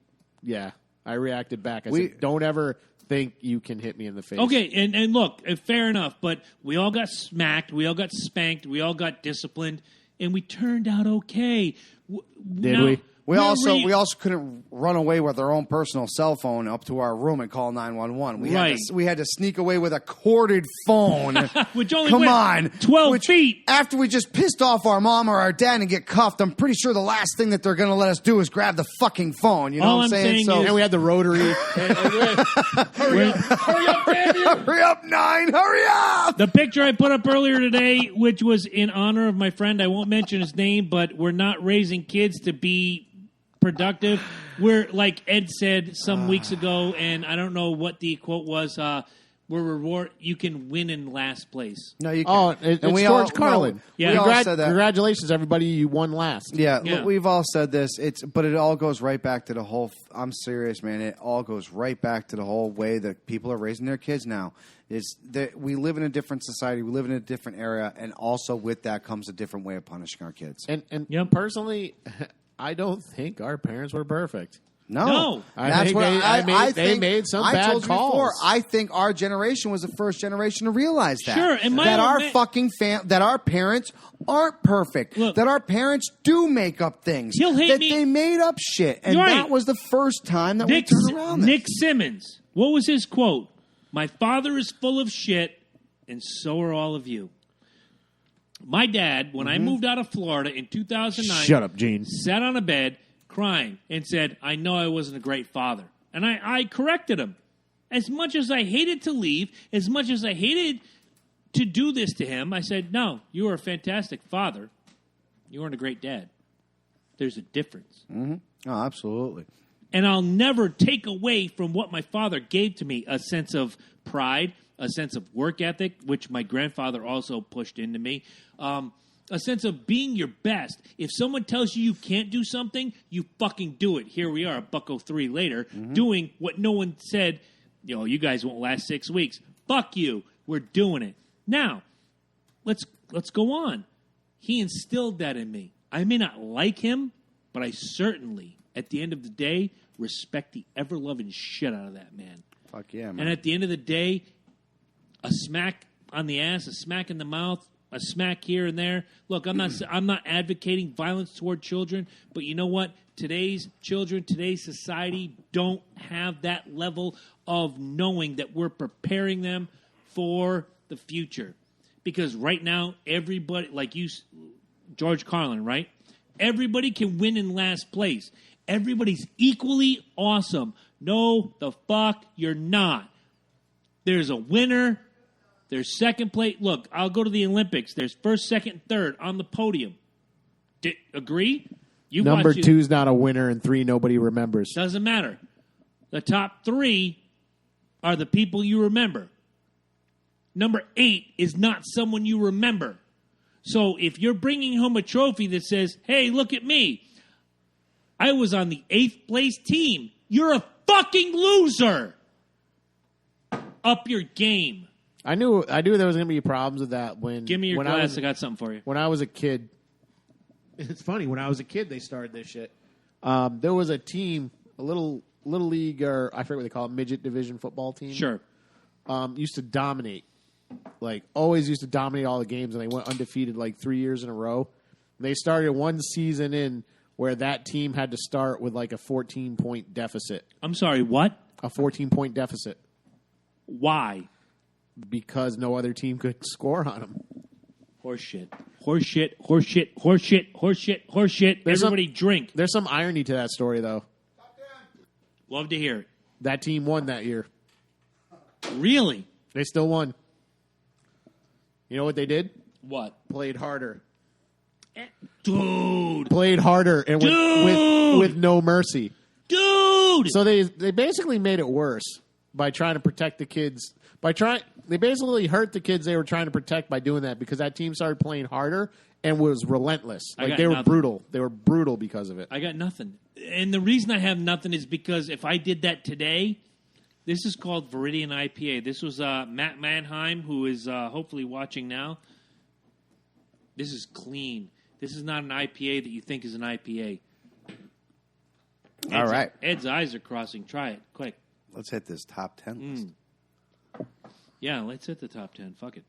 I reacted back. I said, don't ever think you can hit me in the face. Okay, and look, fair enough, but we all got smacked, we all got spanked, we all got disciplined, and we turned out okay. Did we? We also couldn't run away with our own personal cell phone up to our room and call 911. We had to sneak away with a corded phone. Which only went 12 feet. After we just pissed off our mom or our dad and get cuffed, I'm pretty sure the last thing that they're going to let us do is grab the fucking phone. You know what I'm saying? And we had the rotary. Hurry up, damn you! Hurry up, 9! Hurry up! The picture I put up earlier today, which was in honor of my friend, I won't mention his name, but we're not raising kids to be productive. We're, like Ed said some weeks ago, and I don't know what the quote was, you can win in last place. No, you can't. It's George Carlin. We all said that. Congratulations, everybody. You won last. Yeah, we've all said this. But it all goes right back to the whole... I'm serious, man. It all goes right back to the whole way that people are raising their kids now. Is that we live in a different society. We live in a different era. And also with that comes a different way of punishing our kids. And personally... I don't think our parents were perfect. No. They made some bad calls. Before, I think our generation was the first generation to realize that. Sure, and that our parents aren't perfect. Look, that our parents do make up things. They made up shit, and that was the first time that we turned around. Nick Simmons, what was his quote? My father is full of shit, and so are all of you. My dad, when I moved out of Florida in 2009... Shut up, Gene. ...sat on a bed crying and said, I know I wasn't a great father. And I corrected him. As much as I hated to leave, as much as I hated to do this to him, I said, no, you are a fantastic father. You weren't a great dad. There's a difference. Mm-hmm. Oh, absolutely. And I'll never take away from what my father gave to me, a sense of pride, a sense of work ethic, which my grandfather also pushed into me, a sense of being your best. If someone tells you can't do something, you fucking do it. Here we are, $1.03 later, doing what no one said, you guys won't last 6 weeks. Fuck you. We're doing it. Now, let's go on. He instilled that in me. I may not like him, but I certainly, at the end of the day, respect the ever-loving shit out of that man. Fuck yeah, man. And at the end of the day, a smack on the ass, a smack in the mouth, a smack here and there. Look, I'm not advocating violence toward children, but you know what? Today's children, today's society don't have that level of knowing that we're preparing them for the future. Because right now, everybody, like you, George Carlin, right? Everybody can win in last place. Everybody's equally awesome. No, the fuck you're not. There's a winner. There's second place. Look, I'll go to the Olympics. There's first, second, third on the podium. Agree? You Number 2's not a winner, and 3 nobody remembers. Doesn't matter. The top 3 are the people you remember. Number 8 is not someone you remember. So if you're bringing home a trophy that says, hey, look at me. I was on the 8th place team. You're a fucking loser. Up your game. I knew there was going to be problems with that when. Give me your glass. I got something for you. When I was a kid, it's funny. When I was a kid, they started this shit. There was a team, a little league, or I forget what they call it, midget division football team. Sure. Used to dominate, like always used to dominate all the games, and they went undefeated like 3 years in a row. And they started one season in where that team had to start with like a 14-point deficit. I'm sorry, what? A 14-point deficit. Why? Because no other team could score on them. Horseshit. Everybody drink. There's some irony to that story, though. Love to hear it. That team won that year. Really? They still won. You know what they did? What? Played harder. Dude. Played harder and with no mercy. Dude. So they basically made it worse by trying to protect the kids. They basically hurt the kids they were trying to protect by doing that because that team started playing harder and was relentless. Like they were brutal. They were brutal because of it. I got nothing. And the reason I have nothing is because if I did that today, this is called Viridian IPA. This was Matt Mannheim, who is hopefully watching now. This is clean. This is not an IPA that you think is an IPA. All right. Ed's eyes are crossing. Try it. Quick. Let's hit this top 10 list. Yeah, let's hit the top 10. Fuck it.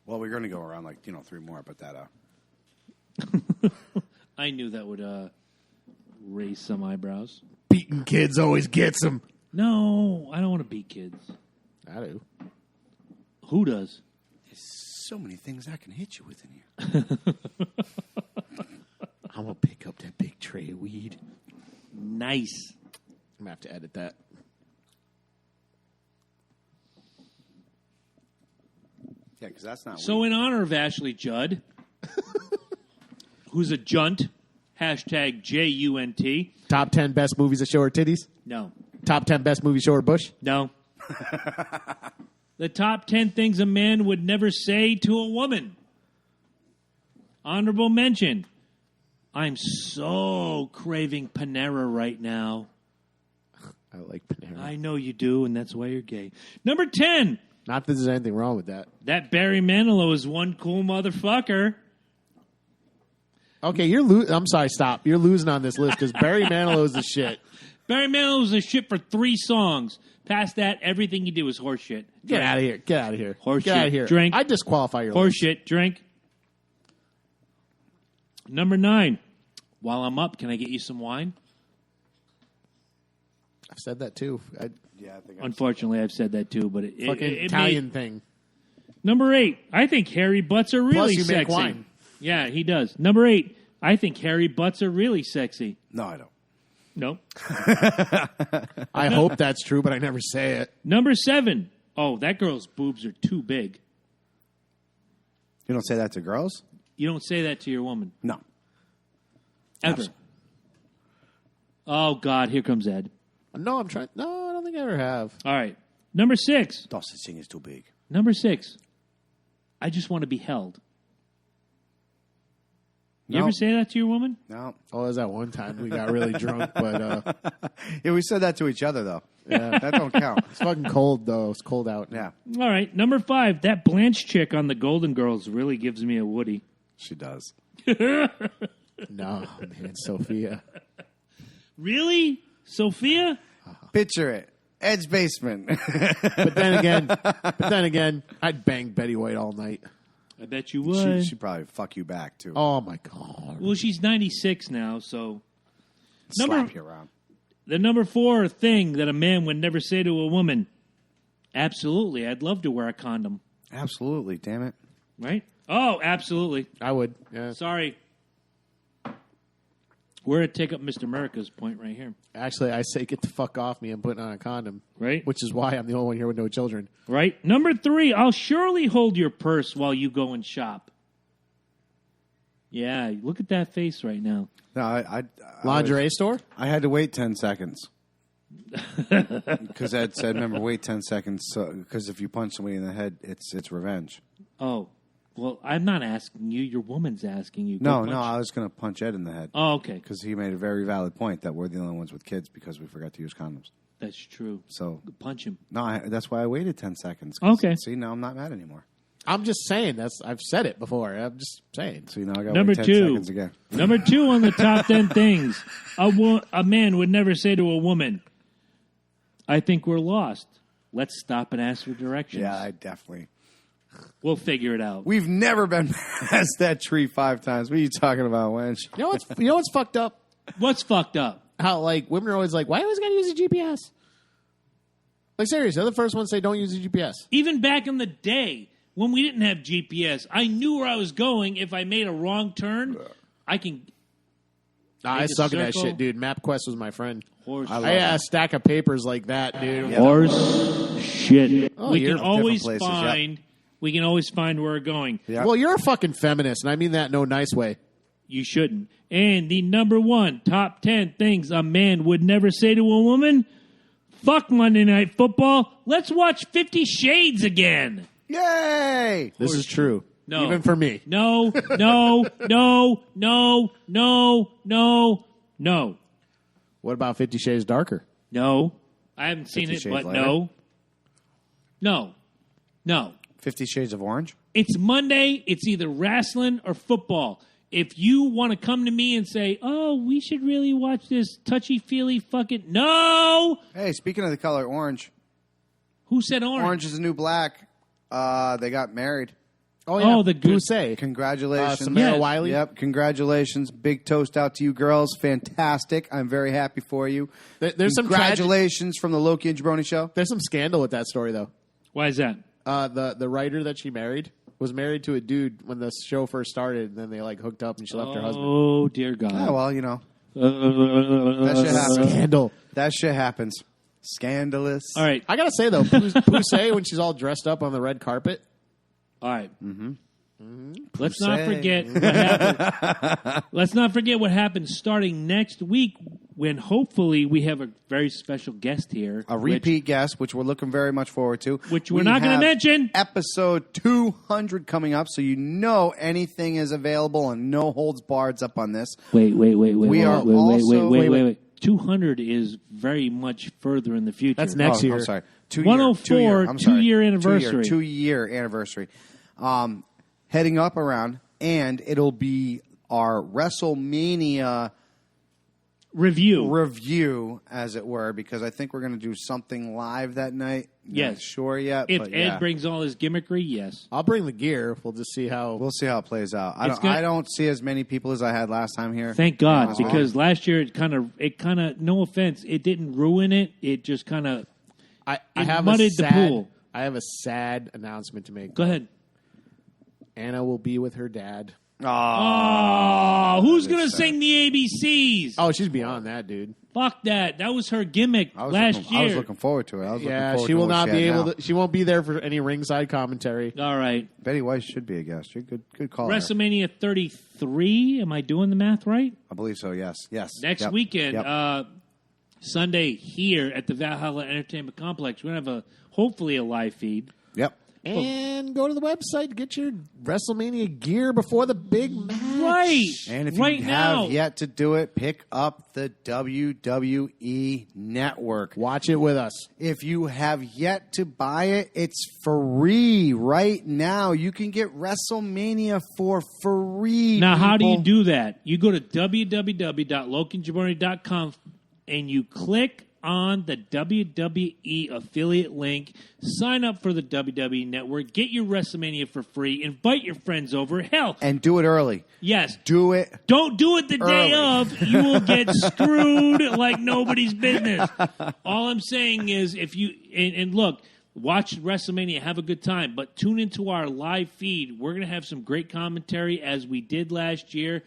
Well, we're going to go around like, 3 more, but that... I knew that would raise some eyebrows. Beating kids always gets them. No, I don't want to beat kids. I do. Who does? There's so many things I can hit you with in here. I'm going to pick up that big tray of weed. Nice. I'm going to have to edit that. Yeah, because that's not So in honor of Ashley Judd, who's a junt, hashtag JUNT. Top 10 best movies that show her titties? No. Top 10 best movies show her bush? No. The top 10 things a man would never say to a woman. Honorable mention. I'm so craving Panera right now. I like Panera. I know you do, and that's why you're gay. Number 10. Not that there's anything wrong with that. That Barry Manilow is one cool motherfucker. Okay, I'm sorry, stop. You're losing on this list because Barry Manilow's the shit. Barry Manilow was a shit for 3 songs. Past that, everything you do is horseshit. Get out of here. Get out of here. Horseshit. Get out of here. Drink. I disqualify your list. Horseshit. Drink. Number 9. While I'm up, can I get you some wine? I've said that too. Unfortunately, I've said that too, but it Italian thing. Number 8. I think hairy butts are really Plus you sexy. make wine. Yeah, he does. Number 8. I think hairy butts are really sexy. No, I don't. No. I hope that's true, but I never say it. Number 7. Oh, that girl's boobs are too big. You don't say that to girls? You don't say that to your woman. No. Ever. Absolutely. Oh, God, here comes Ed. No, I don't think I ever have. All right. Number 6. Don't say thing is too big. Number 6. I just want to be held. You ever say that to your woman? No. Oh, there's that one time we got really drunk, but Yeah, we said that to each other, though. yeah, That don't count. it's fucking cold though. It's cold out. Yeah, All right. Number 5. That Blanche chick on the Golden Girls really gives me a Woody. she does. No, man, Sophia. Really? Sophia? Picture it. Ed's basement. But then again, I'd bang Betty White all night. I bet you would. She'd probably fuck you back, too. Oh, my God. Well, she's 96 now, so... Slap you around. The number 4 thing that a man would never say to a woman. Absolutely. I'd love to wear a condom. Absolutely, damn it. Right? Oh, absolutely. I would. Yeah. Sorry. We're going to take up Mr. America's point right here. Actually, I say get the fuck off me. I'm putting on a condom. Right. Which is why I'm the only one here with no children. Right. Number 3, I'll surely hold your purse while you go and shop. Yeah, look at that face right now. No, Lingerie store? I had to wait 10 seconds. Because Ed said, remember, wait 10 seconds. Because if you punch somebody in the head, it's revenge. Oh. Well, I'm not asking you. Your woman's asking you. No, I was going to punch Ed in the head. Oh, okay. Because he made a very valid point that we're the only ones with kids because we forgot to use condoms. That's true. So punch him. No, that's why I waited 10 seconds. Okay. See, now I'm not mad anymore. I'm just saying. I've said it before. I'm just saying. So now I got Number 10 2. seconds again. Number 2 on the top 10 things a man would never say to a woman, I think we're lost. Let's stop and ask for directions. Yeah, I definitely. We'll figure it out. We've never been past that tree 5 times. What are you talking about, wench? You know what's fucked up? What's fucked up? How women are always like, why always got to use a GPS? Like seriously, they're the first ones to say don't use a GPS. Even back in the day when we didn't have GPS, I knew where I was going. If I made a wrong turn, I can. I suck at that shit, dude. MapQuest was my friend. Horse. I had a stack of papers like that, dude. Horse shit. Oh, we you're can always places, find. We can always find where we're going. Yep. Well, you're a fucking feminist, and I mean that in no nice way. You shouldn't. And the number 1 top 10 things a man would never say to a woman. Fuck Monday Night Football. Let's watch 50 Shades again. Yay! This is true. No. Even for me. No. What about 50 Shades Darker? No. I haven't seen 50 it, Shades but Lighter? No. 50 Shades of Orange? It's Monday. It's either wrestling or football. If you want to come to me and say, oh, we should really watch this touchy-feely fucking... No! Hey, speaking of the color orange. Who said orange? Orange is the new black. They got married. Oh, yeah. Oh, the good... Say. Congratulations. Samara Yes. Wiley? Yep, congratulations. Big toast out to you girls. Fantastic. I'm very happy for you. There's some congratulations from the Loki and Jabroni Show. There's some scandal with that story, though. Why is that? The writer that she married was married to a dude when the show first started, and then they hooked up and she left her husband. Oh, dear God. Yeah, well, that shit happens. Scandal. That shit happens. Scandalous. All right. I gotta say though, Poussey when she's all dressed up on the red carpet. All right. Mm-hmm. Let's not forget what happened. Let's not forget what happens starting next week when hopefully we have a very special guest here. A repeat guest, which we're looking very much forward to. Which we're not going to mention. Episode 200 coming up, so you know anything is available and no holds barred up on this. Wait. Wait. 200 is very much further in the future. That's next year. I'm sorry. 104, I'm sorry. 2-year anniversary. 2-year anniversary. Heading up around, and it'll be our WrestleMania review, as it were, because I think we're going to do something live that night. Yes. Not sure yet. If but Ed brings all his gimmickry, yes. I'll bring the gear. We'll just see how. We'll see how it plays out. It's I don't see as many people as I had last time here. Thank God, because last year it kind of, no offense, it didn't ruin it. It just kind of muddied the pool. I have a sad announcement to make. Go ahead. Anna will be with her dad. Oh, who's going to sing the ABCs? Oh, she's beyond that, dude. Fuck that. That was her gimmick last year. I was looking forward to it. She will not be able to. She won't be there for any ringside commentary. All right. Betty White should be a guest. You're good call. WrestleMania 33. Am I doing the math right? I believe so, yes. Next weekend, Sunday here at the Valhalla Entertainment Complex. We're going to have hopefully a live feed. Yep. And go to the website, get your WrestleMania gear before the big match. Right. And if you have yet to do it, pick up the WWE Network. Watch it with us. If you have yet to buy it, it's free right now. You can get WrestleMania for free. Now, how do you do that? You go to www.lokiandjabroni.com and you click on the WWE affiliate link. Sign up for the WWE Network. Get your WrestleMania for free. Invite your friends over. Hell. And do it early. Yes. Do it. Don't do it the day early. of. You will get screwed like nobody's business. All I'm saying is if you and look, watch WrestleMania, have a good time, but tune into our live feed. We're going to have some great commentary as we did last year.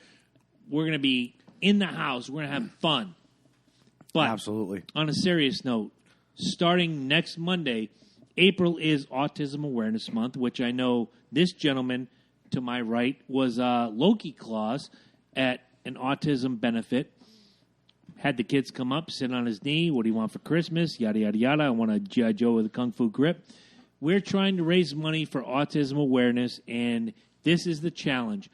We're going to be in the house. We're going to have fun. But absolutely. On a serious note, starting next Monday, April is Autism Awareness Month, which I know this gentleman to my right was Loki Claus at an autism benefit. Had the kids come up, sit on his knee. What do you want for Christmas? Yada, yada, yada. I want a G.I. Joe with a Kung Fu grip. We're trying to raise money for autism awareness, and this is the challenge.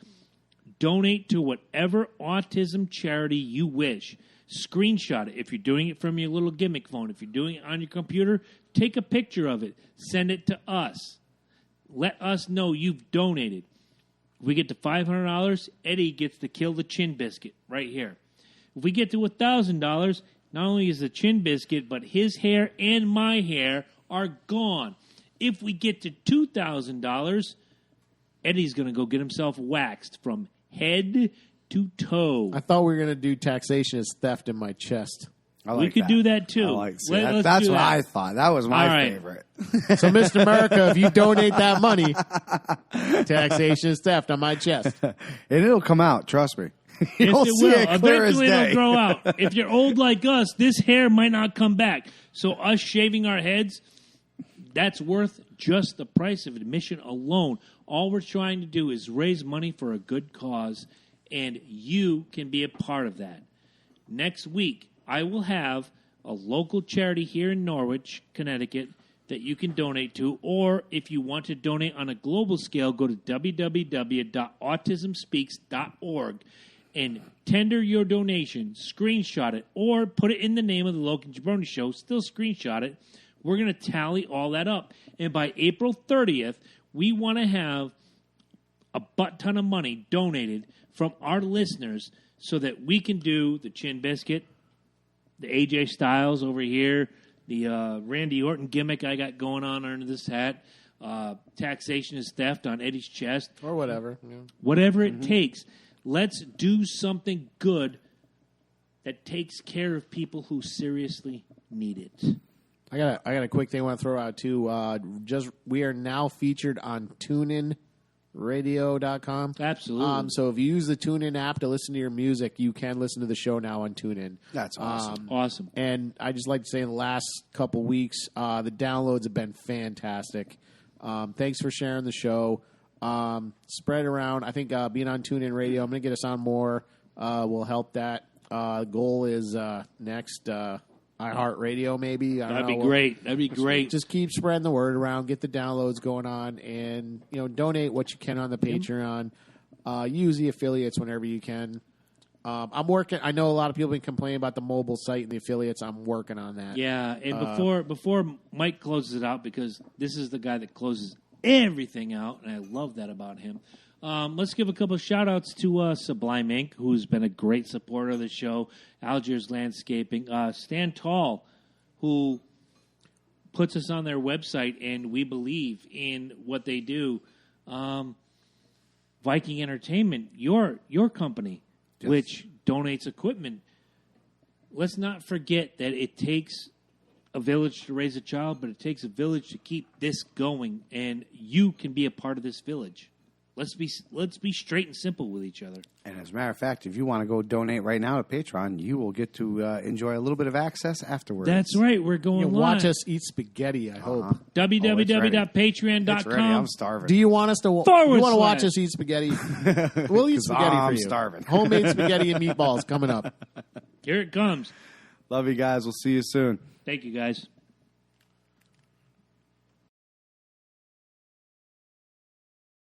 Donate to whatever autism charity you wish. Screenshot it. If you're doing it from your little gimmick phone, if you're doing it on your computer, take a picture of it. Send it to us. Let us know you've donated. If we get to $500, Eddie gets to kill the chin biscuit right here. If we get to $1,000, not only is the chin biscuit, but his hair and my hair are gone. If we get to $2,000, Eddie's going to go get himself waxed from head to toe. I thought we were going to do taxation as theft in my chest. We could do that too. That's what I thought. That was my favorite. So, Mr. America, if you donate that money, taxation is theft on my chest. And it'll come out, trust me. Yes, it will. Eventually it'll grow out. If you're old like us, this hair might not come back. So us shaving our heads, that's worth just the price of admission alone. All we're trying to do is raise money for a good cause, and you can be a part of that. Next week, I will have a local charity here in Norwich, Connecticut, that you can donate to, or if you want to donate on a global scale, go to www.autismspeaks.org and tender your donation, screenshot it, or put it in the name of the Loki and Jabroni Show, still screenshot it. We're going to tally all that up. And by April 30th, we want to have a butt ton of money donated from our listeners so that we can do the chin biscuit, the AJ Styles over here, the Randy Orton gimmick I got going on under this hat, taxation is theft on Eddie's chest. Or whatever. Yeah. Whatever it takes. Let's do something good that takes care of people who seriously need it. I got a quick thing I want to throw out too. We are now featured on TuneInRadio.com. Absolutely. So if you use the TuneIn app to listen to your music, you can listen to the show now on TuneIn. That's awesome. Awesome. And I just like to say in the last couple weeks, the downloads have been fantastic. Thanks for sharing the show. Spread it around. I think being on TuneIn Radio, I'm going to get us on more. Will help that. Goal is next iHeartRadio, maybe. That'd be great. That'd be great. Just keep spreading the word around. Get the downloads going on, and donate what you can on the Patreon. Use the affiliates whenever you can. I'm working. I know a lot of people have been complaining about the mobile site and the affiliates. I'm working on that. Yeah, and before Mike closes it out, because this is the guy that closes everything out, and I love that about him. Let's give a couple of shout-outs to Sublime Inc., who's been a great supporter of the show, Algiers Landscaping, Stand Tall, who puts us on their website, and we believe in what they do. Viking Entertainment, your company, yes, which donates equipment. Let's not forget that it takes a village to raise a child, but it takes a village to keep this going, and you can be a part of this village. Let's be straight and simple with each other. And as a matter of fact, if you want to go donate right now to Patreon, you will get to enjoy a little bit of access afterwards. That's right. We're going live. Watch us eat spaghetti, I hope. www.patreon.com. I'm starving. Do you want us to watch us eat spaghetti? We'll eat spaghetti for you. I'm starving. Homemade spaghetti and meatballs coming up. Here it comes. Love you guys. We'll see you soon. Thank you, guys.